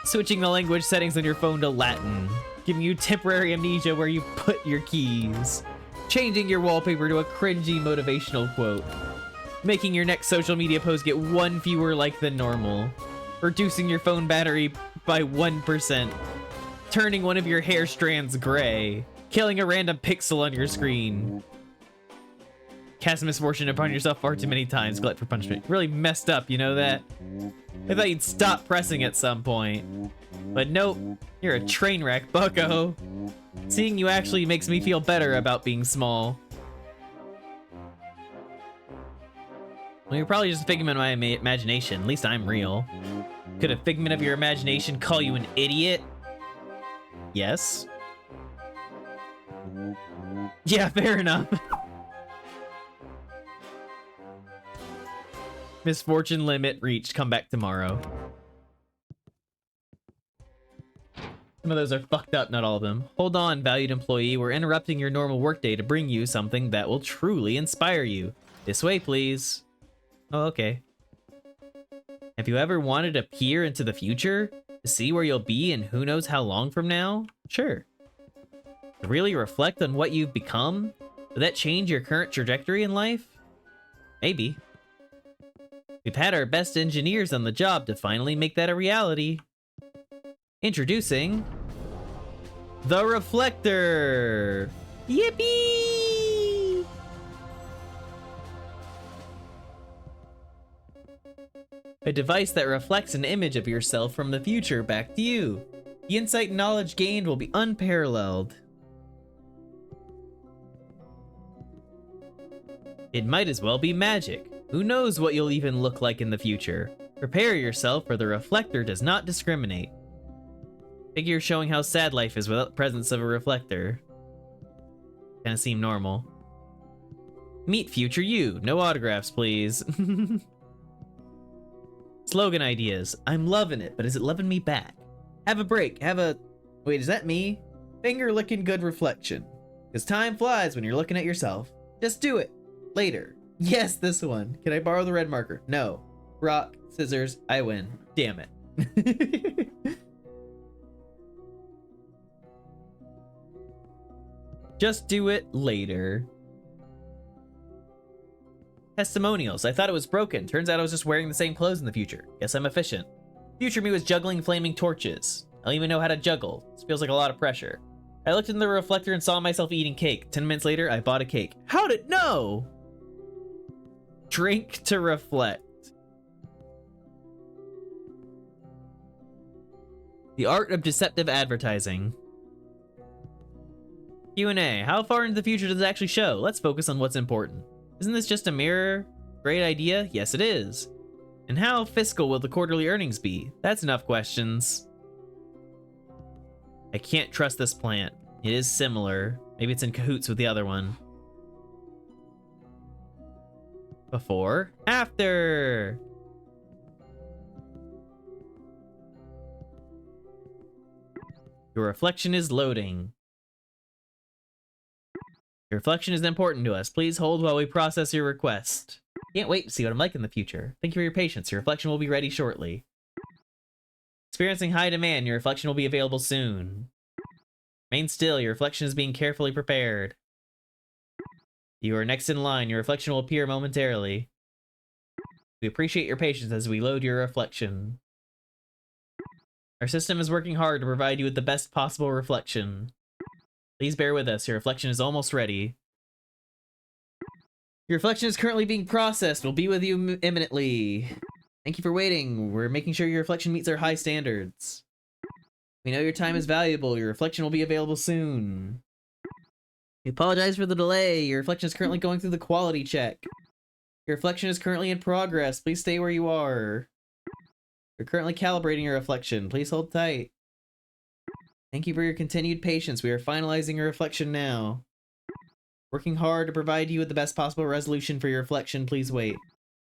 Switching the language settings on your phone to Latin. Giving you temporary amnesia where you put your keys. Changing your wallpaper to a cringy motivational quote. Making your next social media post get 1 fewer like than normal. Reducing your phone battery by 1%. Turning one of your hair strands gray. Killing a random pixel on your screen. Cast misfortune upon yourself far too many times. Glut for punishment. Really messed up, you know that? I thought you'd stop pressing at some point. But nope, you're a train wreck, bucko. Seeing you actually makes me feel better about being small. Well, you're probably just a figment of my imagination. At least I'm real. Could a figment of your imagination call you an idiot? Yes. Yeah, fair enough. Misfortune limit reached. Come back tomorrow. Some of those are fucked up, not all of them. Hold on, valued employee. We're interrupting your normal workday to bring you something that will truly inspire you. This way, please. Oh, okay. Have you ever wanted to peer into the future? To see where you'll be and who knows how long from now? Sure. To really reflect on what you've become? Would that change your current trajectory in life? Maybe. We've had our best engineers on the job to finally make that a reality. Introducing the Reflector! Yippee! A device that reflects an image of yourself from the future back to you. The insight and knowledge gained will be unparalleled. It might as well be magic. Who knows what you'll even look like in the future? Prepare yourself, for the Reflector does not discriminate. Figure showing how sad life is without the presence of a reflector. Kinda seem normal. Meet future you. No autographs, please. Slogan ideas. I'm loving it, but is it loving me back? Have a break. Wait, is that me? Finger licking good reflection. Because time flies when you're looking at yourself. Just do it. Later. Yes, this one. Can I borrow the red marker? No. Rock, scissors, I win. Damn it. Just do it later. Testimonials. I thought it was broken. Turns out I was just wearing the same clothes in the future. Guess I'm efficient. Future me was juggling flaming torches. I don't even know how to juggle. This feels like a lot of pressure. I looked in the reflector and saw myself eating cake. 10 minutes later, I bought a cake. How'd it know? Drink to reflect. The art of deceptive advertising. Q&A. How far into the future does it actually show? Let's focus on what's important. Isn't this just a mirror? Great idea? Yes, it is. And how fiscal will the quarterly earnings be? That's enough questions. I can't trust this plant. It is similar. Maybe it's in cahoots with the other one. Before, after. Your reflection is loading. Your reflection is important to us. Please hold while we process your request. Can't wait to see what I'm like in the future. Thank you for your patience. Your reflection will be ready shortly. Experiencing high demand. Your reflection will be available soon. Remain still. Your reflection is being carefully prepared. You are next in line. Your reflection will appear momentarily. We appreciate your patience as we load your reflection. Our system is working hard to provide you with the best possible reflection. Please bear with us. Your reflection is almost ready. Your reflection is currently being processed. We'll be with you imminently. Thank you for waiting. We're making sure your reflection meets our high standards. We know your time is valuable. Your reflection will be available soon. We apologize for the delay. Your reflection is currently going through the quality check. Your reflection is currently in progress. Please stay where you are. We're currently calibrating your reflection. Please hold tight. Thank you for your continued patience. We are finalizing your reflection now. Working hard to provide you with the best possible resolution for your reflection. Please wait.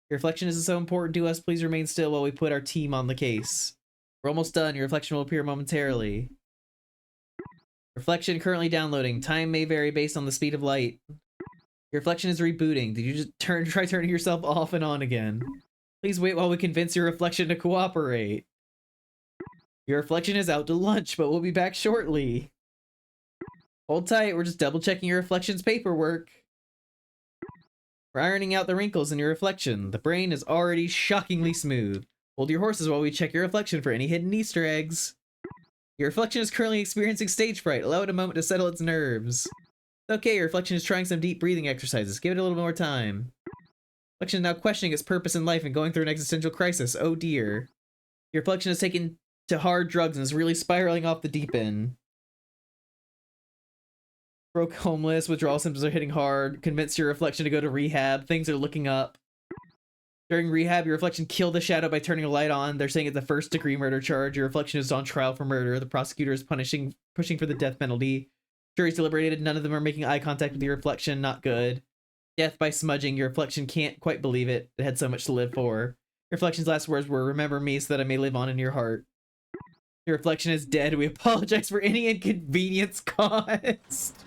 Your reflection is so important to us. Please remain still while we put our team on the case. We're almost done. Your reflection will appear momentarily. Reflection currently downloading. Time may vary based on the speed of light. Your reflection is rebooting. Did you just try turning yourself off and on again? Please wait while we convince your reflection to cooperate. Your reflection is out to lunch, but we'll be back shortly. Hold tight, we're just double checking your reflection's paperwork. We're ironing out the wrinkles in your reflection. The brain is already shockingly smooth. Hold your horses while we check your reflection for any hidden Easter eggs. Your reflection is currently experiencing stage fright. Allow it a moment to settle its nerves. It's okay, your reflection is trying some deep breathing exercises. Give it a little more time. Reflection is now questioning its purpose in life and going through an existential crisis. Oh dear. Your reflection is taken to hard drugs and is really spiraling off the deep end. Broke homeless, withdrawal symptoms are hitting hard. Convinced your reflection to go to rehab. Things are looking up. During rehab, your reflection killed the shadow by turning a light on. They're saying it's a first-degree murder charge. Your reflection is on trial for murder. The prosecutor is pushing for the death penalty. Jury's deliberated. None of them are making eye contact with your reflection. Not good. Death by smudging. Your reflection can't quite believe it. It had so much to live for. Your reflection's last words were, "Remember me so that I may live on in your heart." Your reflection is dead. We apologize for any inconvenience caused.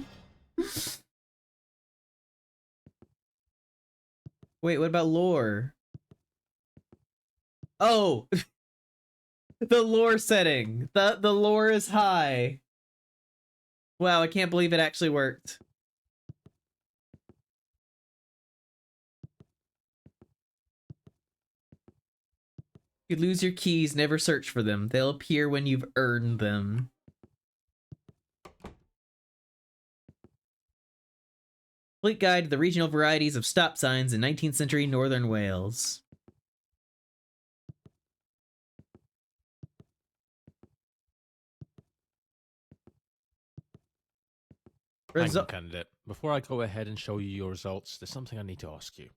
Wait, what about lore? Oh! The lore setting. The lore is high. Wow, I can't believe it actually worked. You lose your keys, never search for them. They'll appear when you've earned them. Complete guide to the regional varieties of stop signs in 19th century northern Wales. Hang on, candidate. Before I go ahead and show you your results, there's something I need to ask you.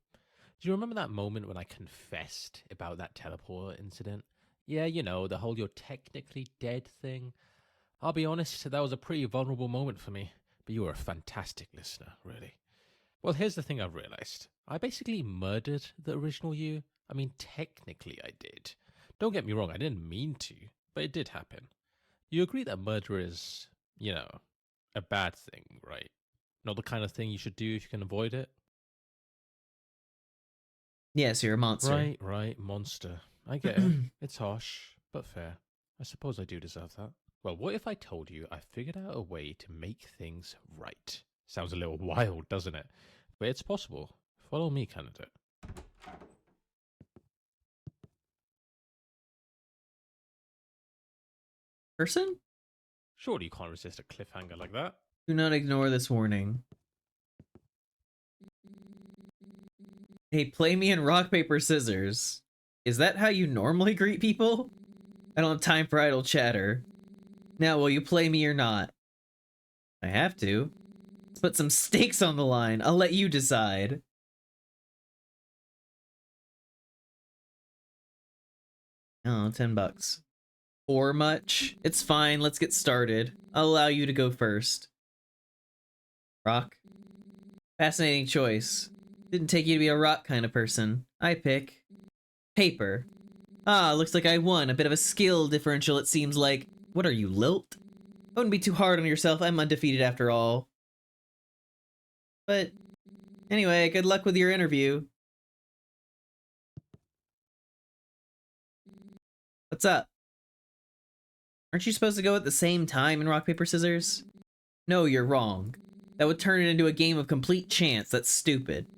Do you remember that moment when I confessed about that teleporter incident? Yeah, you know, the whole "you're technically dead" thing. I'll be honest, that was a pretty vulnerable moment for me, but you were a fantastic listener, really. Well, here's the thing I've realized. I basically murdered the original you. I mean, technically I did. Don't get me wrong, I didn't mean to, but it did happen. You agree that murder is, you know, a bad thing, right? Not the kind of thing you should do if you can avoid it? Yes, you're a monster. Right, monster. I get it. It's harsh, but fair. I suppose I do deserve that. Well, what if I told you I figured out a way to make things right? Sounds a little wild, doesn't it? But it's possible. Follow me, candidate. Person? Surely you can't resist a cliffhanger like that. Do not ignore this warning. Hey, play me in rock, paper, scissors. Is that how you normally greet people? I don't have time for idle chatter. Now, will you play me or not? I have to. Let's put some stakes on the line. I'll let you decide. Oh, $10. Or much? It's fine, let's get started. I'll allow you to go first. Rock? Fascinating choice. Didn't take you to be a rock kind of person. I pick paper. Ah, looks like I won. A bit of a skill differential, it seems like. What are you, Lilt? Wouldn't be too hard on yourself. I'm undefeated after all. But anyway, good luck with your interview. What's up? Aren't you supposed to go at the same time in rock, paper, scissors? No, you're wrong. That would turn it into a game of complete chance. That's stupid.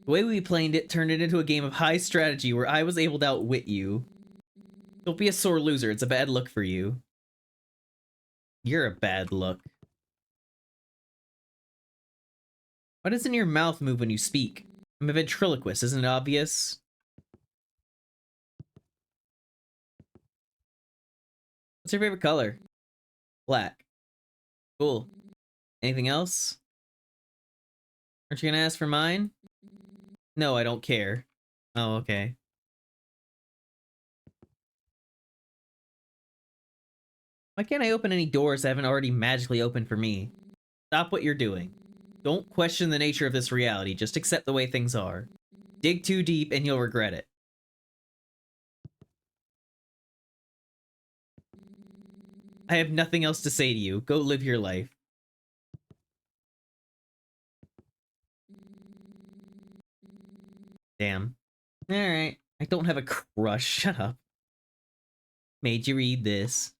The way we played it turned it into a game of high strategy where I was able to outwit you. Don't be a sore loser. It's a bad look for you. You're a bad look. Why doesn't your mouth move when you speak? I'm a ventriloquist, isn't it obvious? What's your favorite color? Black. Cool. Anything else? Aren't you gonna ask for mine? No, I don't care. Oh, okay. Why can't I open any doors that haven't already magically opened for me? Stop what you're doing. Don't question the nature of this reality, just accept the way things are. Dig too deep and you'll regret it. I have nothing else to say to you. Go live your life. Damn. Alright. I don't have a crush. Shut up. Made you read this.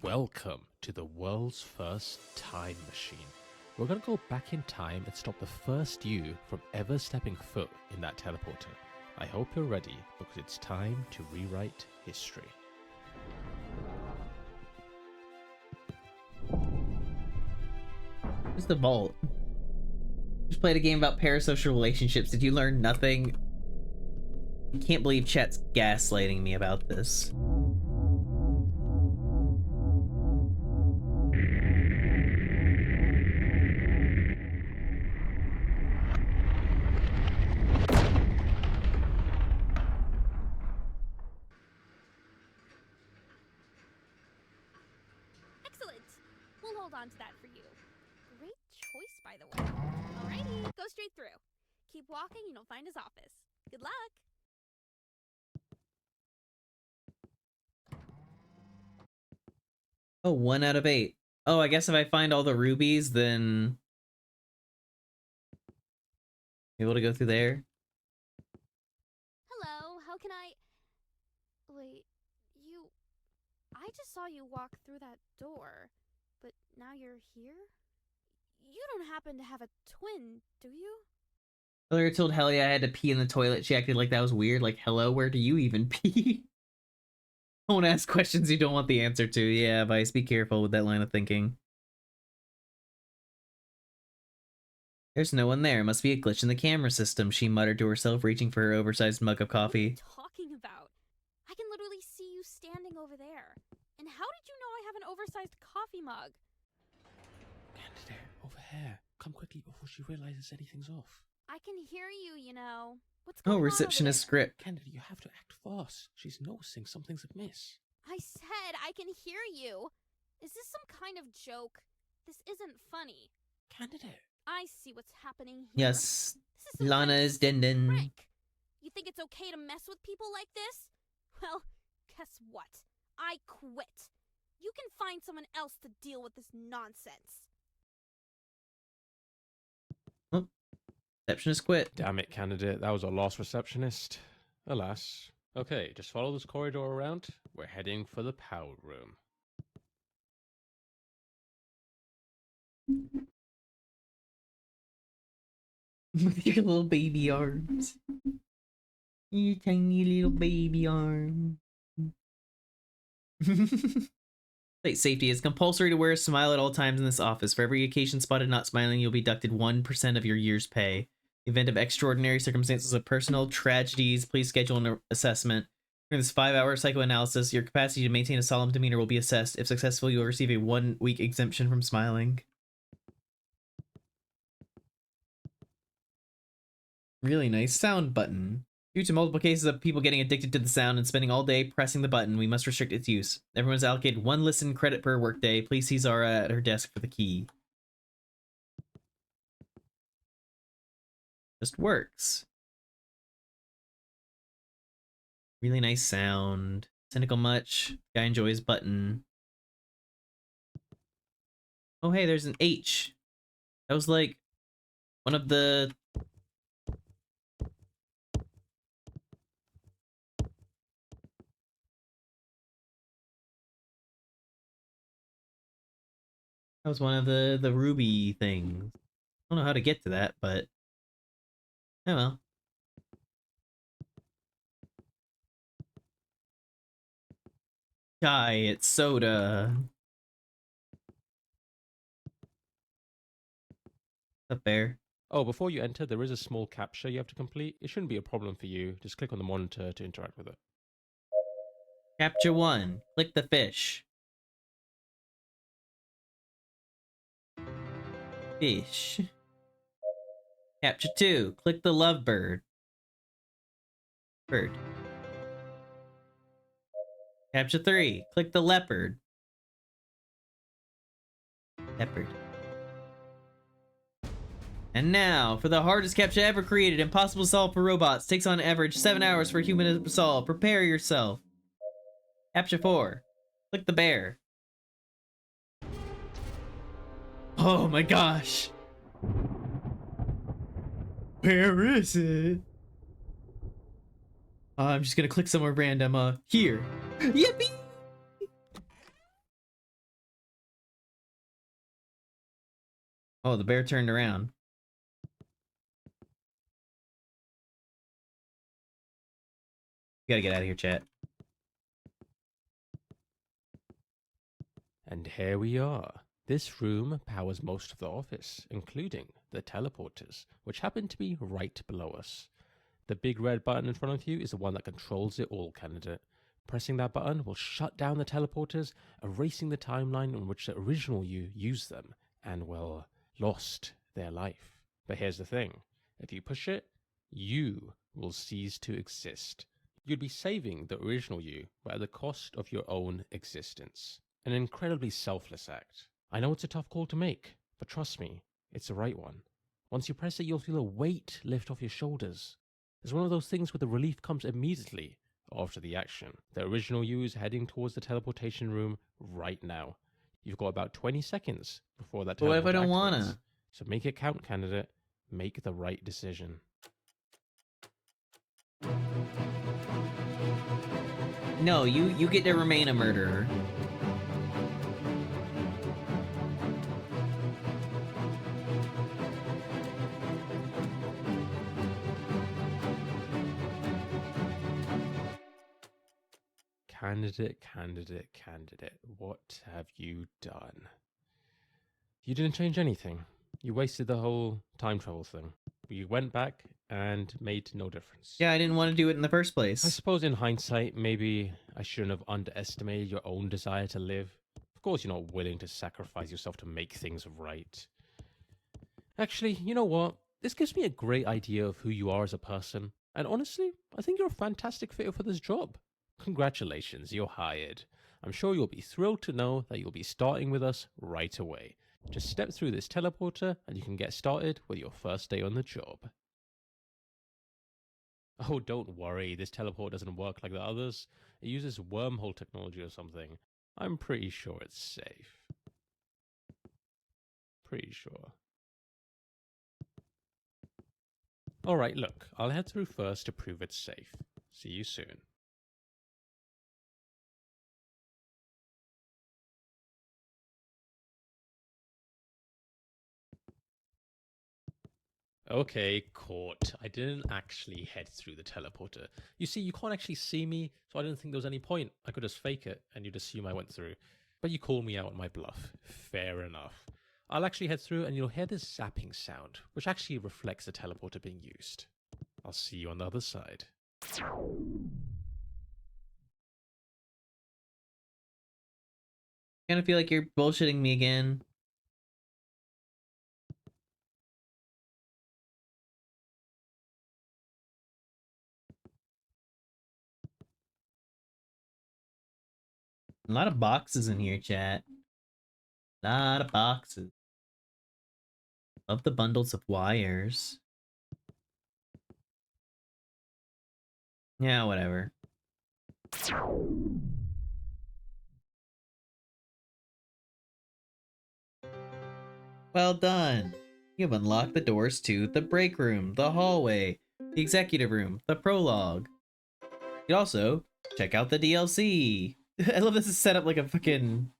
Welcome to the world's first time machine. We're going to go back in time and stop the first you from ever stepping foot in that teleporter. I hope you're ready, because it's time to rewrite history. Where's the vault? Just played a game about parasocial relationships. Did you learn nothing? I can't believe chat's gaslighting me about this. Excellent. We'll hold on to that for you. Great choice, by the way. Alrighty, go straight through. Keep walking and you'll find his office. Good luck. Oh, 1 out of 8. Oh, I guess if I find all the rubies, then... able to go through there? Hello, how can I... Wait, you... I just saw you walk through that door, but now you're here? You don't happen to have a twin, do you? Earlier I told Helly I had to pee in the toilet. She acted like that was weird. Like, hello, where do you even pee? Don't ask questions you don't want the answer to. Yeah, Vice, be careful with that line of thinking. There's no one there. Must be a glitch in the camera system, she muttered to herself, reaching for her oversized mug of coffee. What are you talking about? I can literally see you standing over there. And how did you know I have an oversized coffee mug? Candida, over here. Come quickly before she realizes anything's off. I can hear you, you know. What's going Oh, on over receptionist there? script. Candida, you have to act fast. She's noticing something's amiss. I said I can hear you. Is this some kind of joke? This isn't funny. Candida. I see what's happening here. Yes, This is some Lana kind of is Dindin. prank. You think it's okay to mess with people like this? Well, guess what? I quit. You can find someone else to deal with this nonsense. Receptionist quit. Damn it, candidate. That was our last receptionist. Alas. Okay, just follow this corridor around. We're heading for the power room. With your little baby arms. Your tiny little baby arm. State safety. It's compulsory to wear a smile at all times in this office. For every occasion spotted not smiling, you'll be deducted 1% of your year's pay. In the event of extraordinary circumstances of personal tragedies, please schedule an assessment. During this 5-hour psychoanalysis, your capacity to maintain a solemn demeanor will be assessed. If successful, you'll receive a 1-week exemption from smiling. Really nice sound button. Due to multiple cases of people getting addicted to the sound and spending all day pressing the button, we must restrict its use. Everyone's allocated 1 listen credit per workday. Please see Zara at her desk for the key. Just works. Really nice sound. Cynical much. Guy enjoys button. Oh hey, there's an H. That was like one of the... That was one of the Ruby things. I don't know how to get to that, but oh well. Diet soda. Up there. Oh, before you enter, there is a small captcha you have to complete. It shouldn't be a problem for you. Just click on the monitor to interact with it. Capture 1. Click the fish. Fish. Capture 2. Click the lovebird. Bird. Capture 3. Click the leopard. Leopard. And now, for the hardest captcha ever created, impossible to solve for robots. Takes on average 7 hours for a human to solve. Prepare yourself. Capture 4. Click the bear. Oh my gosh. Where is it? I'm just gonna click somewhere random. Here. Yippee! Oh, the bear turned around. You gotta get out of here, chat. And here we are. This room powers most of the office, including the teleporters, which happen to be right below us. The big red button in front of you is the one that controls it all, candidate. Pressing that button will shut down the teleporters, erasing the timeline in which the original you used them, and, well, lost their life. But here's the thing. If you push it, you will cease to exist. You'd be saving the original you, but at the cost of your own existence. An incredibly selfless act. I know it's a tough call to make, but trust me, it's the right one. Once you press it, you'll feel a weight lift off your shoulders. It's one of those things where the relief comes immediately after the action. The original you is heading towards the teleportation room right now. You've got about 20 seconds before that But what if I don't teleport wanna? activates. So make it count, candidate. Make the right decision. No, you get to remain a murderer. Candidate, what have you done? You didn't change anything. You wasted the whole time travel thing. You went back and made no difference. Yeah, I didn't want to do it in the first I place. suppose in hindsight, maybe I shouldn't have underestimated your own desire to live. Of course, you're not willing to sacrifice yourself to make things right. Actually, you know what? This gives me a great idea of who you are as a person. And honestly, I think you're a fantastic fit for this job. Congratulations, you're hired. I'm sure you'll be thrilled to know that you'll be starting with us right away. Just step through this teleporter and you can get started with your first day on the job. Oh, don't worry, this teleport doesn't work like the others. It uses wormhole technology or something. I'm pretty sure it's safe. Pretty sure. Alright, look, I'll head through first to prove it's safe. See you soon. Okay, caught. I didn't actually head through the teleporter. You see, you can't actually see me, so I didn't think there was any point. I could just fake it, and you'd assume I went through. But you called me out on my bluff. Fair enough. I'll actually head through, and you'll hear this zapping sound, which actually reflects the teleporter being used. I'll see you on the other side. Kind of feel like you're bullshitting me again. A lot of boxes in here, chat. A lot of boxes. Love the bundles of wires. Yeah, whatever. Well done. You've unlocked the doors to the break room, the hallway, the executive room, the prologue. You can also check out the DLC. I love this is set up like a fucking...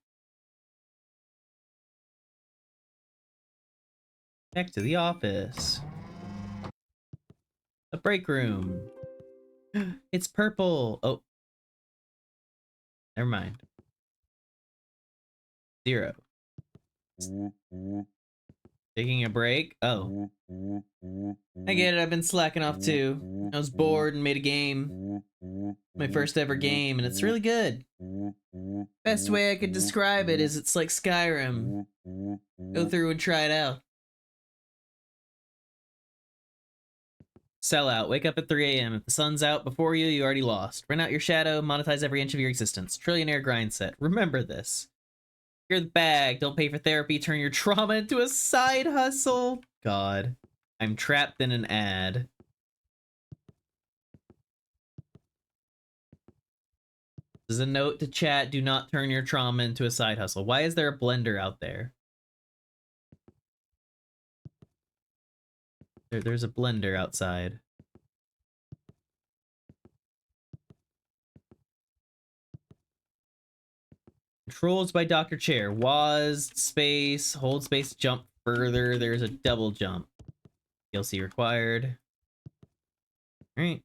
Back to the office. The break room. It's purple. Oh. Never mind. 0. Taking a break? Oh. I get it, I've been slacking off too. I was bored and made a game. My first ever game, and it's really good. Best way I could describe it is it's like Skyrim. Go through and try it out. Sell out. Wake up at 3 a.m. If the sun's out before you, you already lost. Rent out your shadow, monetize every inch of your existence. Trillionaire grind set. Remember this. You're the bag. Don't pay for therapy. Turn your trauma into a side hustle. God. I'm trapped in an ad. This is a note to chat. Do not turn your trauma into a side hustle. Why is there a blender out there? There's a blender outside. Controls by Dr. Chair. Was space, hold space, jump further. There's a double jump. DLC required. Alright.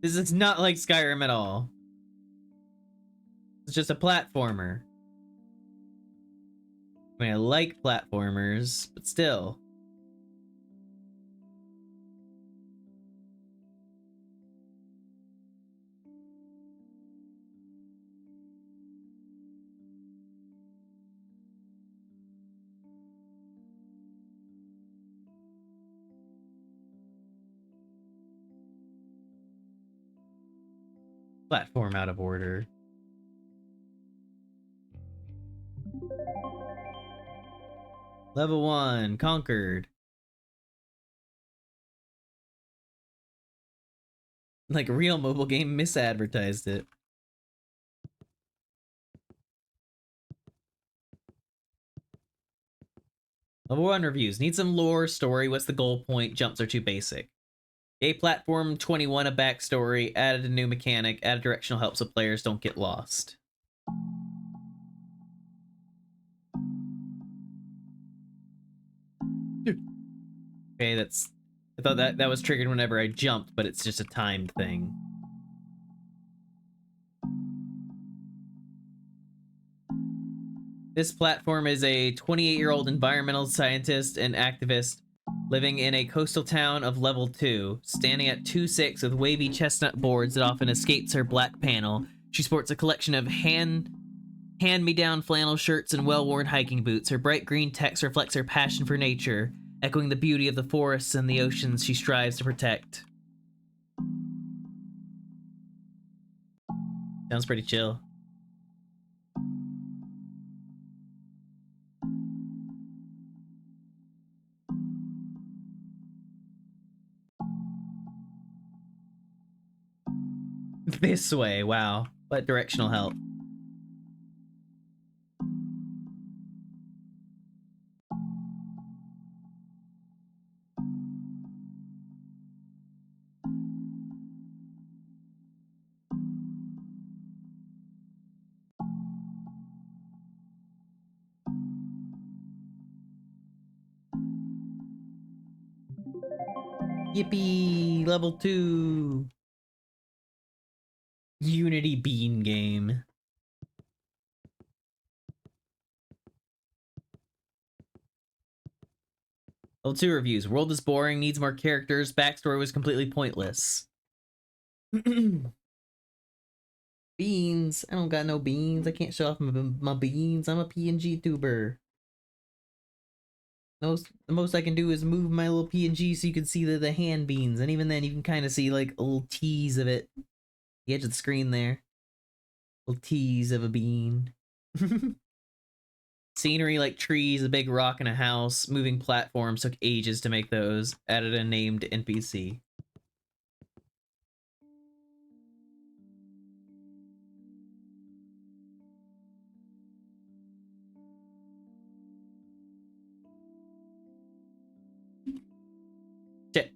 This is not like Skyrim at all. It's just a platformer. I mean, I like platformers, but still. Platform out of order. Level 1, conquered. Like a real mobile game misadvertised it. Level 1 reviews. Need some lore, story, what's the goal point, jumps are too basic. A platform 21 a backstory, added a new mechanic, added directional help so players don't get lost. Okay, that's... I thought that was triggered whenever I jumped, but it's just a timed thing. This platform is a 28-year-old environmental scientist and activist living in a coastal town of level 2, standing at 2-6 with wavy chestnut boards that often escapes her black panel. She sports a collection of hand-me-down flannel shirts and well-worn hiking boots. Her bright green text reflects her passion for nature, echoing the beauty of the forests and the oceans she strives to protect. Sounds pretty chill. This way, wow. What directional help. Yippee! Level 2! Unity Bean game. Level 2 reviews. World is boring, needs more characters, backstory was completely pointless. Beans. I don't got no beans. I can't show off my beans. I'm a PNG tuber. The most I can do is move my little PNG so you can see the hand beans. And even then, you can kind of see like a little tease of it. The edge of the screen there. A little tease of a bean. Scenery like trees, a big rock and a house. Moving platforms took ages to make those. Added a named NPC. Shit.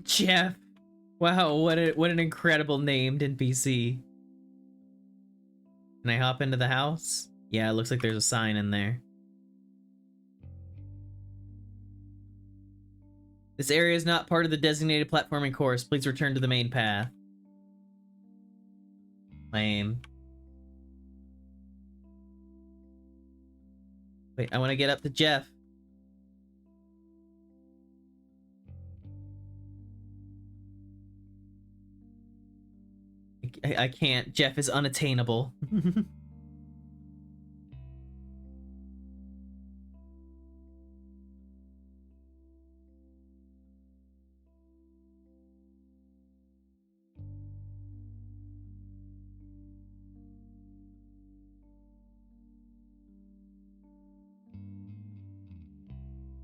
Jeff. Wow, what an incredible named NPC. Can I hop into the house? Yeah, it looks like there's a sign in there. This area is not part of the designated platforming course. Please return to the main path. Lame. Wait, I want to get up to Jeff. I can't. Jeff is unattainable.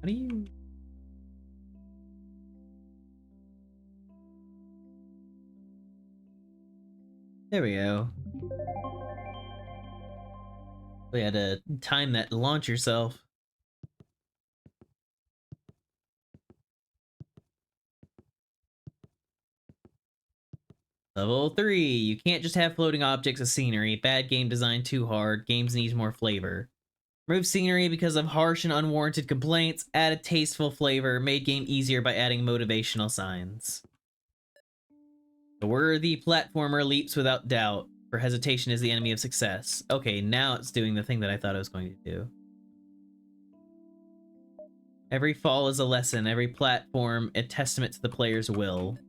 How do you... There we go. We had to time that to launch yourself. Level 3. You can't just have floating objects as scenery. Bad game design too hard. Games need more flavor. Remove scenery because of harsh and unwarranted complaints. Add a tasteful flavor. Made game easier by adding motivational signs. The worthy platformer leaps without doubt, for hesitation is the enemy of success. Okay, now it's doing the thing that I thought it was going to do. Every fall is a lesson, every platform a testament to the player's will.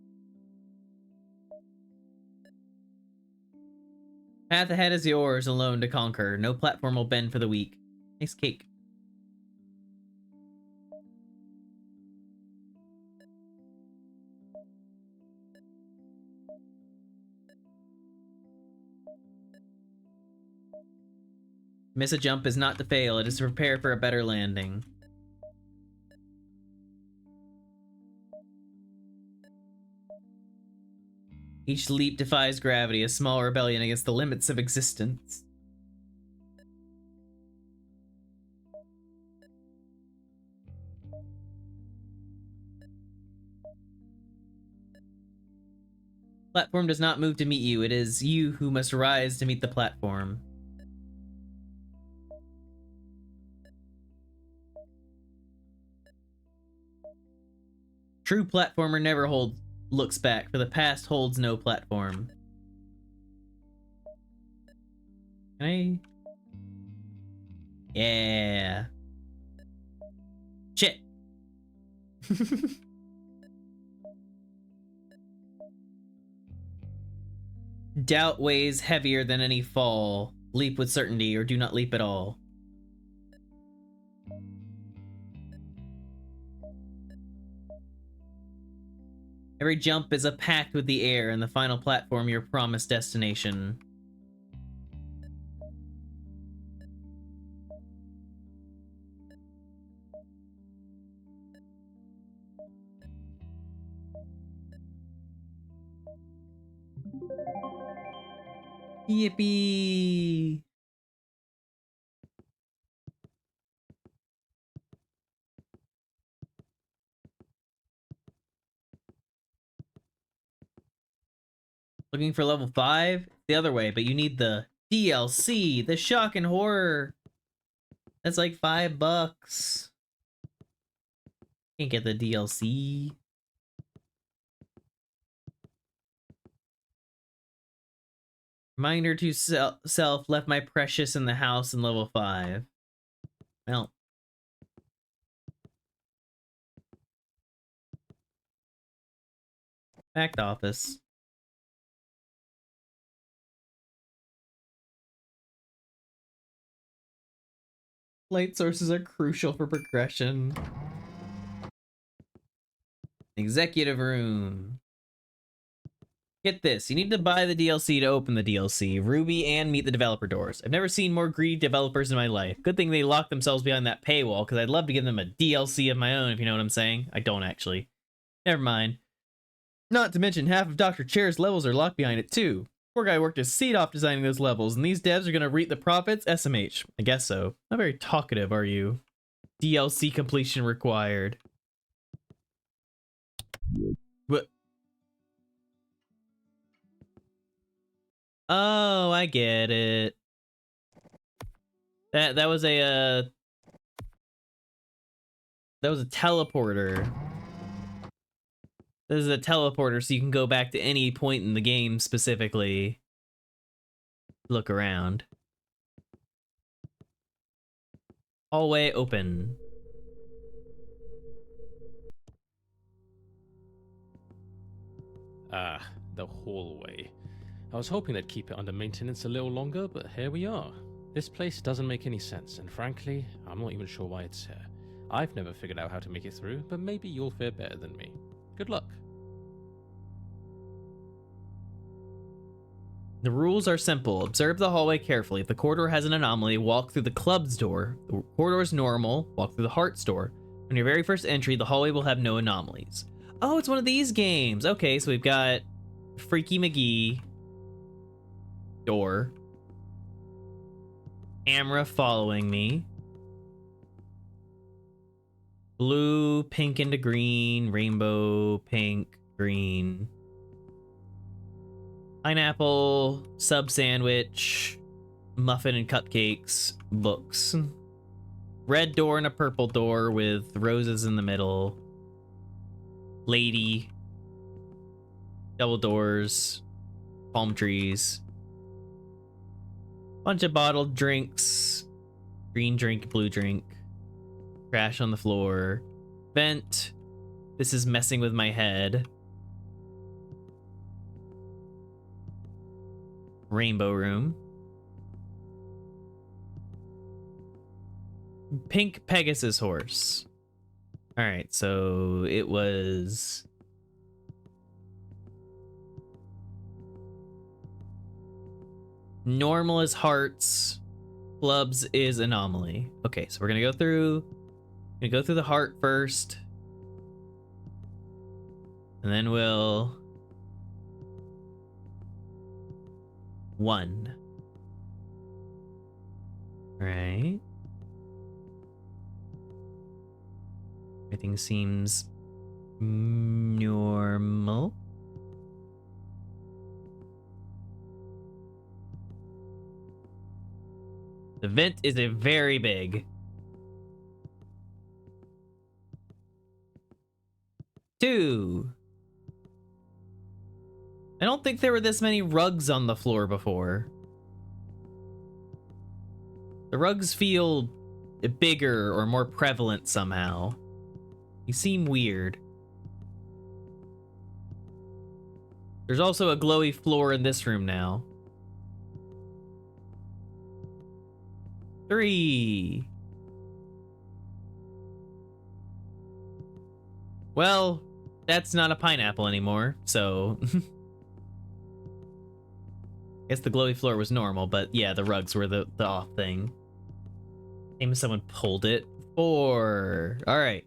Path ahead is yours, alone to conquer. No platform will bend for the weak. Nice cake. Miss a jump is not to fail, it is to prepare for a better landing. Each leap defies gravity, a small rebellion against the limits of existence. Platform does not move to meet you, it is you who must rise to meet the platform. True platformer never looks back, for the past holds no platform. Can I? Yeah. Shit. Doubt weighs heavier than any fall. Leap with certainty or do not leap at all. Every jump is a pact with the air, and the final platform your promised destination. Yippee! Looking for level 5? The other way, but you need the DLC, the shock and horror. That's like $5. Can't get the DLC. Reminder to self, left my precious in the house in level 5. Well. Fact office. Light sources are crucial for progression. Executive room. Get this, you need to buy the DLC to open the DLC, Ruby, and meet the developer doors. I've never seen more greedy developers in my life. Good thing they locked themselves behind that paywall, because I'd love to give them a DLC of my own, if you know what I'm saying. I don't actually. Never mind. Not to mention, half of Dr. Chair's levels are locked behind it too. Poor guy worked his seat off designing those levels, and these devs are gonna reap the profits? SMH. I guess so. Not very talkative, are you? DLC completion required. What? Oh, I get it. That was a teleporter. This is a teleporter, so you can go back to any point in the game specifically. Look around. Hallway open. Ah, the hallway. I was hoping they'd keep it under maintenance a little longer, but here we are. This place doesn't make any sense, and frankly, I'm not even sure why it's here. I've never figured out how to make it through, but maybe you'll fare better than me. Good luck. The rules are simple. Observe the hallway carefully. If the corridor has an anomaly, walk through the club's door. The corridor is normal. Walk through the heart's door. On your very first entry, the hallway will have no anomalies. Oh, it's one of these games. Okay, so we've got Freaky McGee. Door. Camera following me. Blue, pink into green, rainbow, pink, green. Pineapple, sub sandwich, muffin and cupcakes, books. Red door and a purple door with roses in the middle. Lady. Double doors. Palm trees. Bunch of bottled drinks. Green drink, blue drink. Trash on the floor. Vent. This is messing with my head. Rainbow room. Pink Pegasus horse. Alright, so it was... normal is hearts. Clubs is anomaly. Okay, so we're gonna go through the heart first. And then we'll... 1. Right. Everything seems normal. The vent is a very big. 2. I don't think there were this many rugs on the floor before. The rugs feel bigger or more prevalent somehow. They seem weird. There's also a glowy floor in this room now. 3. Well, that's not a pineapple anymore, so... I guess the glowy floor was normal, but yeah, the rugs were the off thing. Maybe someone pulled it. 4. Alright.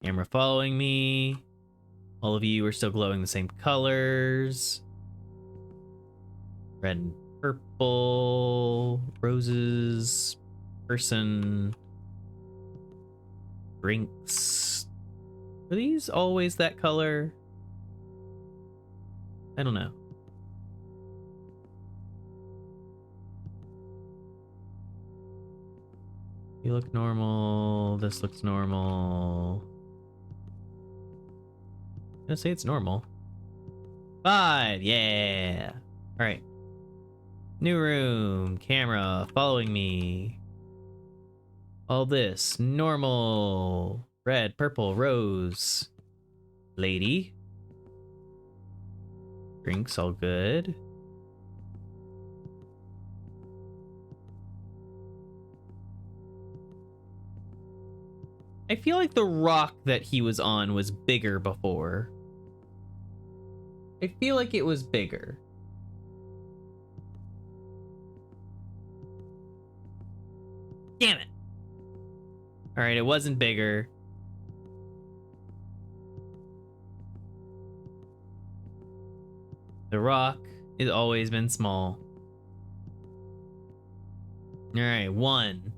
Camera following me. All of you are still glowing the same colors. Red and purple. Roses. Person. Drinks. Are these always that color? I don't know. You look normal. This looks normal. I'm gonna say it's normal. 5, yeah. All right. New room, camera following me. All this normal. Red, purple, rose. Lady. Drinks all good. I feel like the rock that he was on was bigger before. I feel like it was bigger. Damn it. All right, it wasn't bigger. The rock has always been small. All right, 1.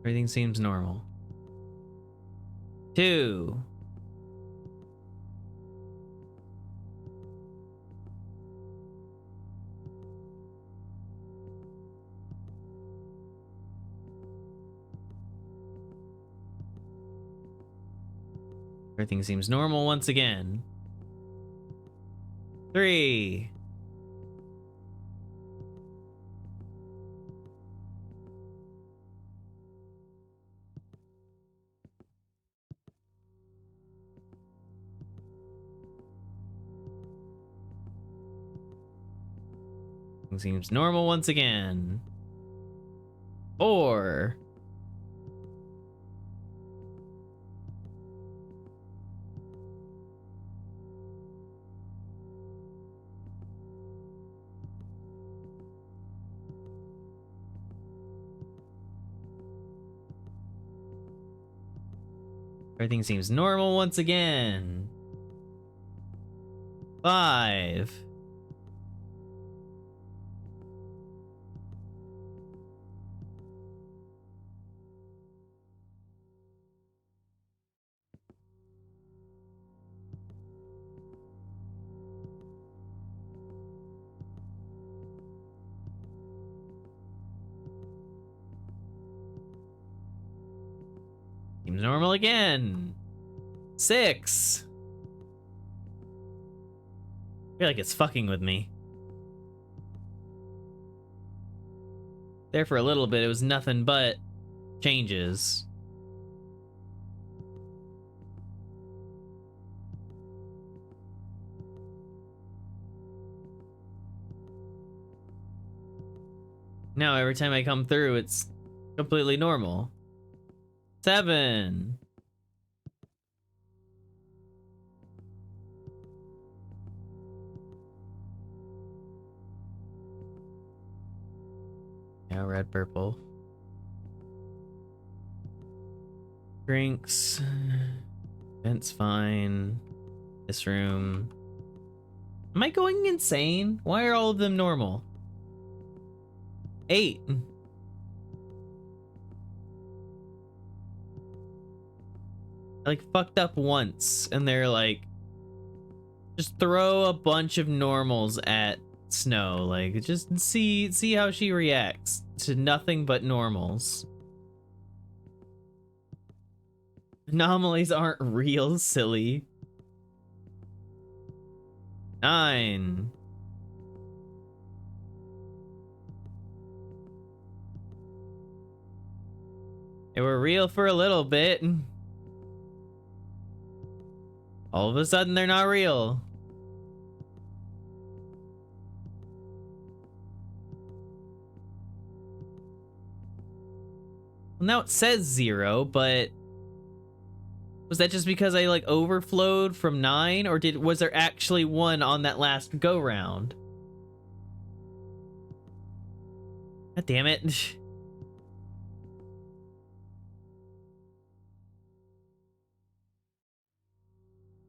Everything seems normal. 2. Everything seems normal once again. 3. Everything seems normal once again. 4. Everything seems normal once again. 5. Seems normal again. 6. I feel like it's fucking with me. There for a little bit, it was nothing but changes. Now every time I come through, it's completely normal. 7. Now red, purple. Drinks. Vent's fine. This room. Am I going insane? Why are all of them normal? 8. like fucked up once, and they're like, just throw a bunch of normals at Snow, like just see how she reacts to nothing but normals. Anomalies aren't real, silly. 9. They were real for a little bit. All of a sudden, they're not real. Well, now it says 0, but was that just because I like overflowed from 9, or was there actually 1 on that last go round? God damn it.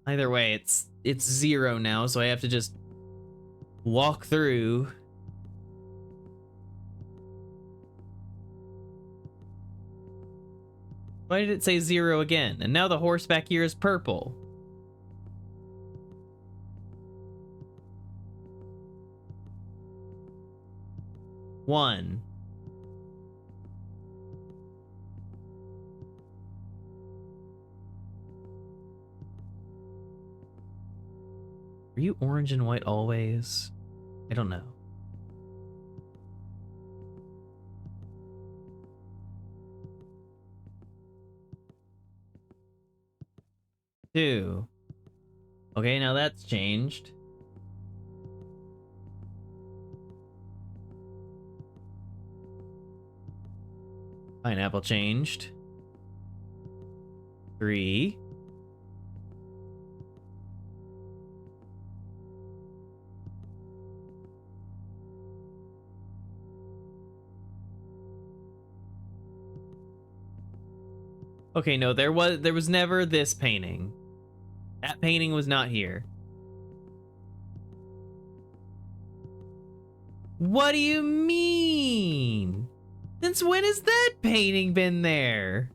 Either way, it's 0 now, so I have to just walk through. Why did it say 0 again? And now the horse back here is purple. One. Are you orange and white always? I don't know. Two. Okay, now that's changed. Pineapple changed. 3. Okay, no, there was never this painting. That painting was not here. What do you mean? Since when has that painting been there?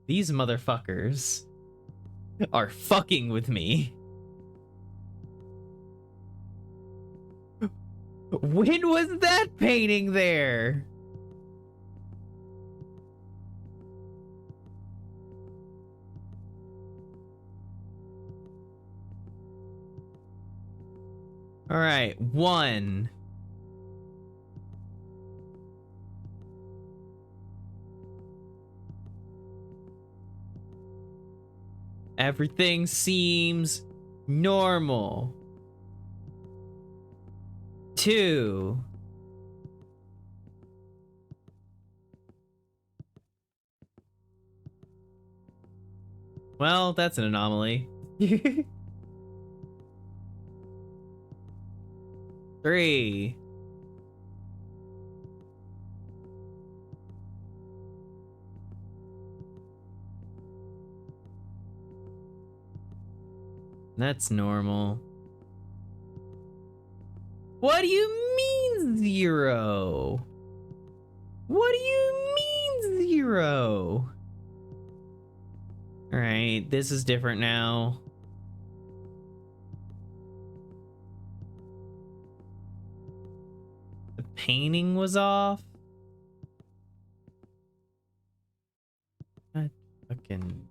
These motherfuckers are fucking with me. When was that painting there? All right, 1. Everything seems normal. 2. Well, that's an anomaly. 3. That's normal. What do you mean 0? What do you mean 0? All right, this is different now. The painting was off. God fucking.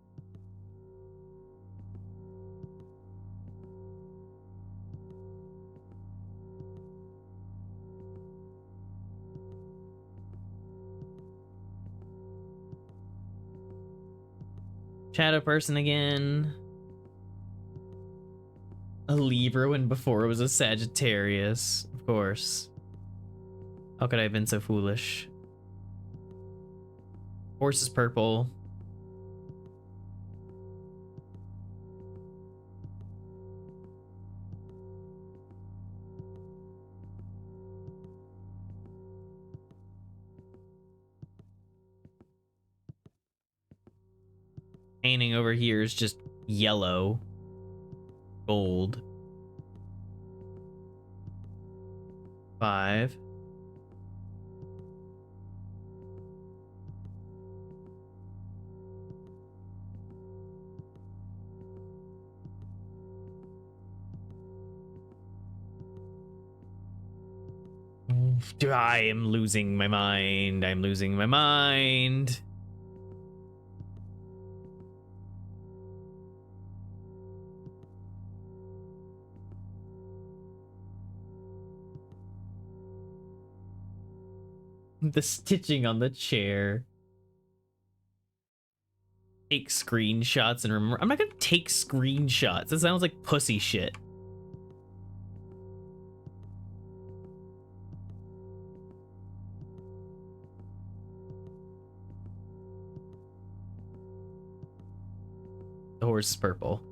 Shadow person again. A Libra when before it was a Sagittarius, of course. How could I have been so foolish? Horse is purple. Painting over here is just yellow. Gold. 5. I am losing my mind. I'm losing my mind. The stitching on the chair. Take screenshots and remember. I'm not gonna take screenshots. That sounds like pussy shit. The horse is purple.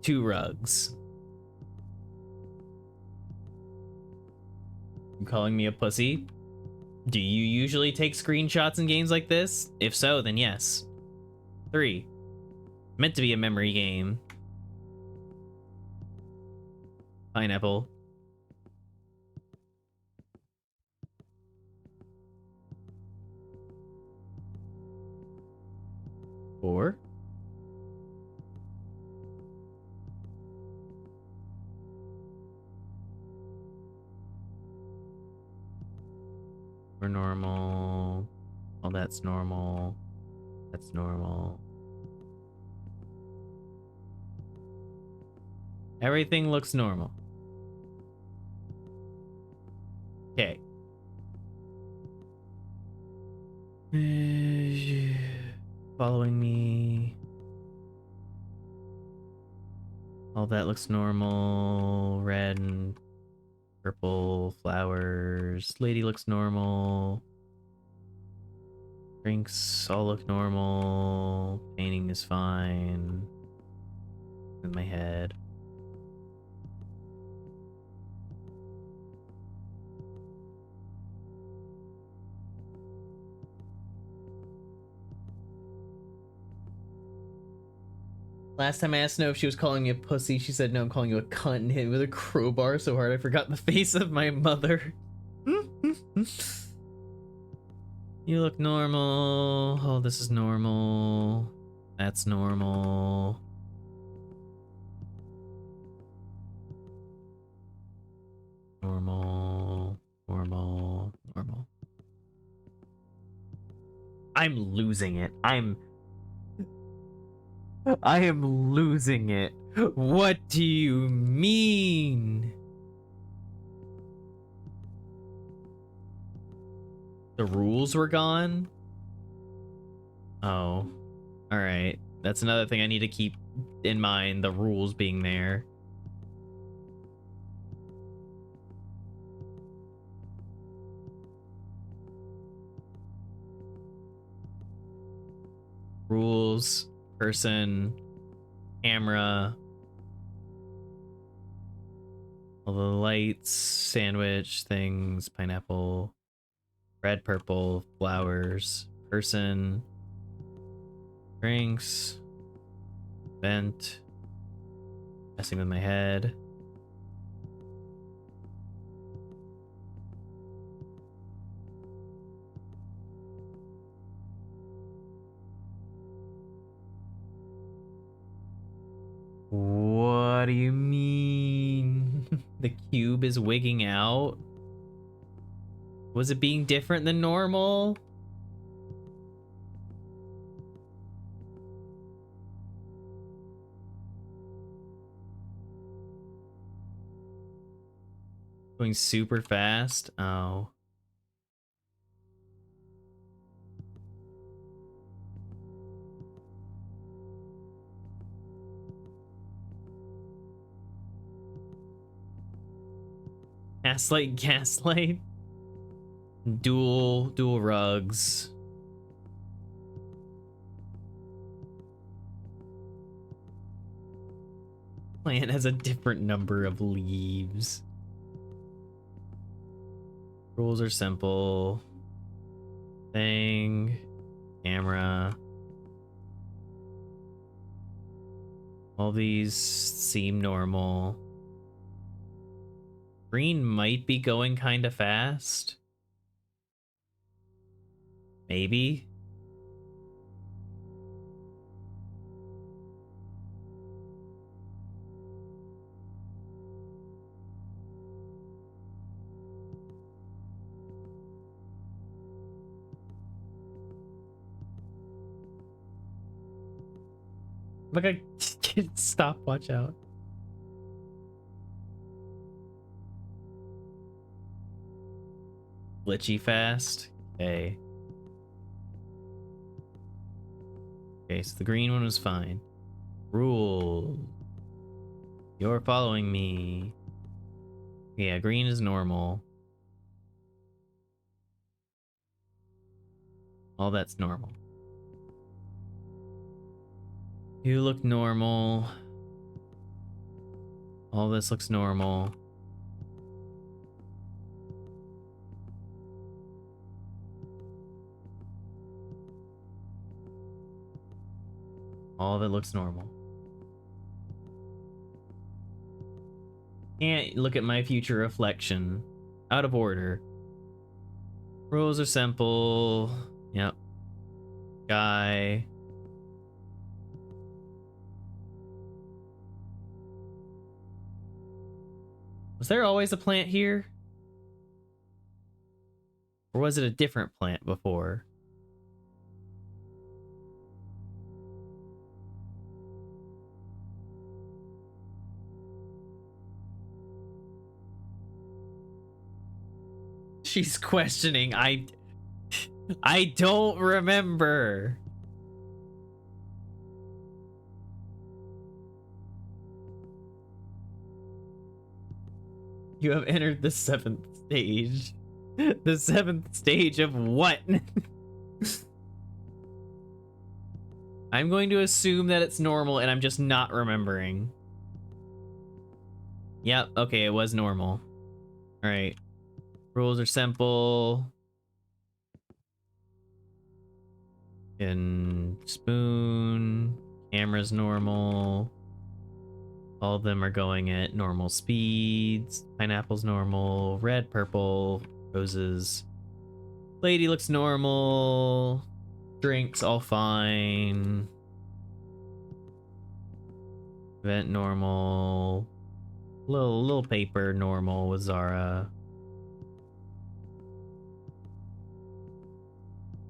Two rugs. You calling me a pussy? Do you usually take screenshots in games like this? If so, then yes. 3. Meant to be a memory game. Pineapple. 4. We're normal. Oh, that's normal. That's normal. Everything looks normal. Okay. Following me. All that looks normal. Red and purple flowers. Lady looks normal. Drinks all look normal. Painting is fine. In my head. Last time I asked Snow if she was calling me a pussy, she said, no, I'm calling you a cunt, and hit me with a crowbar so hard I forgot the face of my mother. You look normal. Oh, this is normal. That's normal. Normal. Normal. Normal. I'm losing it. I am losing it. What do you mean? The rules were gone? Oh. Alright. That's another thing I need to keep in mind, the rules being there. Rules, person, camera, all the lights, sandwich things, pineapple, red, purple, flowers, person, drinks, vent, messing with my head. What do you mean? The cube is wigging out? Was it being different than normal? Going super fast? Oh. Gaslight, gaslight. Dual rugs. Plant has a different number of leaves. Rules are simple. Thing. Camera. All these seem normal. Green might be going kind of fast. Maybe. Like a stopwatch out. Glitchy fast. Okay. Okay, so the green one was fine. Rule. You're following me. Yeah, green is normal. All that's normal. You look normal. All this looks normal. All of it looks normal. Can't look at my future reflection. Out of order. Rules are simple. Yep. Guy. Was there always a plant here? Or was it a different plant before? She's questioning. I don't remember. You have entered the 7th stage. The 7th stage of what? I'm going to assume that it's normal and I'm just not remembering. Yep, okay, it was normal. Alright. Rules are simple. And spoon. Camera's normal. All of them are going at normal speeds. Pineapple's normal. Red, purple, roses. Lady looks normal. Drinks all fine. Vent normal. Little paper normal with Zara.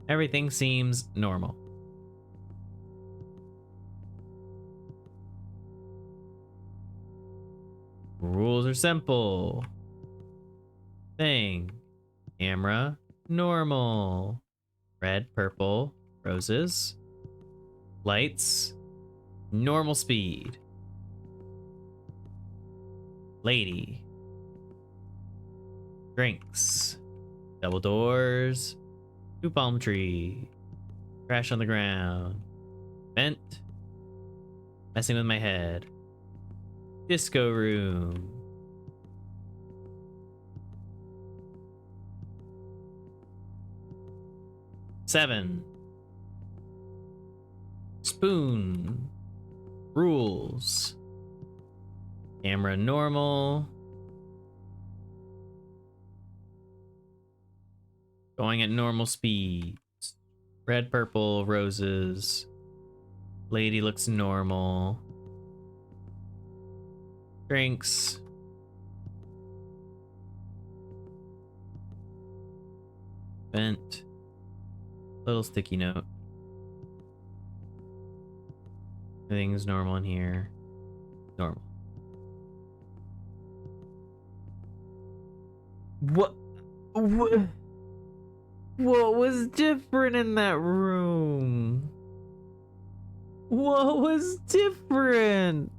Everything seems normal. Rules are simple. Thing. Camera. Normal. Red, purple, roses. Lights. Normal speed. Lady. Drinks. Double doors. 2 palm tree. Crash on the ground. Vent. Messing with my head. Disco room. Seven. Spoon. Rules. Camera normal. Going at normal speeds. Red, purple, roses. Lady looks normal. Drinks. Vent. Little sticky note. Everything's normal in here. Normal. What was different in that room? What was different?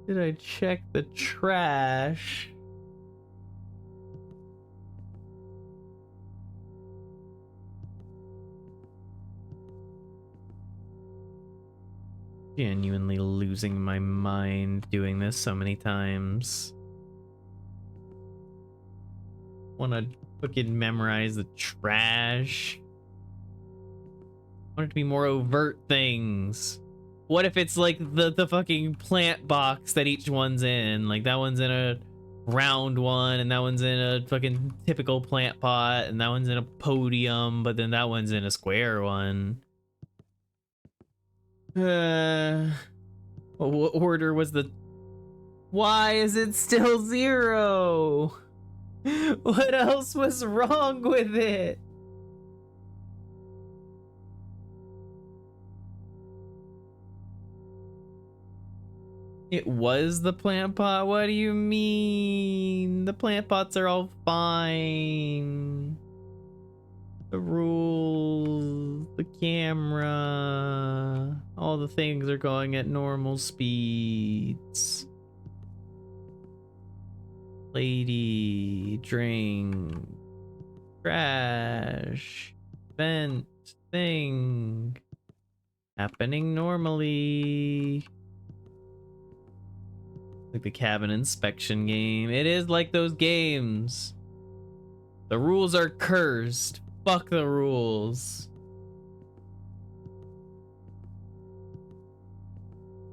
Did I check the trash? Genuinely losing my mind doing this so many times. Wanna fucking memorize the trash. Want it to be more overt things. What if it's like the fucking plant box that each one's in? Like that one's in a round one, and that one's in a fucking typical plant pot, and that one's in a podium, but then that one's in a square one. What order was the Why is it still 0? What else was wrong with it? It was the plant pot? What do you mean? The plant pots are all fine. The rules, the camera, all the things are going at normal speeds. Lady, drink, trash, vent, thing, happening normally. Like the cabin inspection game. It is like those games. The rules are cursed. Fuck the rules.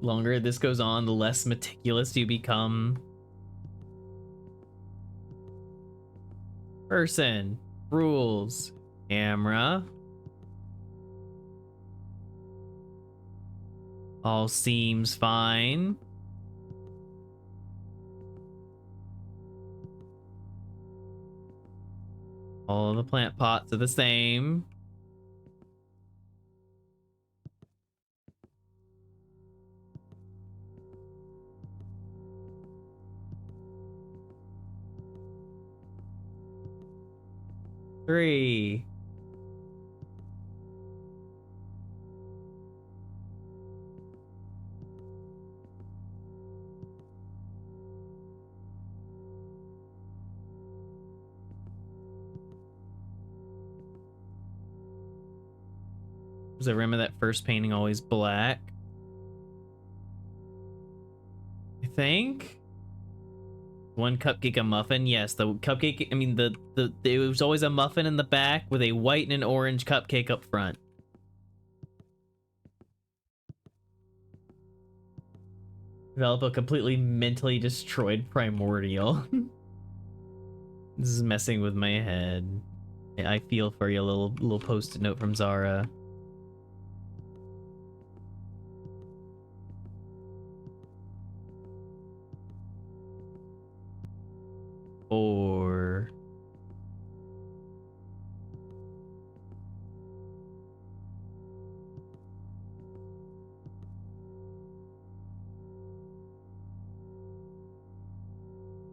Longer this goes on, the less meticulous you become. Person, rules, camera. All seems fine. All of the plant pots are the same. Three. Was the rim of that first painting always black? I think. One cupcake, a muffin. Yes, the cupcake. I mean, it was always a muffin in the back with a white and an orange cupcake up front. Develop a completely mentally destroyed primordial. This is messing with my head. I feel for you, little post-it note from Zara. Or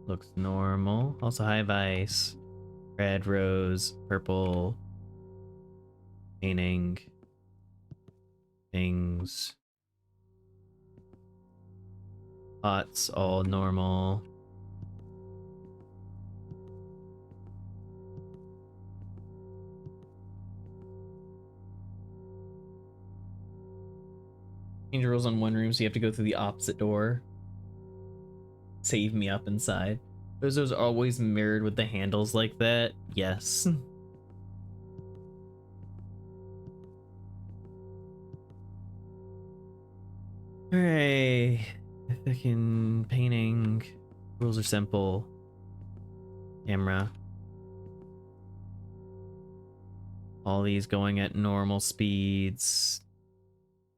looks normal. Also high vice. Red, rose, purple. Painting. Things. Pots, all normal. Change rules on one room, so you have to go through the opposite door. Save me up inside. Those are always mirrored with the handles like that. Yes. Hooray. Fucking painting. Rules are simple. Camera. All these going at normal speeds.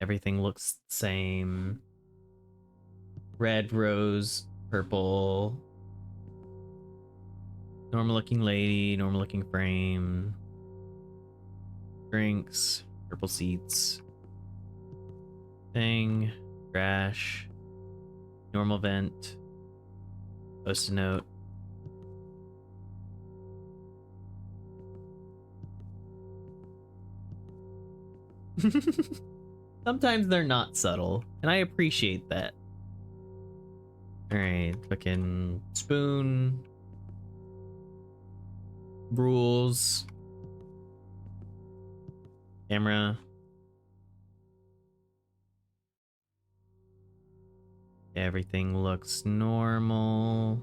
Everything looks the same. Red, rose, purple. Normal looking lady, normal looking frame. Drinks, purple seats. Thing, trash. Normal vent. Post-it note. Sometimes they're not subtle, and I appreciate that. Alright, fucking spoon. Rules. Camera. Everything looks normal.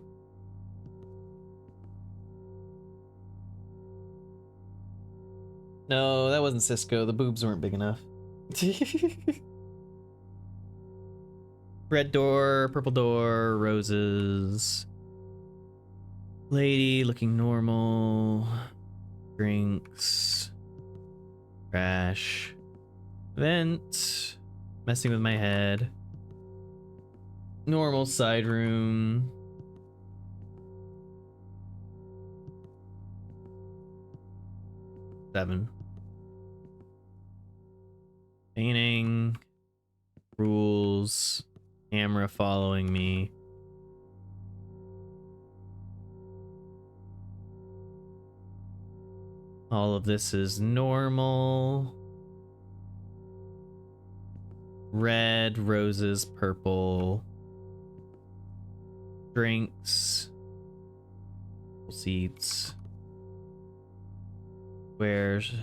No, that wasn't Cisco. The boobs weren't big enough. Red door, purple door, roses. Lady looking normal. Drinks. Trash. Vent. Messing with my head. Normal side room. Seven. Painting. Rules. Camera following me. All of this is normal. Red, roses, purple. Drinks. Seats. Squares.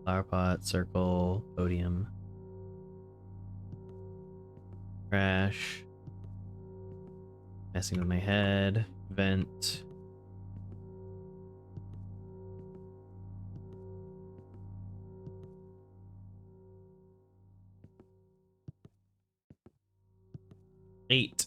Flower pot, circle, podium. Trash. Messing with my head. Vent. Eight.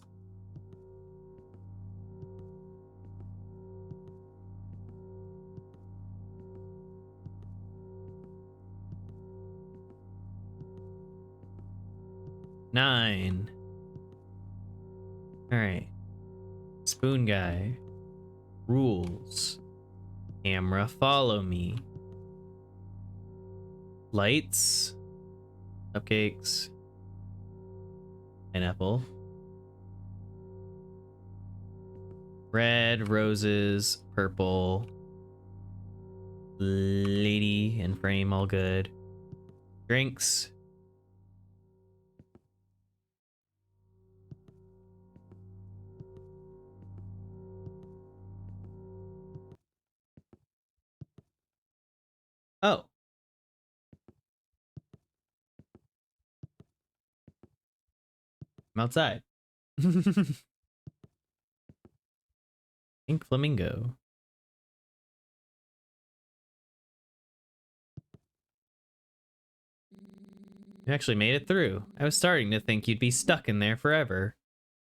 Nine. All right. Spoon guy. Rules. Camera follow me. Lights. Cupcakes. Pineapple. Red, roses, purple. Lady in frame, all good. Drinks. Oh. I'm outside. Pink flamingo. You actually made it through. I was starting to think you'd be stuck in there forever.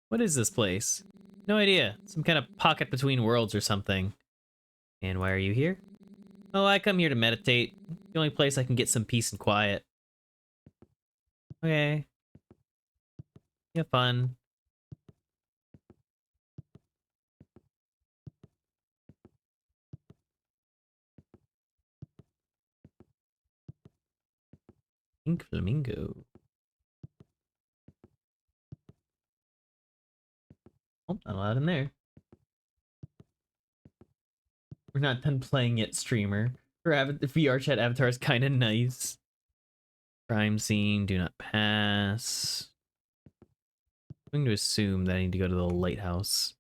What is this place? No idea. Some kind of pocket between worlds or something. And why are you here? Oh, I come here to meditate. The only place I can get some peace and quiet. Okay. Have fun. Pink flamingo. Oh, not allowed in there. We're not done playing yet, streamer. The VR chat avatar is kind of nice. Crime scene, do not pass. I'm going to assume that I need to go to the lighthouse.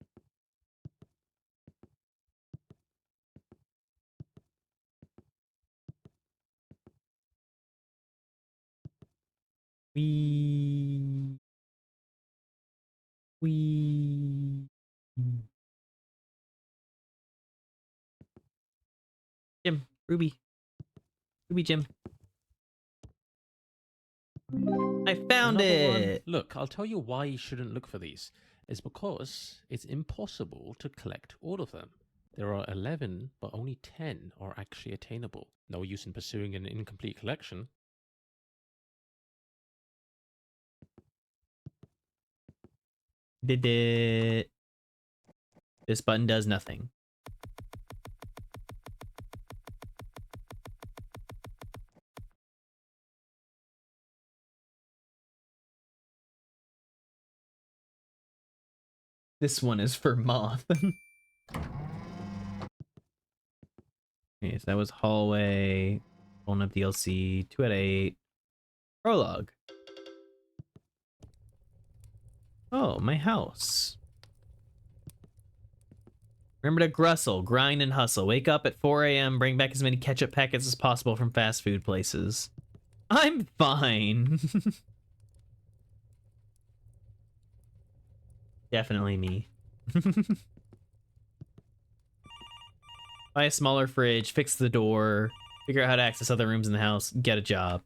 Wee. Jim, Ruby. Ruby Jim. I found it! Look, I'll tell you why you shouldn't look for these. It's because it's impossible to collect all of them. There are 11, but only 10 are actually attainable. No use in pursuing an incomplete collection. Did it. This button does nothing. This one is for Moth. Okay, so that was hallway. Pulling up DLC. 2 out of 8. Prologue. Oh, my house. Remember to grustle, grind, and hustle. Wake up at 4 a.m. Bring back as many ketchup packets as possible from fast food places. I'm fine. Definitely me. Buy a smaller fridge, fix the door, figure out how to access other rooms in the house, get a job.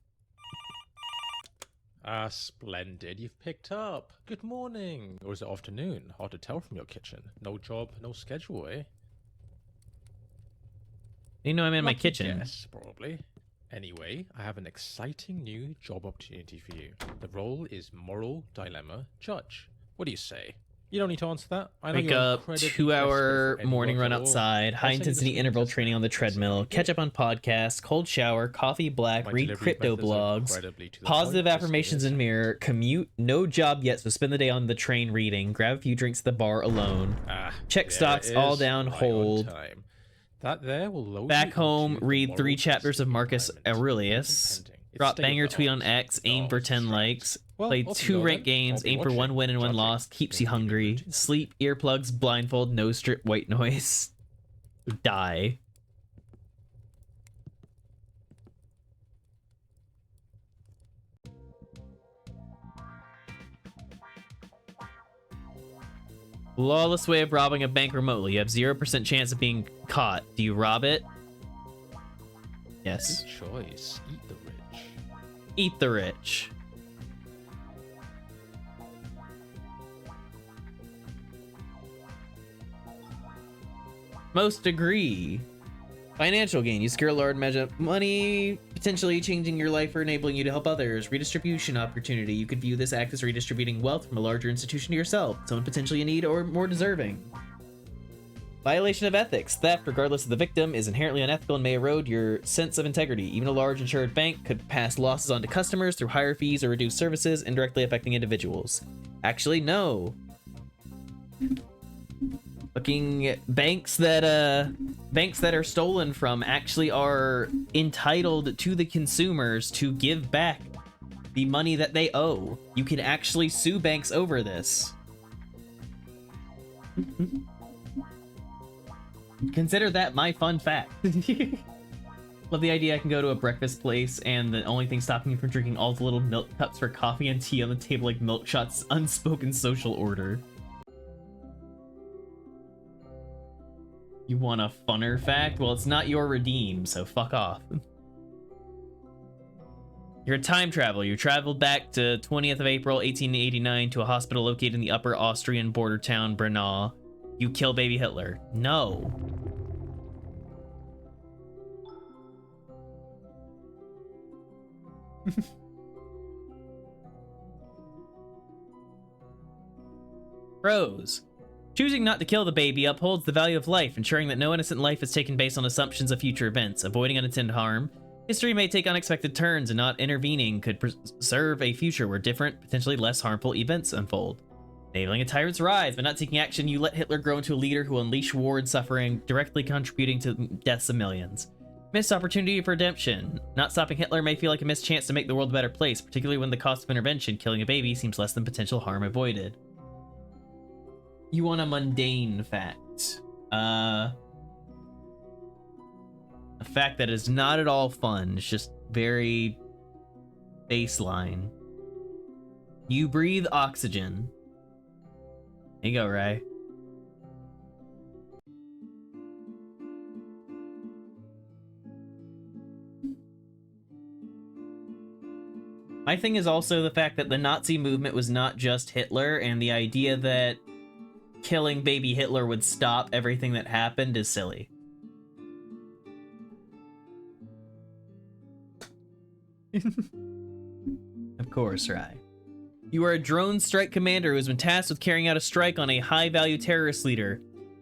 Ah, splendid. You've picked up. Good morning. Or is it afternoon? Hard to tell from your kitchen. No job, no schedule, eh? You know I'm in my Lucky kitchen. guess, probably. Anyway, I have an exciting new job opportunity for you. The role is Moral Dilemma Judge. What do you say? You don't need to answer that. I know Wake you're up, incredibly 2-hour desperate for any morning work run at all. outside, I high say you intensity just interval need to training on the just say treadmill, you catch do. up on podcasts, cold shower, coffee black, My read delivery crypto methods are blogs, incredibly to the positive point, just affirmations get in it. mirror, commute, no job yet, so spend the day on the train reading, grab a few drinks at the bar alone, Ah, check there stocks it all is, down, right on hold, time. That there will load back you home, into the read 3 moral chapters of testing Marcus environment. Aurelius, Patent pending. It's drop state of banger the tweet on art. X, aim No, for it's 10 strapped. likes, Well, play off you 2 go ranked then. I'll games, be aim for 1 watching, win and 1 judging. loss, keeps you Don't be hungry, rude. sleep, earplugs, blindfold, no strip, white noise, die. Lawless way of robbing a bank remotely. You have 0% chance of being caught. Do you rob it? Yes. Good choice. Eat the rich. Eat the rich. Most agree. Financial gain. You secure a large measure of money, potentially changing your life or enabling you to help others. Redistribution opportunity. You could view this act as redistributing wealth from a larger institution to yourself, someone potentially in need or more deserving. Violation of ethics. Theft, regardless of the victim, is inherently unethical and may erode your sense of integrity. Even a large insured bank could pass losses on to customers through higher fees or reduced services, indirectly affecting individuals. Actually, no. Fucking banks that are stolen from actually are entitled to the consumers to give back the money that they owe. You can actually sue banks over this. Consider that my fun fact. Love the idea I can go to a breakfast place and the only thing stopping me from drinking all the little milk cups for coffee and tea on the table like milk shots, unspoken social order. You want a funner fact? Well, it's not your redeem, so fuck off. You're a time traveler. You traveled back to 20th of April, 1889 to a hospital located in the upper Austrian border town, Brno. You kill baby Hitler. No. Pros. Choosing not to kill the baby upholds the value of life, ensuring that no innocent life is taken based on assumptions of future events, avoiding unintended harm. History may take unexpected turns, and not intervening could preserve a future where different, potentially less harmful events unfold. Enabling a tyrant's rise, but not taking action, you let Hitler grow into a leader who will unleash war and suffering, directly contributing to the deaths of millions. Missed opportunity for redemption. Not stopping Hitler may feel like a missed chance to make the world a better place, particularly when the cost of intervention, killing a baby, seems less than potential harm avoided. You want a mundane fact. A fact that is not at all fun. It's just very baseline. You breathe oxygen. There you go, Ray. My thing is also the fact that the Nazi movement was not just Hitler, and the idea that killing baby Hitler would stop everything that happened is silly. Of course, Rai. You are a drone strike commander who has been tasked with carrying out a strike on a high-value terrorist leader.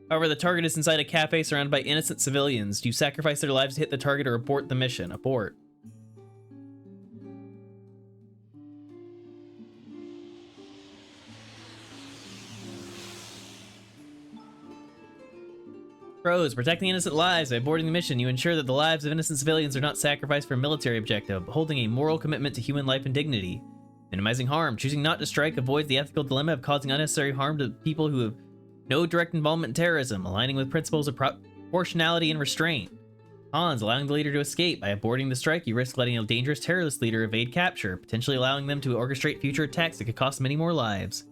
However, the target is inside a cafe surrounded by innocent civilians. Do you sacrifice their lives to hit the target or abort the mission? Abort. Pros, protecting innocent lives. By aborting the mission, you ensure that the lives of innocent civilians are not sacrificed for a military objective, holding a moral commitment to human life and dignity. Minimizing harm. Choosing not to strike avoids the ethical dilemma of causing unnecessary harm to people who have no direct involvement in terrorism, aligning with principles of proportionality and restraint. Cons, allowing the leader to escape. By aborting the strike, you risk letting a dangerous terrorist leader evade capture, potentially allowing them to orchestrate future attacks that could cost many more lives.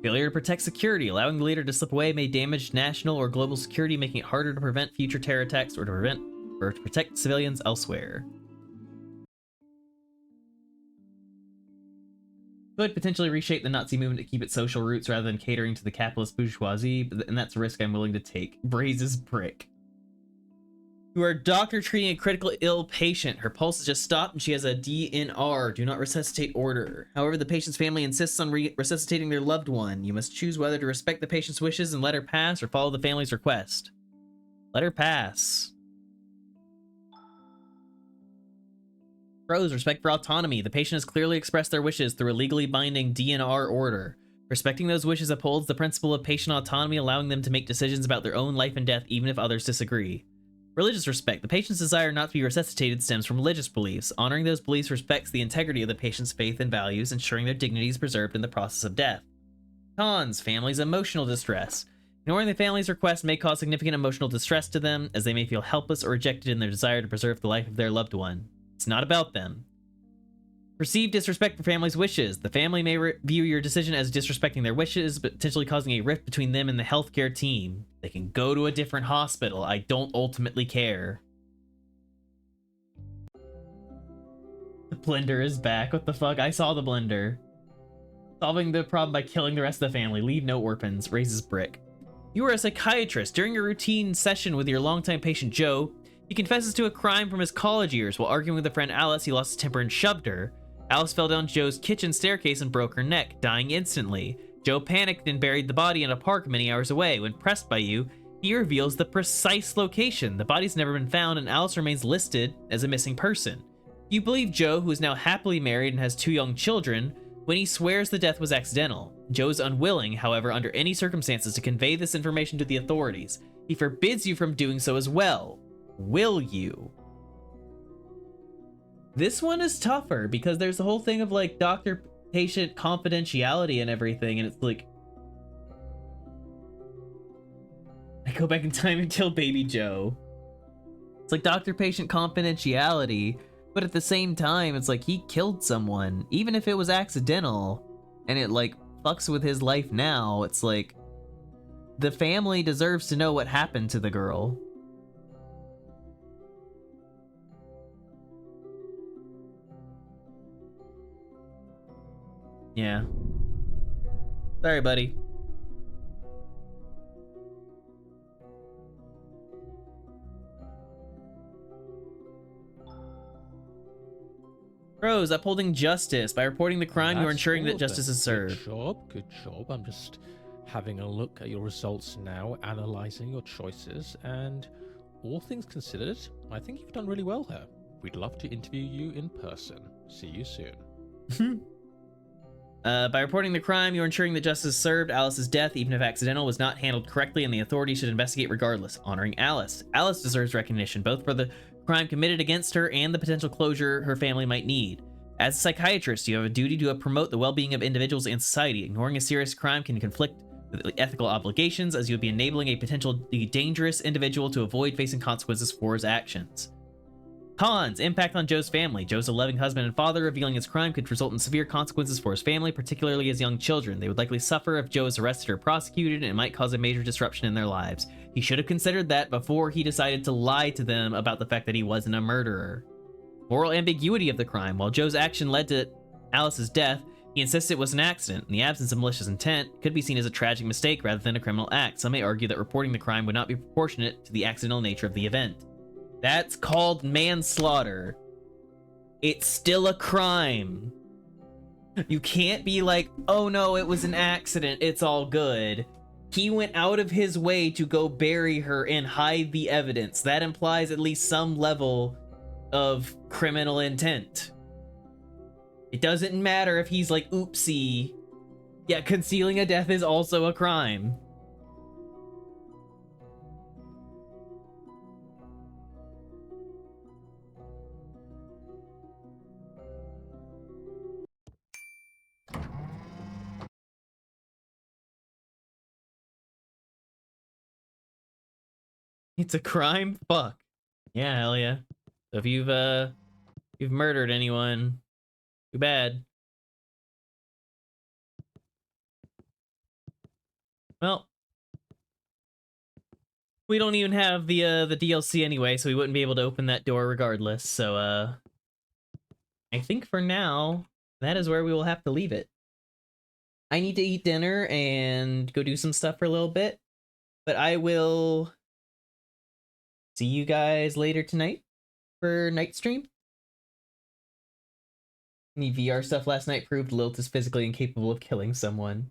Failure to protect security. Allowing the leader to slip away may damage national or global security, making it harder to prevent future terror attacks or to protect civilians elsewhere. Could potentially reshape the Nazi movement to keep its social roots rather than catering to the capitalist bourgeoisie, and that's a risk I'm willing to take. Braze's brick. You are a doctor treating a critical ill patient. Her pulse has just stopped and she has a DNR. Do not resuscitate order. However, the patient's family insists on resuscitating their loved one. You must choose whether to respect the patient's wishes and let her pass or follow the family's request. Let her pass. Pros, respect for autonomy. The patient has clearly expressed their wishes through a legally binding DNR order. Respecting those wishes upholds the principle of patient autonomy, allowing them to make decisions about their own life and death even if others disagree. Religious respect. The patient's desire not to be resuscitated stems from religious beliefs. Honoring those beliefs respects the integrity of the patient's faith and values, ensuring their dignity is preserved in the process of death. Cons. Family's emotional distress. Ignoring the family's request may cause significant emotional distress to them, as they may feel helpless or rejected in their desire to preserve the life of their loved one. It's not about them. Perceived disrespect for family's wishes. The family may view your decision as disrespecting their wishes, potentially causing a rift between them and the healthcare team. They can go to a different hospital. I don't ultimately care. The blender is back. What the fuck? I saw the blender. Solving the problem by killing the rest of the family. Leave no orphans. Raises brick. You are a psychiatrist. During your routine session with your longtime patient Joe, he confesses to a crime from his college years. While arguing with a friend Alice, he lost his temper and shoved her. Alice fell down Joe's kitchen staircase and broke her neck, dying instantly. Joe panicked and buried the body in a park many hours away. When pressed by you, he reveals the precise location. The body's never been found, and Alice remains listed as a missing person. You believe Joe, who is now happily married and has 2 young children, when he swears the death was accidental. Joe is unwilling, however, under any circumstances, to convey this information to the authorities. He forbids you from doing so as well. Will you? This one is tougher because there's the whole thing of like doctor-patient confidentiality and everything, and it's like I go back in time and kill baby Joe. It's like doctor-patient confidentiality, but at the same time, it's like he killed someone, even if it was accidental, and it like fucks with his life now. It's like the family deserves to know what happened to the girl. Yeah. Sorry, buddy. Pros, upholding justice. By reporting the crime, you're ensuring that justice is served. Good job. I'm just having a look at your results now, analyzing your choices, and all things considered, I think you've done really well here. We'd love to interview you in person. See you soon. By reporting the crime, you're ensuring that justice is served. Alice's death, even if accidental, was not handled correctly, and the authorities should investigate regardless. Honoring Alice. Alice deserves recognition, both for the crime committed against her and the potential closure her family might need. As a psychiatrist, you have a duty to promote the well-being of individuals and society. Ignoring a serious crime can conflict with ethical obligations, as you would be enabling a potentially dangerous individual to avoid facing consequences for his actions. Cons. Impact on Joe's family. Joe's a loving husband and father. Revealing his crime could result in severe consequences for his family, particularly his young children. They would likely suffer if Joe is arrested or prosecuted, and it might cause a major disruption in their lives. He should have considered that before he decided to lie to them about the fact that he wasn't a murderer. Moral ambiguity of the crime. While Joe's action led to Alice's death, he insists it was an accident. In the absence of malicious intent, it could be seen as a tragic mistake rather than a criminal act. Some may argue that reporting the crime would not be proportionate to the accidental nature of the event. That's called manslaughter. It's still a crime. You can't be like, oh no, it was an accident, it's all good. He went out of his way to go bury her and hide the evidence. That implies at least some level of criminal intent. It doesn't matter if he's like, oopsie. Yeah, concealing a death is also a crime. It's a crime? Fuck. Yeah, hell yeah. So if you've murdered anyone, too bad. Well, we don't even have the DLC anyway, so we wouldn't be able to open that door regardless. So I think for now, that is where we will have to leave it. I need to eat dinner and go do some stuff for a little bit, but I will see you guys later tonight for night stream. Any VR stuff last night proved Lilt is physically incapable of killing someone.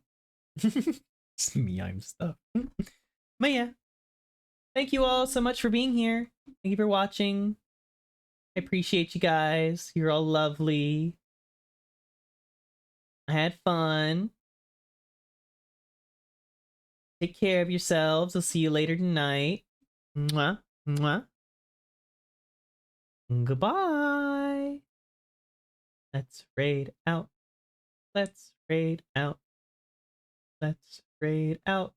Just meme stuff. But yeah. Thank you all so much for being here. Thank you for watching. I appreciate you guys. You're all lovely. I had fun. Take care of yourselves. I'll see you later tonight. Mwah. Mwah. Goodbye. Let's raid out. Let's raid out. Let's raid out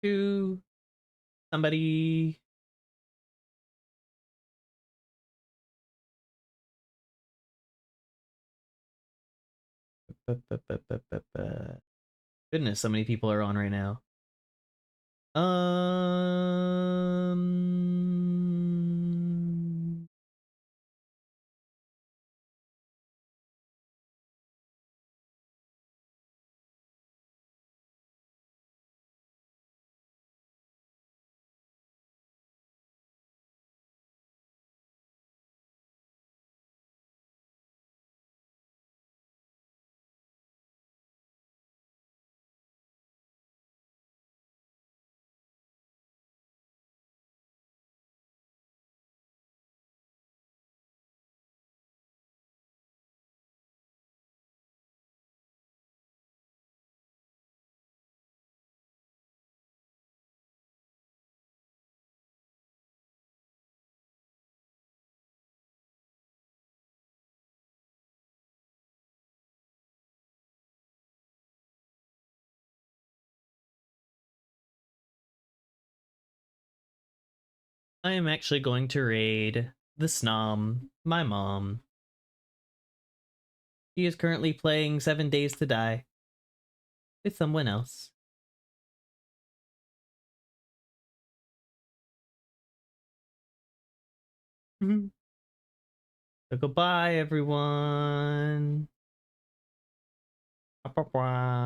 to somebody. Goodness, so many people are on right now. I am actually going to raid the Snom, my mom. She is currently playing 7 Days to Die with someone else. So goodbye, everyone. Bye-bye.